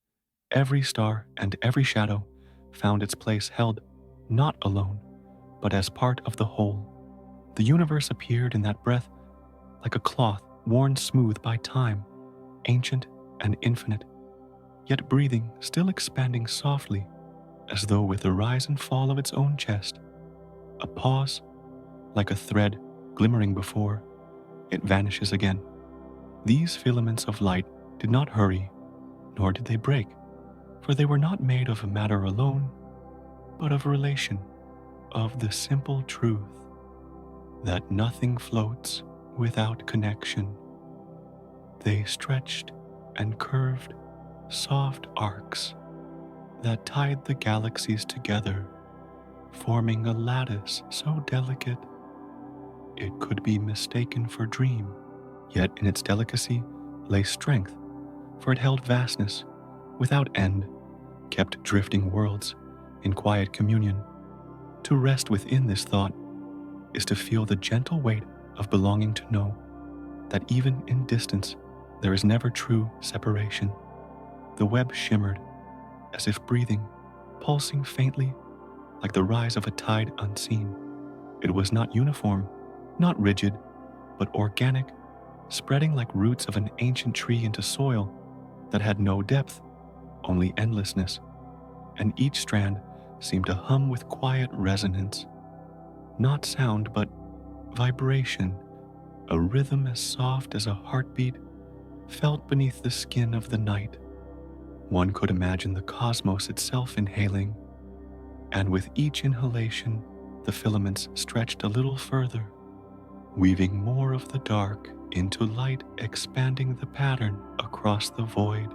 Speaker 1: every star and every shadow found its place held not alone, but as part of the whole. The universe appeared in that breath like a cloth worn smooth by time, ancient and infinite, yet breathing, still expanding softly, as though with the rise and fall of its own chest. A pause, like a thread glimmering before it vanishes again. These filaments of light did not hurry, nor did they break, for they were not made of matter alone, but of relation, of the simple truth that nothing floats without connection. They stretched and curved soft arcs that tied the galaxies together, forming a lattice so delicate it could be mistaken for dream. Yet in its delicacy lay strength, for it held vastness without end, kept drifting worlds in quiet communion. To rest within this thought is to feel the gentle weight of belonging, to know that even in distance there is never true separation. The web shimmered as if breathing, pulsing faintly like the rise of a tide unseen. It was not uniform, not rigid, but organic, spreading like roots of an ancient tree into soil that had no depth, only endlessness, and each strand seemed to hum with quiet resonance. Not sound, but vibration, a rhythm as soft as a heartbeat felt beneath the skin of the night. One could imagine the cosmos itself inhaling, and with each inhalation, the filaments stretched a little further, weaving more of the dark into light, expanding the pattern across the void.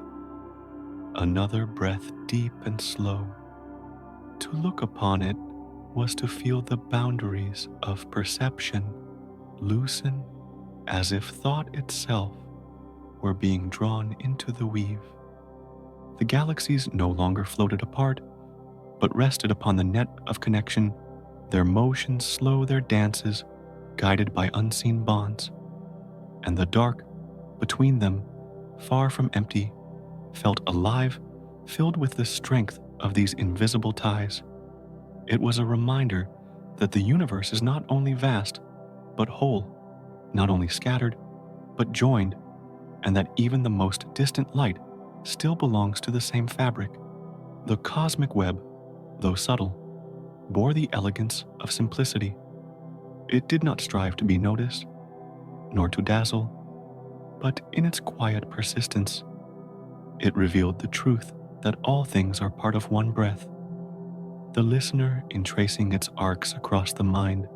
Speaker 1: Another breath deep and slow. To look upon it was to feel the boundaries of perception loosen, as if thought itself were being drawn into the weave. The galaxies no longer floated apart, but rested upon the net of connection, their motions slow, their dances guided by unseen bonds. And the dark between them, far from empty, felt alive, filled with the strength of these invisible ties. It was a reminder that the universe is not only vast, but whole, not only scattered, but joined, and that even the most distant light still belongs to the same fabric. The cosmic web, though subtle, bore the elegance of simplicity. It did not strive to be noticed, nor to dazzle, but in its quiet persistence, it revealed the truth that all things are part of one breath. The listener, in tracing its arcs across the mind,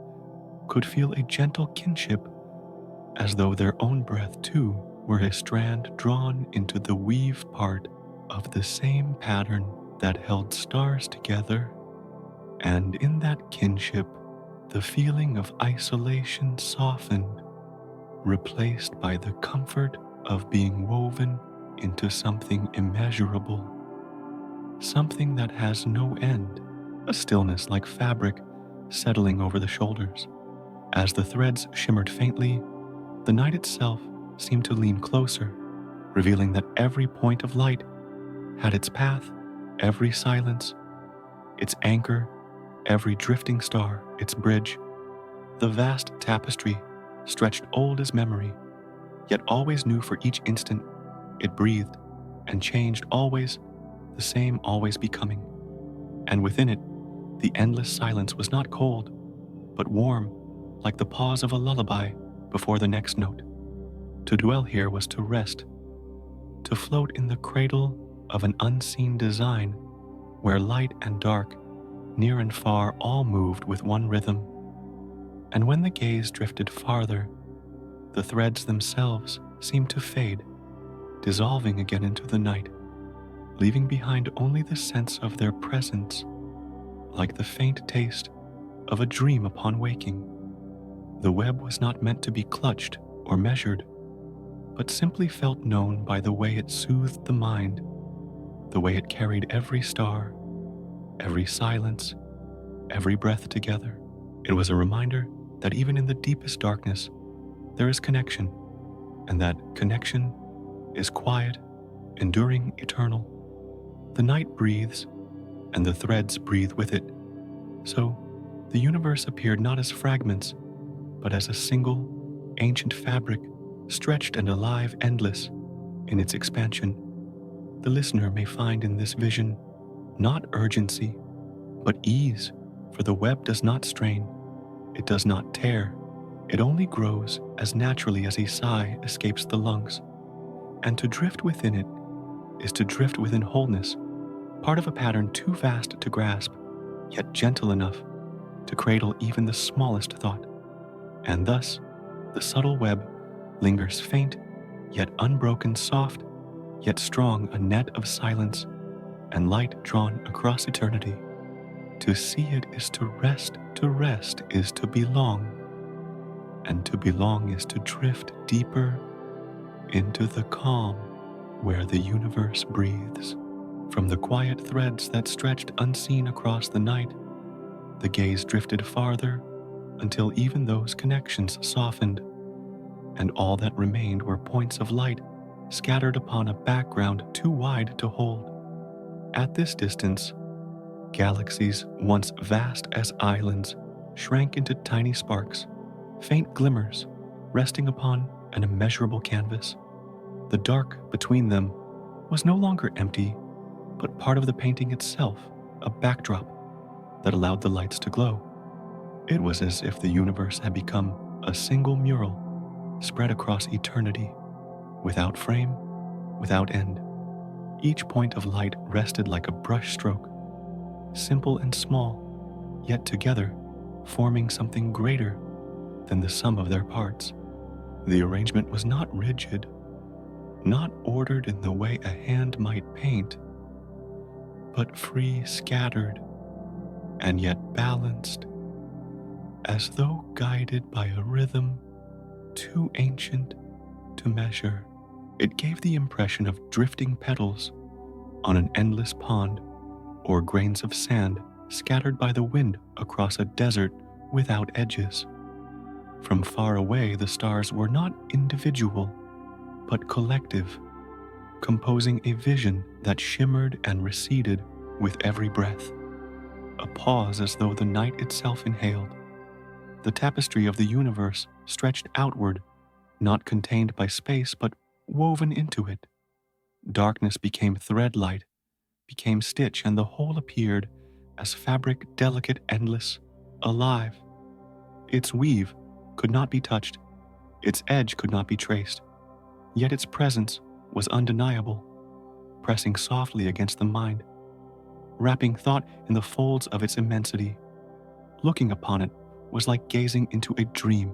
Speaker 1: could feel a gentle kinship, as though their own breath too were a strand drawn into the weave part of the same pattern that held stars together. And in that kinship, the feeling of isolation softened, replaced by the comfort of being woven into something immeasurable, something that has no end, a stillness like fabric settling over the shoulders. As the threads shimmered faintly, the night itself seemed to lean closer, revealing that every point of light had its path, every silence its anchor, every drifting star its bridge. The vast tapestry stretched old as memory, yet always new, for each instant it breathed and changed, always the same, always becoming. And within it, the endless silence was not cold, but warm, like the pause of a lullaby before the next note. To dwell here was to rest, to float in the cradle of an unseen design, where light and dark, near and far, all moved with one rhythm. And when the gaze drifted farther, the threads themselves seemed to fade, dissolving again into the night, leaving behind only the sense of their presence, like the faint taste of a dream upon waking. The web was not meant to be clutched or measured, but simply felt known by the way it soothed the mind, the way it carried every star, every silence, every breath together. It was a reminder that even in the deepest darkness, there is connection, and that connection is quiet, enduring, eternal. The night breathes, and the threads breathe with it. So, the universe appeared not as fragments, but as a single, ancient fabric, stretched and alive, endless in its expansion. The listener may find in this vision not urgency, but ease, for the web does not strain, it does not tear, it only grows as naturally as a sigh escapes the lungs. And to drift within it is to drift within wholeness, part of a pattern too vast to grasp, yet gentle enough to cradle even the smallest thought. And thus, the subtle web lingers faint, yet unbroken, soft, yet strong, a net of silence and light drawn across eternity. To see it is to rest is to belong, and to belong is to drift deeper into the calm where the universe breathes. From the quiet threads that stretched unseen across the night, the gaze drifted farther until even those connections softened, and all that remained were points of light scattered upon a background too wide to hold. At this distance, galaxies once vast as islands shrank into tiny sparks, faint glimmers resting upon an immeasurable canvas. The dark between them was no longer empty, but part of the painting itself, a backdrop that allowed the lights to glow. It was as if the universe had become a single mural spread across eternity, without frame, without end. Each point of light rested like a brush stroke, simple and small, yet together forming something greater than the sum of their parts. The arrangement was not rigid, not ordered in the way a hand might paint, but free, scattered, and yet balanced, as though guided by a rhythm too ancient to measure. It gave the impression of drifting petals on an endless pond, or grains of sand scattered by the wind across a desert without edges. From far away, the stars were not individual, but collective, composing a vision that shimmered and receded with every breath. A pause as though the night itself inhaled. The tapestry of the universe stretched outward, not contained by space, but woven into it. Darkness became thread light, became stitch, and the whole appeared as fabric, delicate, endless, alive. Its weave could not be touched, its edge could not be traced, yet its presence was undeniable, pressing softly against the mind, wrapping thought in the folds of its immensity. Looking upon it was like gazing into a dream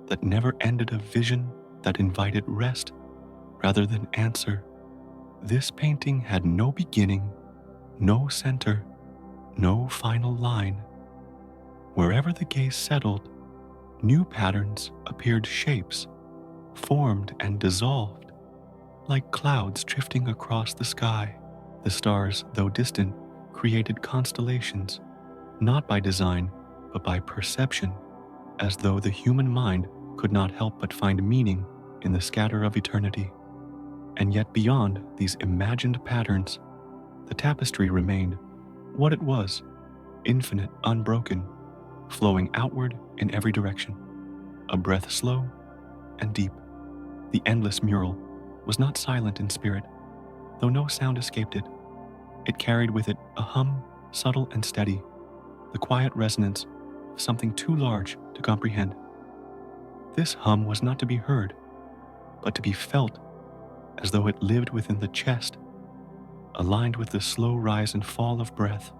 Speaker 1: that never ended, a vision that invited rest rather than answer. This painting had no beginning, no center, no final line. Wherever the gaze settled, new patterns appeared, shapes formed and dissolved, like clouds drifting across the sky. The stars, though distant, created constellations, not by design, but by perception, as though the human mind could not help but find meaning in the scatter of eternity. And yet beyond these imagined patterns, the tapestry remained what it was, infinite, unbroken, flowing outward in every direction, a breath slow and deep. The endless mural was not silent in spirit, though no sound escaped it. It carried with it a hum, subtle and steady, the quiet resonance of something too large to comprehend. This hum was not to be heard, but to be felt, as though it lived within the chest, aligned with the slow rise and fall of breath.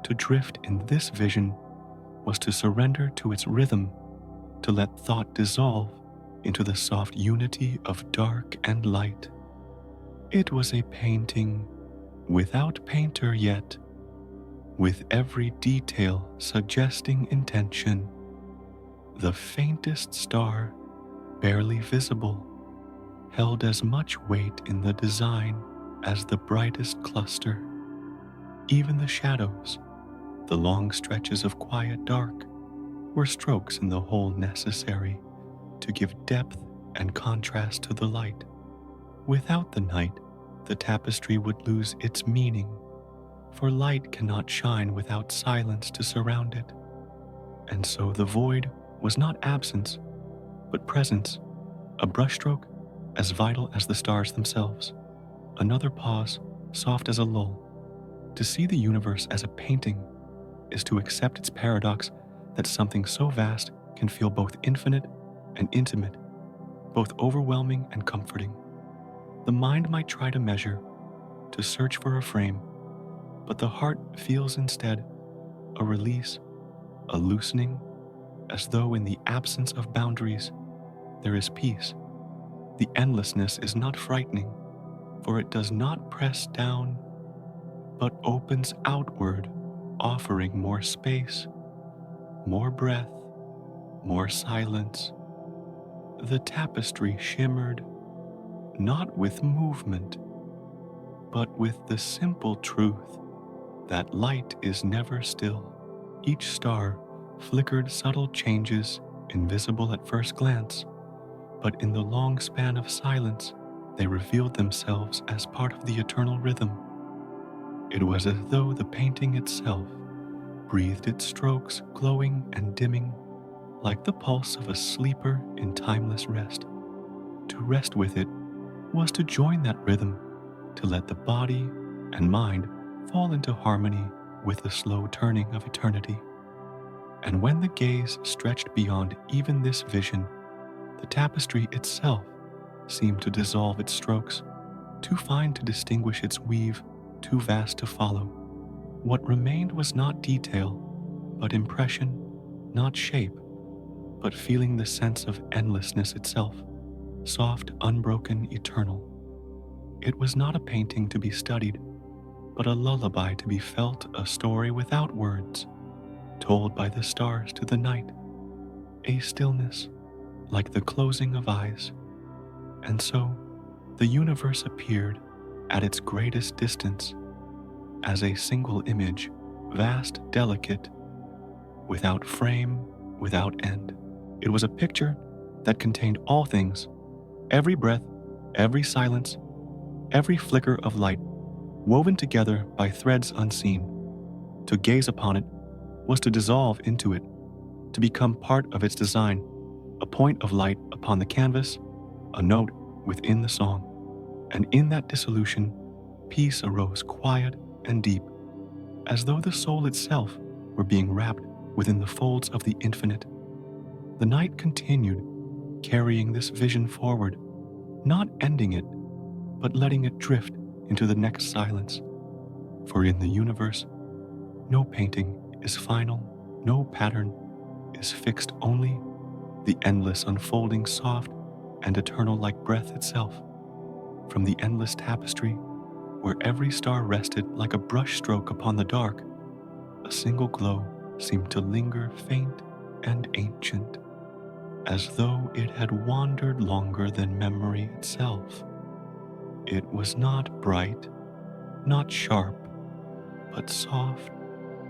Speaker 1: To drift in this vision was to surrender to its rhythm, to let thought dissolve into the soft unity of dark and light. It was a painting without painter, yet with every detail suggesting intention. The faintest star, barely visible, held as much weight in the design as the brightest cluster. Even the shadows, the long stretches of quiet dark, were strokes in the whole necessary to give depth and contrast to the light. Without the night, the tapestry would lose its meaning, for light cannot shine without silence to surround it. And so the void was not absence, but presence, a brushstroke as vital as the stars themselves. Another pause, soft as a lull. To see the universe as a painting is to accept its paradox that something so vast can feel both infinite and intimate, both overwhelming and comforting. The mind might try to measure, to search for a frame, but the heart feels instead a release, a loosening, as though in the absence of boundaries, there is peace. The endlessness is not frightening, for it does not press down, but opens outward, offering more space, more breath, more silence. The tapestry shimmered, not with movement, but with the simple truth that light is never still. Each star flickered subtle changes, invisible at first glance, but in the long span of silence, they revealed themselves as part of the eternal rhythm. It was as though the painting itself breathed its strokes, glowing and dimming, like the pulse of a sleeper in timeless rest. To rest with it was to join that rhythm, to let the body and mind fall into harmony with the slow turning of eternity. And when the gaze stretched beyond even this vision, the tapestry itself seemed to dissolve its strokes, too fine to distinguish its weave, too vast to follow. What remained was not detail, but impression, not shape, but feeling the sense of endlessness itself, soft, unbroken, eternal. It was not a painting to be studied, but a lullaby to be felt, a story without words, told by the stars to the night, a stillness like the closing of eyes. And so the universe appeared at its greatest distance as a single image, vast, delicate, without frame, without end. It was a picture that contained all things, every breath, every silence, every flicker of light, woven together by threads unseen. To gaze upon it was to dissolve into it, to become part of its design, a point of light upon the canvas, a note within the song. And in that dissolution, peace arose quiet and deep, as though the soul itself were being wrapped within the folds of the infinite. The night continued, carrying this vision forward, not ending it, but letting it drift into the next silence. For in the universe, no painting is final, no pattern is fixed, only the endless unfolding, soft and eternal like breath itself. From the endless tapestry, where every star rested like a brush stroke upon the dark, a single glow seemed to linger faint and ancient, as though it had wandered longer than memory itself. It was not bright, not sharp, but soft,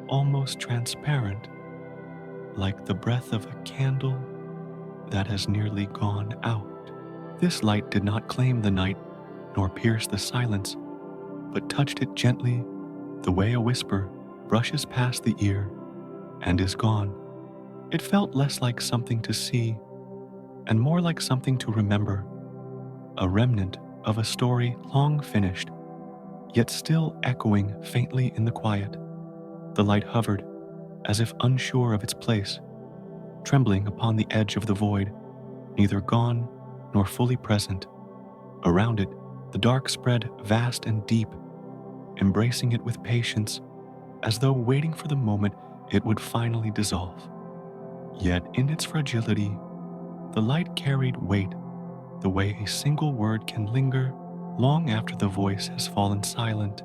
Speaker 1: almost transparent, like the breath of a candle that has nearly gone out. This light did not claim the night, nor pierce the silence, but touched it gently, the way a whisper brushes past the ear and is gone. It felt less like something to see, and more like something to remember, a remnant of a story long finished, yet still echoing faintly in the quiet. The light hovered, as if unsure of its place, trembling upon the edge of the void, neither gone nor fully present. Around it, the dark spread vast and deep, embracing it with patience, as though waiting for the moment it would finally dissolve. Yet in its fragility, the light carried weight, the way a single word can linger long after the voice has fallen silent.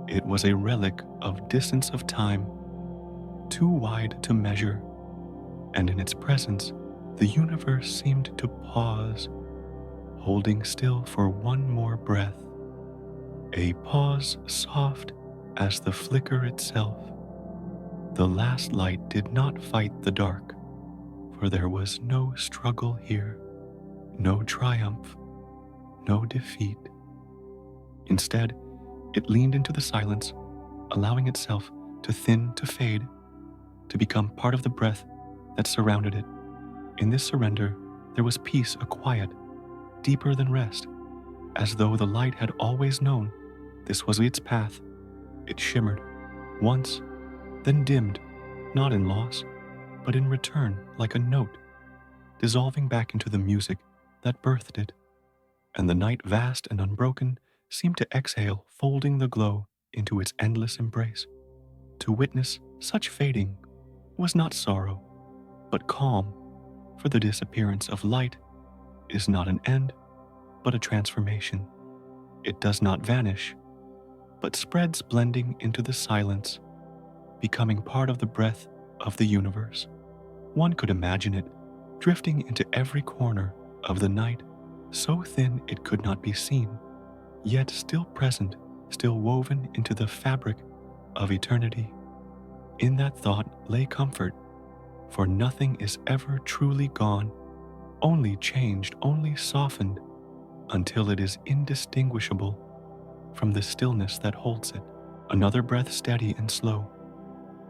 Speaker 1: It was a relic of distance of time, too wide to measure, and in its presence, the universe seemed to pause, holding still for one more breath, a pause soft as the flicker itself. The last light did not fight the dark, for there was no struggle here, no triumph, no defeat. Instead, it leaned into the silence, allowing itself to thin, to fade, to become part of the breath that surrounded it. In this surrender, there was peace, a quiet, deeper than rest, as though the light had always known this was its path. It shimmered, once, then dimmed, not in loss, but in return, like a note, dissolving back into the music that birthed it. And the night, vast and unbroken, seemed to exhale, folding the glow into its endless embrace. To witness such fading was not sorrow, but calm, for the disappearance of light is not an end, but a transformation. It does not vanish, but spreads, blending into the silence, becoming part of the breath of the universe. One could imagine it drifting into every corner of the night, so thin it could not be seen, yet still present, still woven into the fabric of eternity. In that thought lay comfort, for nothing is ever truly gone, only changed, only softened, until it is indistinguishable from the stillness that holds it. Another breath, steady and slow.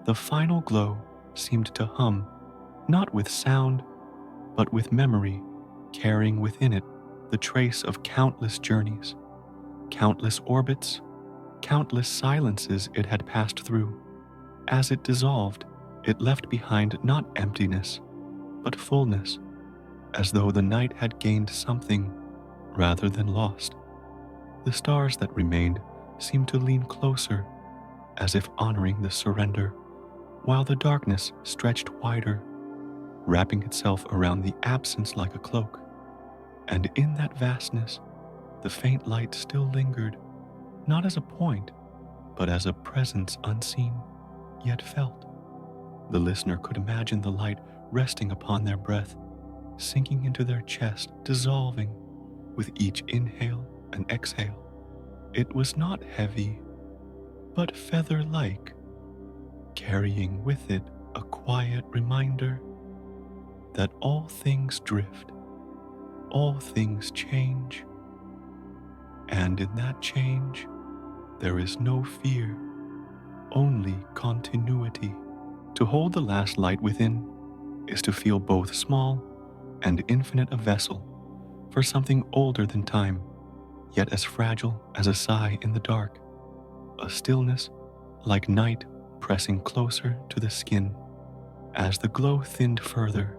Speaker 1: The final glow seemed to hum, not with sound, but with memory, carrying within it the trace of countless journeys, countless orbits, countless silences it had passed through. As it dissolved, it left behind not emptiness, but fullness, as though the night had gained something rather than lost. The stars that remained seemed to lean closer, as if honoring the surrender, while the darkness stretched wider, wrapping itself around the absence like a cloak. And in that vastness, the faint light still lingered, not as a point, but as a presence unseen, yet felt. The listener could imagine the light resting upon their breath, sinking into their chest, dissolving with each inhale and exhale. It was not heavy, but feather-like, carrying with it a quiet reminder that all things drift, all things change, and in that change there is no fear, only continuity. To hold the last light within is to feel both small and infinite a vessel for something older than time, yet as fragile as a sigh in the dark, a stillness like night pressing closer to the skin. As the glow thinned further,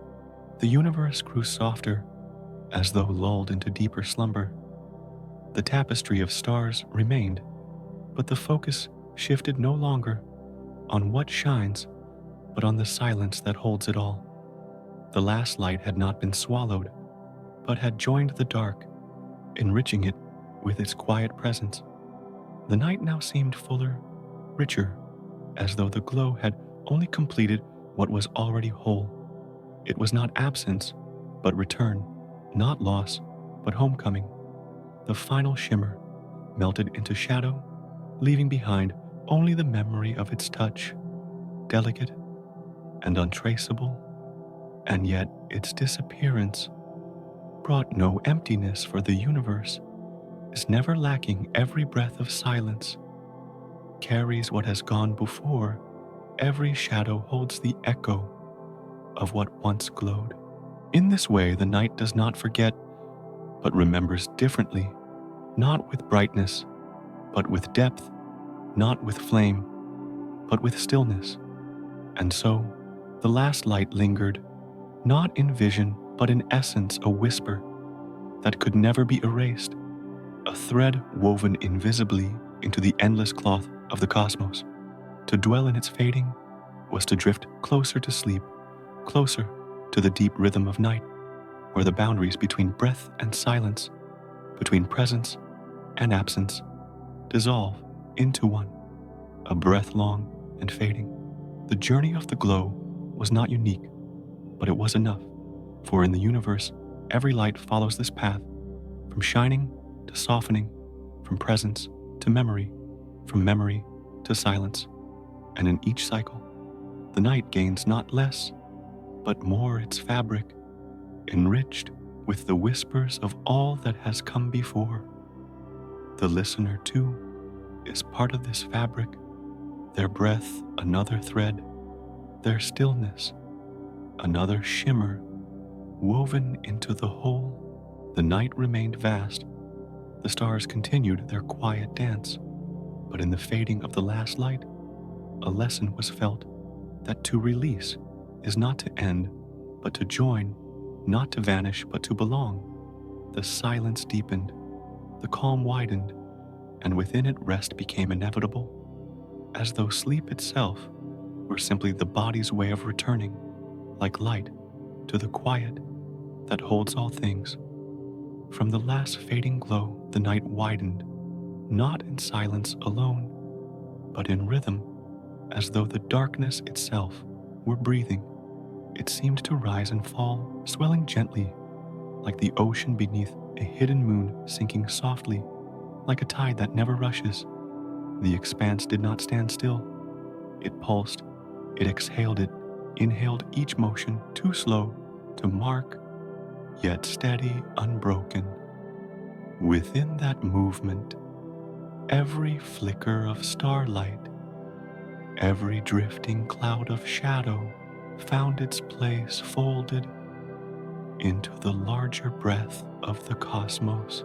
Speaker 1: the universe grew softer, as though lulled into deeper slumber. The tapestry of stars remained, but the focus shifted no longer on what shines, but on the silence that holds it all. The last light had not been swallowed, but had joined the dark, enriching it with its quiet presence. The night now seemed fuller, richer, as though the glow had only completed what was already whole. It was not absence, but return, not loss, but homecoming. The final shimmer melted into shadow, leaving behind only the memory of its touch, delicate and untraceable, and yet its disappearance brought no emptiness, for the universe is never lacking. Every breath of silence carries what has gone before. Every shadow holds the echo of what once glowed. In this way, the night does not forget, but remembers differently, not with brightness, but with depth, not with flame, but with stillness. And so, the last light lingered, not in vision, but in essence, a whisper that could never be erased, a thread woven invisibly into the endless cloth of the cosmos. To dwell in its fading was to drift closer to sleep, closer to the deep rhythm of night, where the boundaries between breath and silence, between presence and absence, dissolve into one, a breath long and fading. The journey of the glow was not unique, but it was enough, for in the universe, every light follows this path, from shining to softening, from presence to memory, from memory to silence. And in each cycle, the night gains not less, but more its fabric, enriched with the whispers of all that has come before. The listener, too, is part of this fabric, their breath another thread, their stillness another shimmer woven into the whole. The night remained vast. The stars continued their quiet dance, but in the fading of the last light, a lesson was felt that to release is not to end, but to join, not to vanish, but to belong. The silence deepened, the calm widened, and within it rest became inevitable, as though sleep itself were simply the body's way of returning, like light, to the quiet that holds all things. From the last fading glow, the night widened, not in silence alone, but in rhythm, as though the darkness itself were breathing. It seemed to rise and fall, swelling gently, like the ocean beneath a hidden moon sinking softly, like a tide that never rushes. The expanse did not stand still. It pulsed, it exhaled it, inhaled each motion too slow to mark, yet steady, unbroken. Within that movement, every flicker of starlight, every drifting cloud of shadow found its place folded into the larger breath of the cosmos.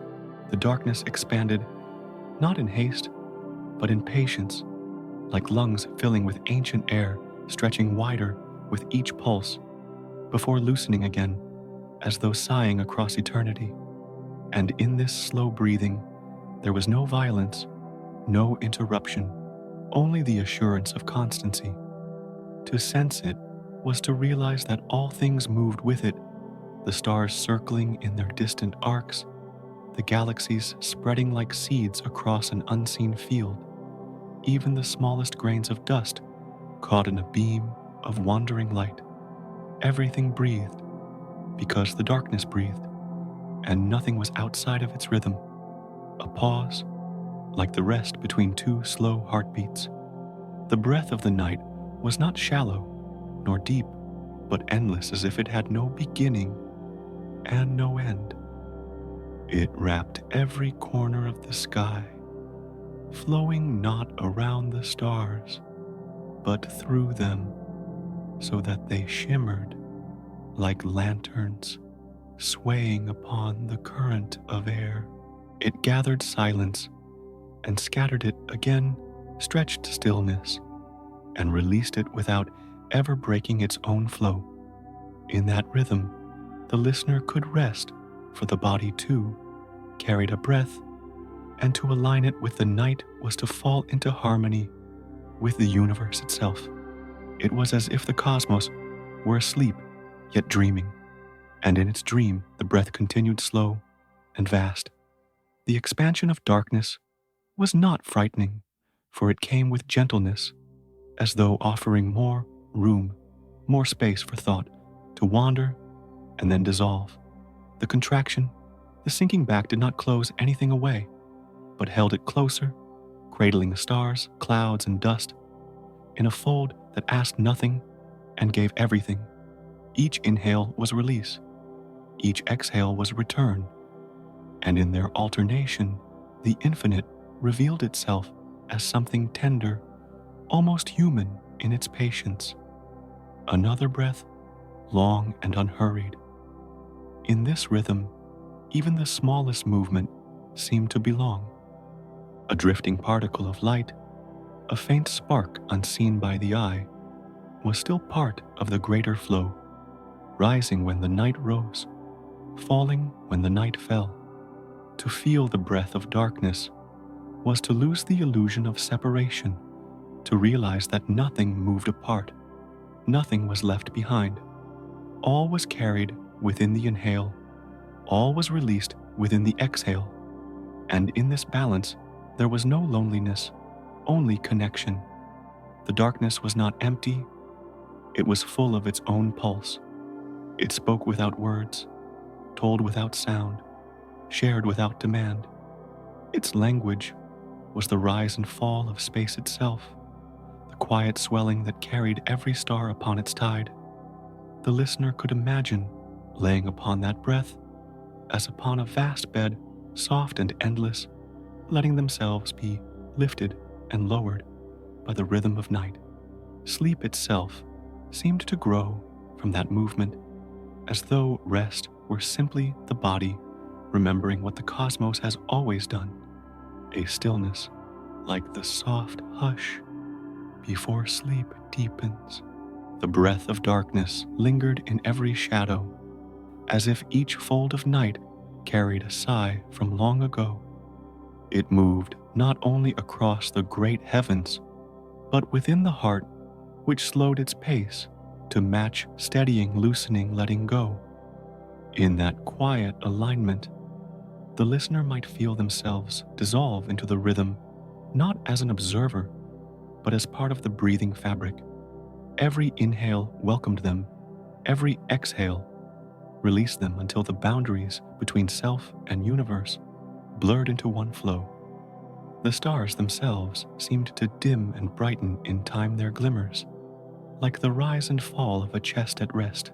Speaker 1: The darkness expanded, not in haste, but in patience, like lungs filling with ancient air, stretching wider with each pulse, before loosening again, as though sighing across eternity. And in this slow breathing, there was no violence, no interruption, only the assurance of constancy. To sense it was to realize that all things moved with it, the stars circling in their distant arcs, the galaxies spreading like seeds across an unseen field, even the smallest grains of dust caught in a beam of wandering light. Everything breathed, because the darkness breathed, and nothing was outside of its rhythm. A pause, like the rest between two slow heartbeats. The breath of the night was not shallow, nor deep, but endless, as if it had no beginning and no end. It wrapped every corner of the sky, flowing not around the stars, but through them, so that they shimmered like lanterns swaying upon the current of air. It gathered silence and scattered it again, stretched stillness, and released it without ever breaking its own flow. In that rhythm, the listener could rest, for the body too carried a breath, and to align it with the night was to fall into harmony with the universe itself. It was as if the cosmos were asleep, yet dreaming, and in its dream the breath continued slow and vast. The expansion of darkness was not frightening, for it came with gentleness, as though offering more room, more space for thought to wander and then dissolve. The contraction, the sinking back did not close anything away, but held it closer, cradling the stars, clouds, and dust in a fold that asked nothing and gave everything. Each inhale was release, each exhale was return, and in their alternation, the infinite revealed itself as something tender, almost human in its patience. Another breath, long and unhurried. In this rhythm, even the smallest movement seemed to belong. A drifting particle of light, a faint spark unseen by the eye, was still part of the greater flow, rising when the night rose, falling when the night fell. To feel the breath of darkness was to lose the illusion of separation, to realize that nothing moved apart, nothing was left behind. All was carried within the inhale, all was released within the exhale, and in this balance there was no loneliness, only connection. The darkness was not empty, it was full of its own pulse. It spoke without words, told without sound, shared without demand. Its language was the rise and fall of space itself, the quiet swelling that carried every star upon its tide. The listener could imagine laying upon that breath, as upon a vast bed, soft and endless, letting themselves be lifted and lowered by the rhythm of night. Sleep itself seemed to grow from that movement, as though rest were simply the body remembering what the cosmos has always done, a stillness like the soft hush before sleep deepens. The breath of darkness lingered in every shadow, as if each fold of night carried a sigh from long ago. It moved not only across the great heavens, but within the heart, which slowed its pace to match steadying, loosening, letting go. In that quiet alignment, the listener might feel themselves dissolve into the rhythm, not as an observer, but as part of the breathing fabric. Every inhale welcomed them, every exhale released them until the boundaries between self and universe blurred into one flow. The stars themselves seemed to dim and brighten in time their glimmers, like the rise and fall of a chest at rest.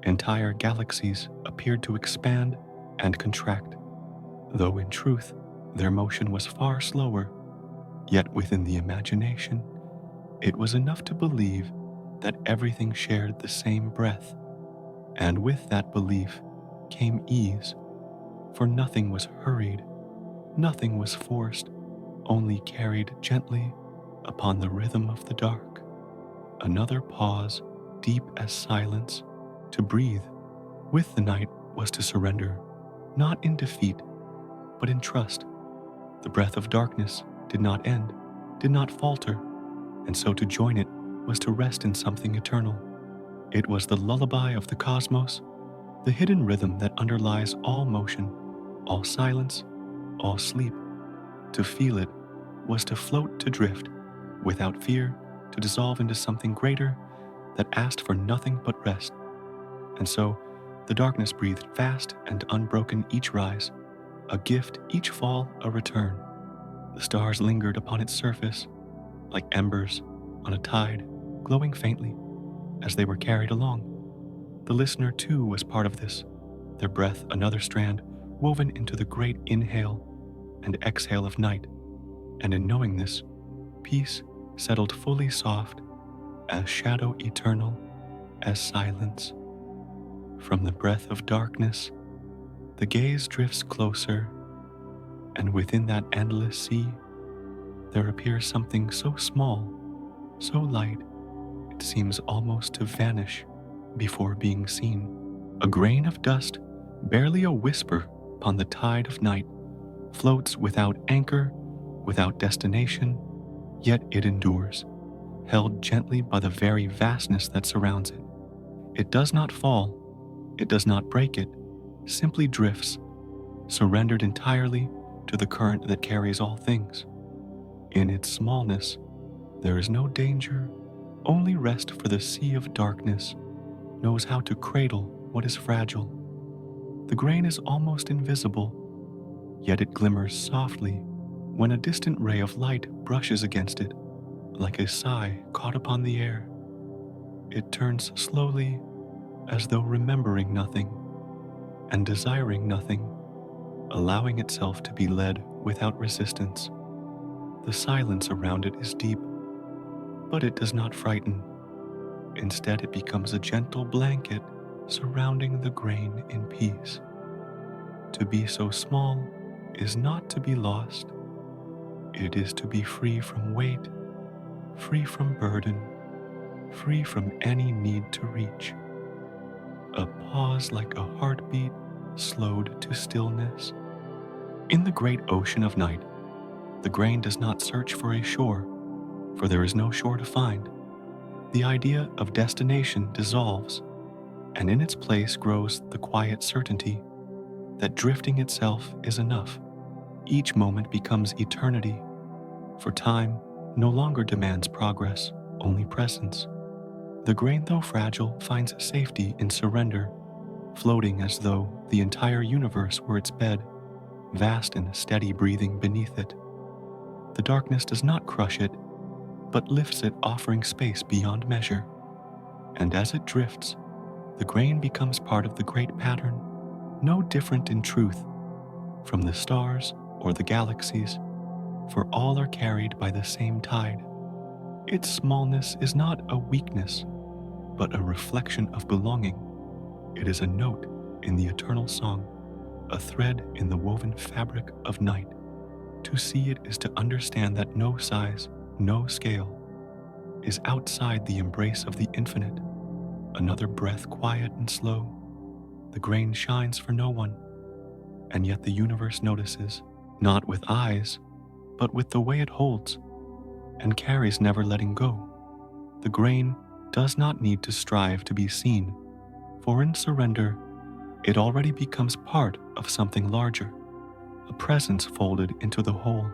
Speaker 1: Entire galaxies appeared to expand and contract, though in truth their motion was far slower, yet within the imagination it was enough to believe that everything shared the same breath, and with that belief came ease, for nothing was hurried, nothing was forced, only carried gently upon the rhythm of the dark. Another pause, deep as silence, to breathe with the night was to surrender, not in defeat, but in trust. The breath of darkness did not end, did not falter, and so to join it was to rest in something eternal. It was the lullaby of the cosmos, the hidden rhythm that underlies all motion, all silence, all sleep. To feel it was to float, to drift, without fear, to dissolve into something greater that asked for nothing but rest. And so the darkness breathed fast and unbroken each rise, a gift each fall, a return. The stars lingered upon its surface, like embers on a tide, glowing faintly as they were carried along. The listener too was part of this, their breath another strand woven into the great inhale and exhale of night. And in knowing this, peace settled fully soft, as shadow eternal, as silence. From the breath of darkness, the gaze drifts closer, and within that endless sea, there appears something so small, so light, it seems almost to vanish before being seen. A grain of dust, barely a whisper upon the tide of night, floats without anchor, without destination, yet it endures, held gently by the very vastness that surrounds it. It does not fall, it does not break it, simply drifts, surrendered entirely to the current that carries all things. In its smallness, there is no danger, only rest, for the sea of darkness knows how to cradle what is fragile. The grain is almost invisible, yet it glimmers softly when a distant ray of light brushes against it, like a sigh caught upon the air. It turns slowly, as though remembering nothing and desiring nothing, allowing itself to be led without resistance. The silence around it is deep, but it does not frighten. Instead, it becomes a gentle blanket surrounding the grain in peace. To be so small is not to be lost. It is to be free from weight, free from burden, free from any need to reach. A pause like a heartbeat slowed to stillness. In the great ocean of night, the grain does not search for a shore, for there is no shore to find. The idea of destination dissolves, and in its place grows the quiet certainty that drifting itself is enough. Each moment becomes eternity, for time no longer demands progress, only presence. The grain, though fragile, finds safety in surrender, floating as though the entire universe were its bed, vast and steady breathing beneath it. The darkness does not crush it, but lifts it, offering space beyond measure. And as it drifts, the grain becomes part of the great pattern, no different in truth from the stars or the galaxies, for all are carried by the same tide. Its smallness is not a weakness, but a reflection of belonging. It is a note in the eternal song, a thread in the woven fabric of night. To see it is to understand that no size, no scale, is outside the embrace of the infinite. Another breath quiet and slow, the grain shines for no one, and yet the universe notices, not with eyes, but with the way it holds, and carries never letting go. The grain does not need to strive to be seen, for in surrender, it already becomes part of something larger, a presence folded into the whole.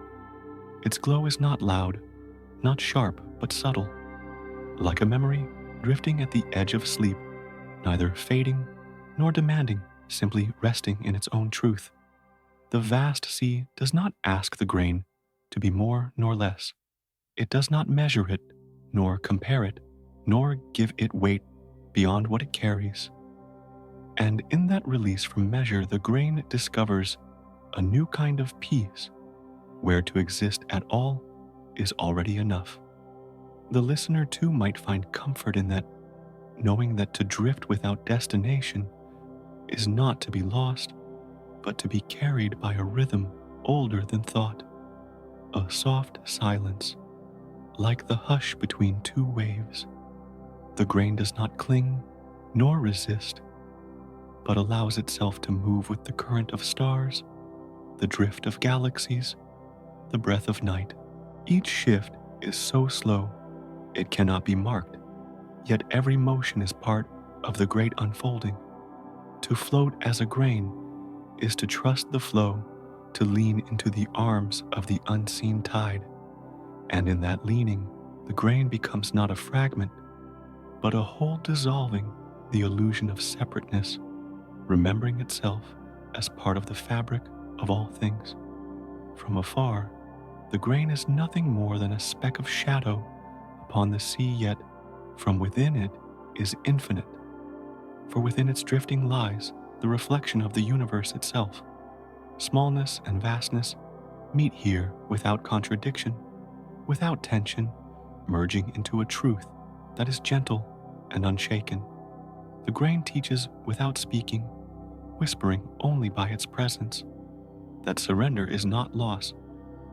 Speaker 1: Its glow is not loud, not sharp, but subtle, like a memory drifting at the edge of sleep, neither fading nor demanding, simply resting in its own truth. The vast sea does not ask the grain to be more nor less. It does not measure it, nor compare it, nor give it weight beyond what it carries. And in that release from measure, the grain discovers a new kind of peace, where to exist at all is already enough. The listener too might find comfort in that, knowing that to drift without destination is not to be lost, but to be carried by a rhythm older than thought, a soft silence, like the hush between two waves. The grain does not cling nor resist, but allows itself to move with the current of stars, the drift of galaxies, the breath of night. Each shift is so slow it cannot be marked, yet every motion is part of the great unfolding. To float as a grain is to trust the flow, to lean into the arms of the unseen tide. And in that leaning, the grain becomes not a fragment, but a whole dissolving the illusion of separateness, remembering itself as part of the fabric of all things. From afar, the grain is nothing more than a speck of shadow upon the sea, yet from within it is infinite. For within its drifting lies the reflection of the universe itself. Smallness and vastness meet here without contradiction, without tension, merging into a truth that is gentle and unshaken. The grain teaches without speaking, whispering only by its presence, that surrender is not loss,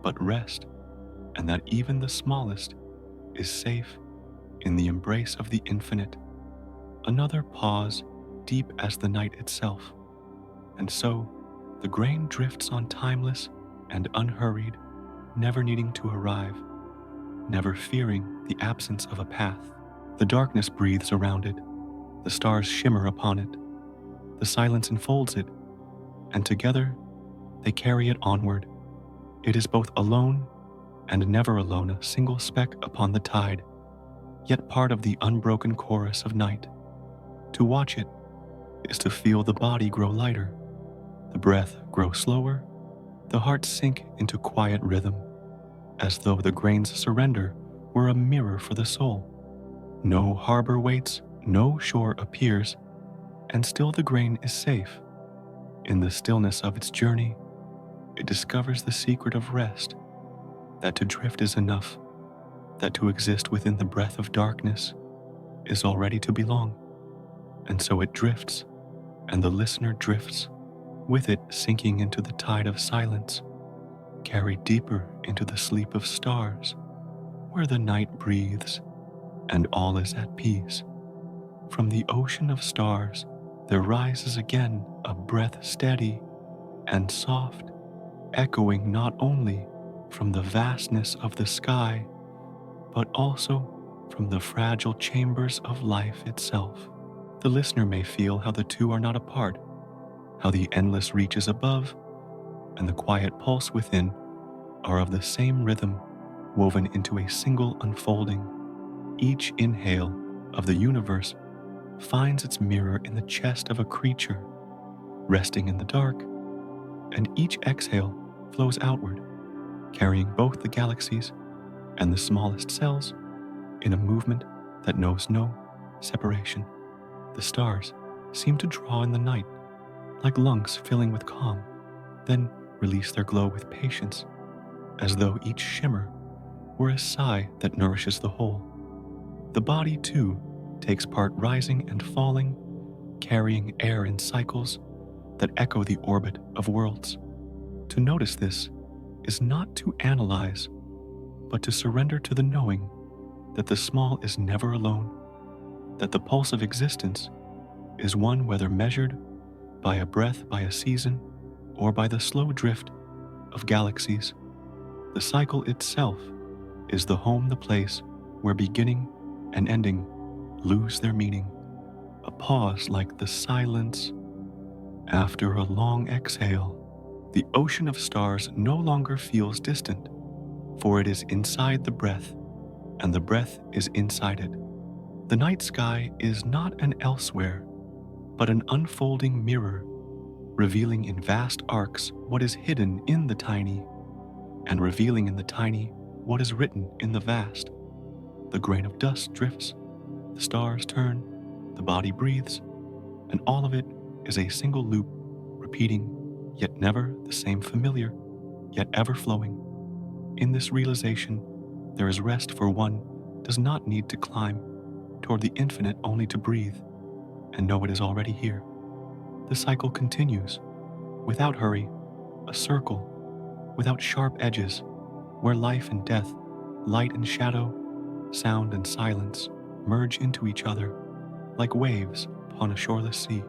Speaker 1: but rest, and that even the smallest is safe in the embrace of the infinite. Another pause, deep as the night itself. And so, the grain drifts on timeless and unhurried, never needing to arrive, never fearing the absence of a path. The darkness breathes around it, the stars shimmer upon it, the silence enfolds it, and together they carry it onward. It is both alone and never alone, a single speck upon the tide, yet part of the unbroken chorus of night. To watch it is to feel the body grow lighter, the breath grow slower, the heart sink into quiet rhythm, as though the grain's surrender were a mirror for the soul. No harbor waits, no shore appears, and still the grain is safe. In the stillness of its journey, it discovers the secret of rest, that to drift is enough, that to exist within the breath of darkness is already to belong. And so it drifts, and the listener drifts, with it sinking into the tide of silence, carried deeper into the sleep of stars, where the night breathes and all is at peace. From the ocean of stars there rises again a breath steady and soft, echoing not only from the vastness of the sky, but also from the fragile chambers of life itself. The listener may feel how the two are not apart, how the endless reaches above and the quiet pulse within are of the same rhythm, woven into a single unfolding. Each inhale of the universe finds its mirror in the chest of a creature, resting in the dark, and each exhale flows outward, carrying both the galaxies and the smallest cells in a movement that knows no separation. The stars seem to draw in the night, like lungs filling with calm, then release their glow with patience, as though each shimmer were a sigh that nourishes the whole. The body, too, takes part rising and falling, carrying air in cycles that echo the orbit of worlds. To notice this is not to analyze, but to surrender to the knowing that the small is never alone, that the pulse of existence is one whether measured by a breath, by a season, or by the slow drift of galaxies. The cycle itself is the home, the place where beginning and ending lose their meaning, a pause like the silence after a long exhale. The ocean of stars no longer feels distant, for it is inside the breath, and the breath is inside it. The night sky is not an elsewhere, but an unfolding mirror, revealing in vast arcs what is hidden in the tiny, and revealing in the tiny what is written in the vast. The grain of dust drifts, the stars turn, the body breathes, and all of it is a single loop, repeating, yet never the same familiar, yet ever flowing. In this realization, there is rest, for one does not need to climb toward the infinite only to breathe and know it is already here. The cycle continues, without hurry, a circle, without sharp edges, where life and death, light and shadow, sound and silence merge into each other like waves upon a shoreless sea.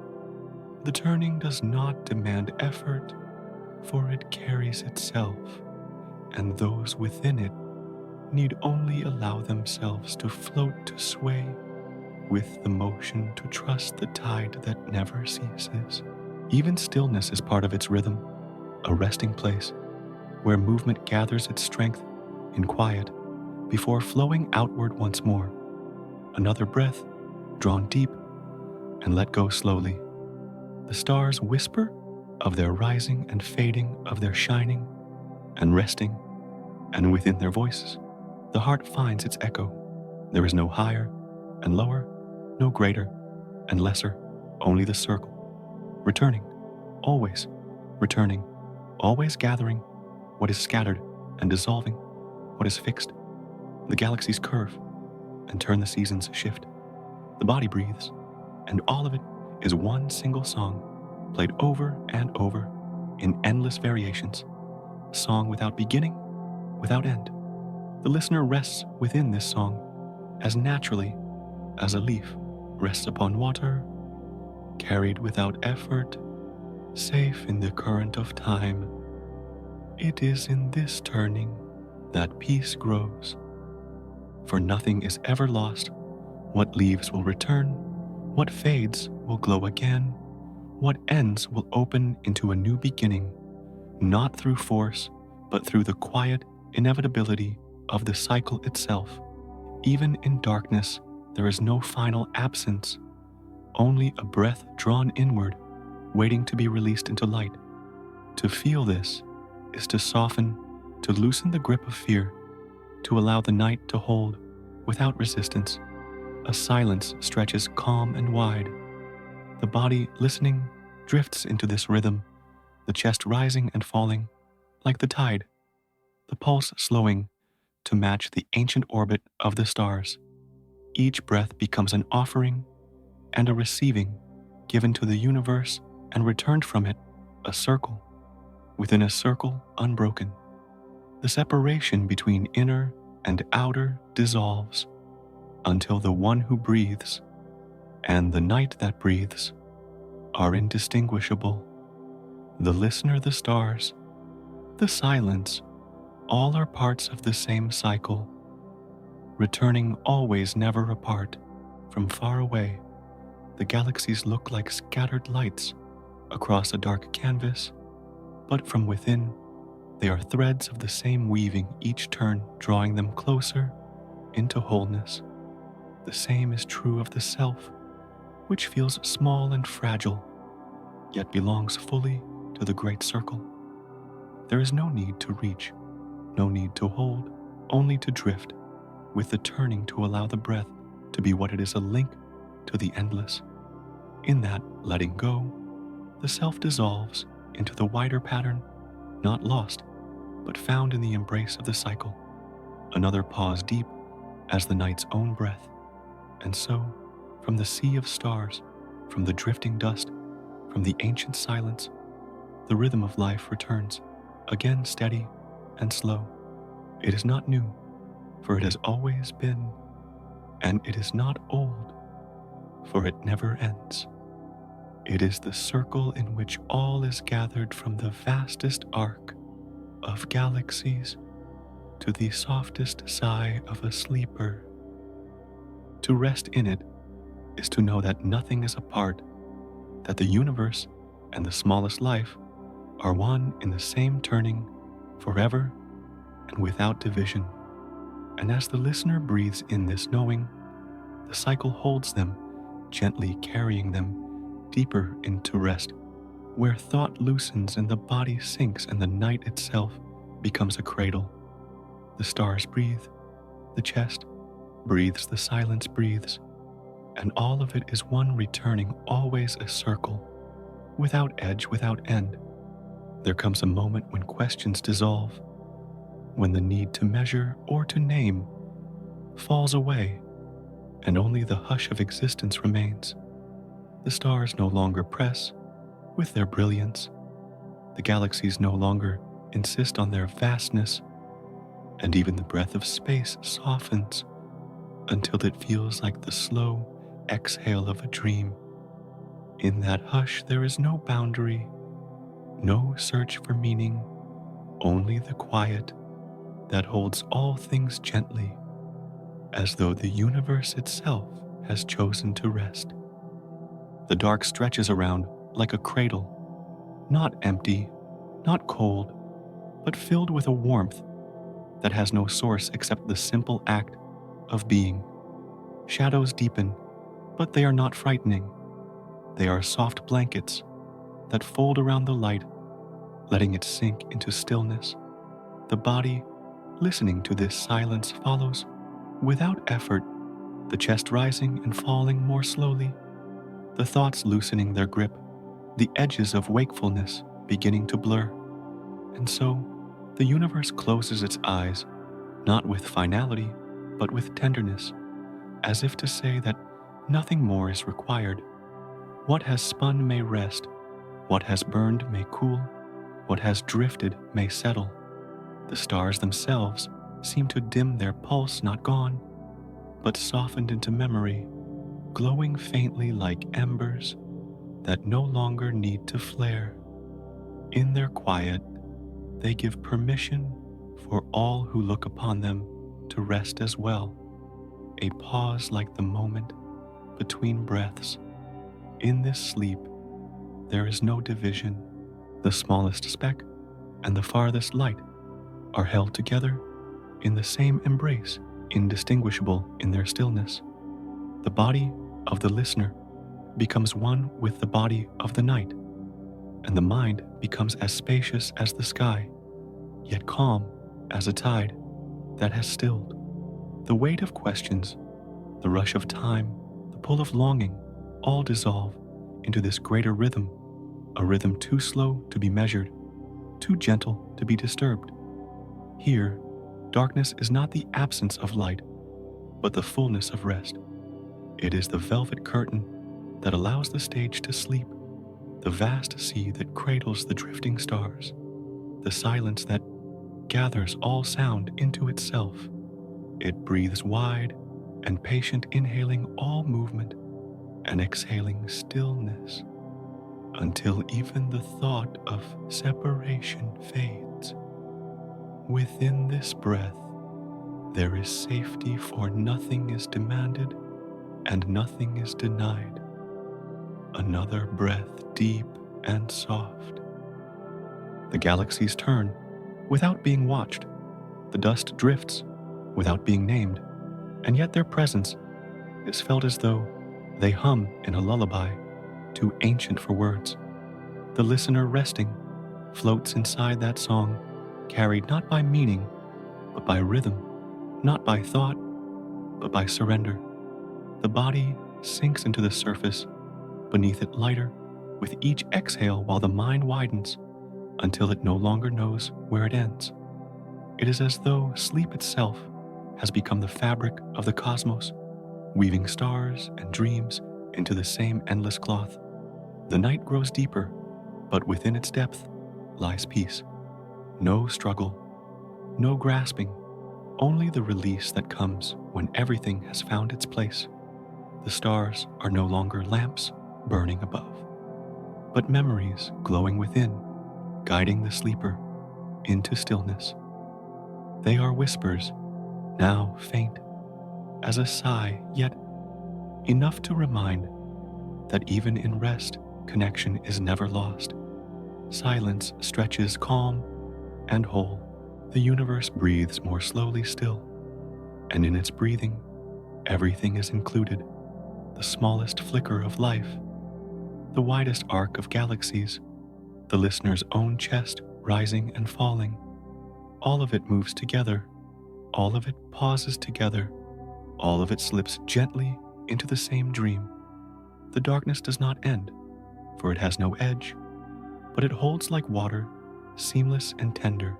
Speaker 1: The turning does not demand effort, for it carries itself, and those within it need only allow themselves to float, to sway with the motion, to trust the tide that never ceases. Even stillness is part of its rhythm, a resting place where movement gathers its strength in quiet before flowing outward once more. Another breath, drawn deep and let go slowly. The stars whisper of their rising and fading, of their shining and resting, and within their voices, the heart finds its echo. There is no higher and lower, no greater and lesser, only the circle, returning, always returning, always gathering what is scattered and dissolving what is fixed. The galaxies curve and turn, the seasons shift. The body breathes, and all of it is one single song, played over and over in endless variations, a song without beginning, without end. The listener rests within this song as naturally as a leaf rests upon water, carried without effort, safe in the current of time. It is in this turning that peace grows, for nothing is ever lost. What leaves will return, what fades will glow again, what ends will open into a new beginning, not through force, but through the quiet inevitability of the cycle itself. Even in darkness, there is no final absence, only a breath drawn inward, waiting to be released into light. To feel this is to soften, to loosen the grip of fear, to allow the night to hold without resistance. A silence stretches calm and wide. The body, listening, drifts into this rhythm, the chest rising and falling like the tide, the pulse slowing to match the ancient orbit of the stars. Each breath becomes an offering and a receiving, given to the universe and returned from it, a circle within a circle unbroken. The separation between inner and outer dissolves until the one who breathes and the night that breathes are indistinguishable. The listener, the stars, the silence, all are parts of the same cycle, returning always, never apart. From far away, the galaxies look like scattered lights across a dark canvas, but from within, they are threads of the same weaving, each turn drawing them closer into wholeness. The same is true of the self, which feels small and fragile, yet belongs fully to the great circle. There is no need to reach, no need to hold, only to drift, with the turning to allow the breath to be what it is, a link to the endless. In that letting go, the self dissolves into the wider pattern, not lost, but found in the embrace of the cycle. Another pause deep as the night's own breath. And so, from the sea of stars, from the drifting dust, from the ancient silence, the rhythm of life returns, again steady and slow. It is not new, for it has always been, and it is not old, for it never ends. It is the circle in which all is gathered from the vastest arc of galaxies to the softest sigh of a sleeper. To rest in it is to know that nothing is apart, that the universe and the smallest life are one in the same turning, forever and without division. And as the listener breathes in this knowing, the cycle holds them, gently carrying them deeper into rest, where thought loosens and the body sinks and the night itself becomes a cradle. The stars breathe, the chest breathes, the silence breathes, and all of it is one returning, always a circle, without edge, without end. There comes a moment when questions dissolve, when the need to measure or to name falls away, and only the hush of existence remains. The stars no longer press with their brilliance. The galaxies no longer insist on their vastness, and even the breath of space softens until it feels like the slow exhale of a dream. In that hush, there is no boundary, no search for meaning, only the quiet that holds all things gently, as though the universe itself has chosen to rest. The dark stretches around like a cradle, not empty, not cold, but filled with a warmth that has no source except the simple act of being. Shadows deepen, but they are not frightening. They are soft blankets that fold around the light, letting it sink into stillness. The body, listening to this silence, follows without effort, the chest rising and falling more slowly, the thoughts loosening their grip, the edges of wakefulness beginning to blur. And so, the universe closes its eyes, not with finality, but with tenderness, as if to say that nothing more is required. What has spun may rest, what has burned may cool, what has drifted may settle. The stars themselves seem to dim their pulse, not gone, but softened into memory, glowing faintly like embers that no longer need to flare. In their quiet, they give permission for all who look upon them to rest as well, a pause like the moment between breaths. In this sleep, there is no division. The smallest speck and the farthest light are held together in the same embrace, indistinguishable in their stillness. The body of the listener becomes one with the body of the night, and the mind becomes as spacious as the sky, yet calm as a tide that has stilled. The weight of questions, the rush of time, the pull of longing, all dissolve into this greater rhythm, a rhythm too slow to be measured, too gentle to be disturbed. Here, darkness is not the absence of light, but the fullness of rest. It is the velvet curtain that allows the stage to sleep, the vast sea that cradles the drifting stars, the silence that gathers all sound into itself. It breathes wide and patient, inhaling all movement and exhaling stillness, until even the thought of separation fades. Within this breath, there is safety, for nothing is demanded and nothing is denied. Another breath, deep and soft. The galaxies turn without being watched. The dust drifts without being named, and yet their presence is felt as though they hum in a lullaby, too ancient for words. The listener, resting, floats inside that song, carried not by meaning, but by rhythm, not by thought, but by surrender. The body sinks into the surface, beneath it lighter, with each exhale while the mind widens, until it no longer knows where it ends. It is as though sleep itself has become the fabric of the cosmos, weaving stars and dreams into the same endless cloth. The night grows deeper, but within its depth lies peace. No struggle, no grasping, only the release that comes when everything has found its place. The stars are no longer lamps burning above, but memories glowing within, guiding the sleeper into stillness. They are whispers, now faint as a sigh, yet enough to remind that even in rest, connection is never lost. Silence stretches calm and whole. The universe breathes more slowly still, and in its breathing, everything is included. The smallest flicker of life, the widest arc of galaxies, the listener's own chest rising and falling. All of it moves together, all of it pauses together, all of it slips gently into the same dream. The darkness does not end, for it has no edge, but it holds like water, seamless and tender,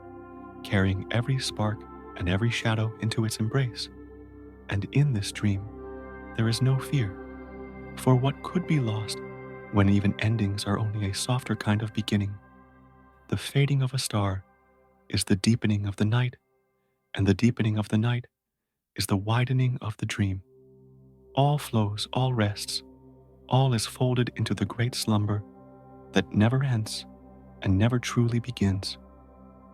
Speaker 1: carrying every spark and every shadow into its embrace. And in this dream, there is no fear, for what could be lost when even endings are only a softer kind of beginning. The fading of a star is the deepening of the night, and the deepening of the night is the widening of the dream. All flows, all rests, all is folded into the great slumber that never ends and never truly begins.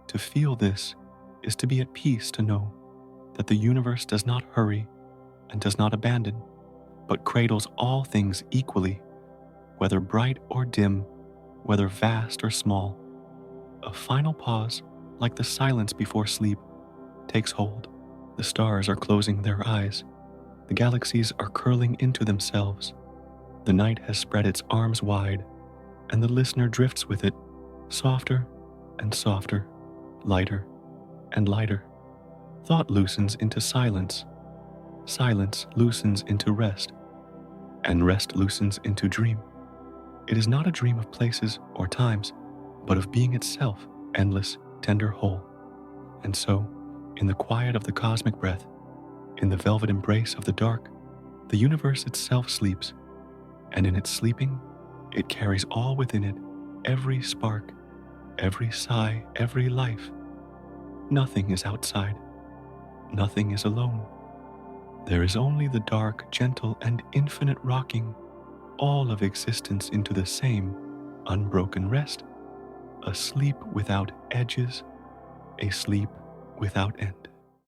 Speaker 1: To feel this is to be at peace, to know that the universe does not hurry and does not abandon, but cradles all things equally, whether bright or dim, whether vast or small. A final pause, like the silence before sleep, takes hold. The stars are closing their eyes. The galaxies are curling into themselves. The night has spread its arms wide, and the listener drifts with it, softer and softer, lighter and lighter. Thought loosens into silence. Silence loosens into rest, and rest loosens into dream. It is not a dream of places or times, but of being itself, endless, tender whole. And so, in the quiet of the cosmic breath, in the velvet embrace of the dark, the universe itself sleeps, and in its sleeping, it carries all within it, every spark, every sigh, every life. Nothing is outside. Nothing is alone. There is only the dark, gentle, and infinite rocking all of existence into the same unbroken rest, a sleep without edges, a sleep without end.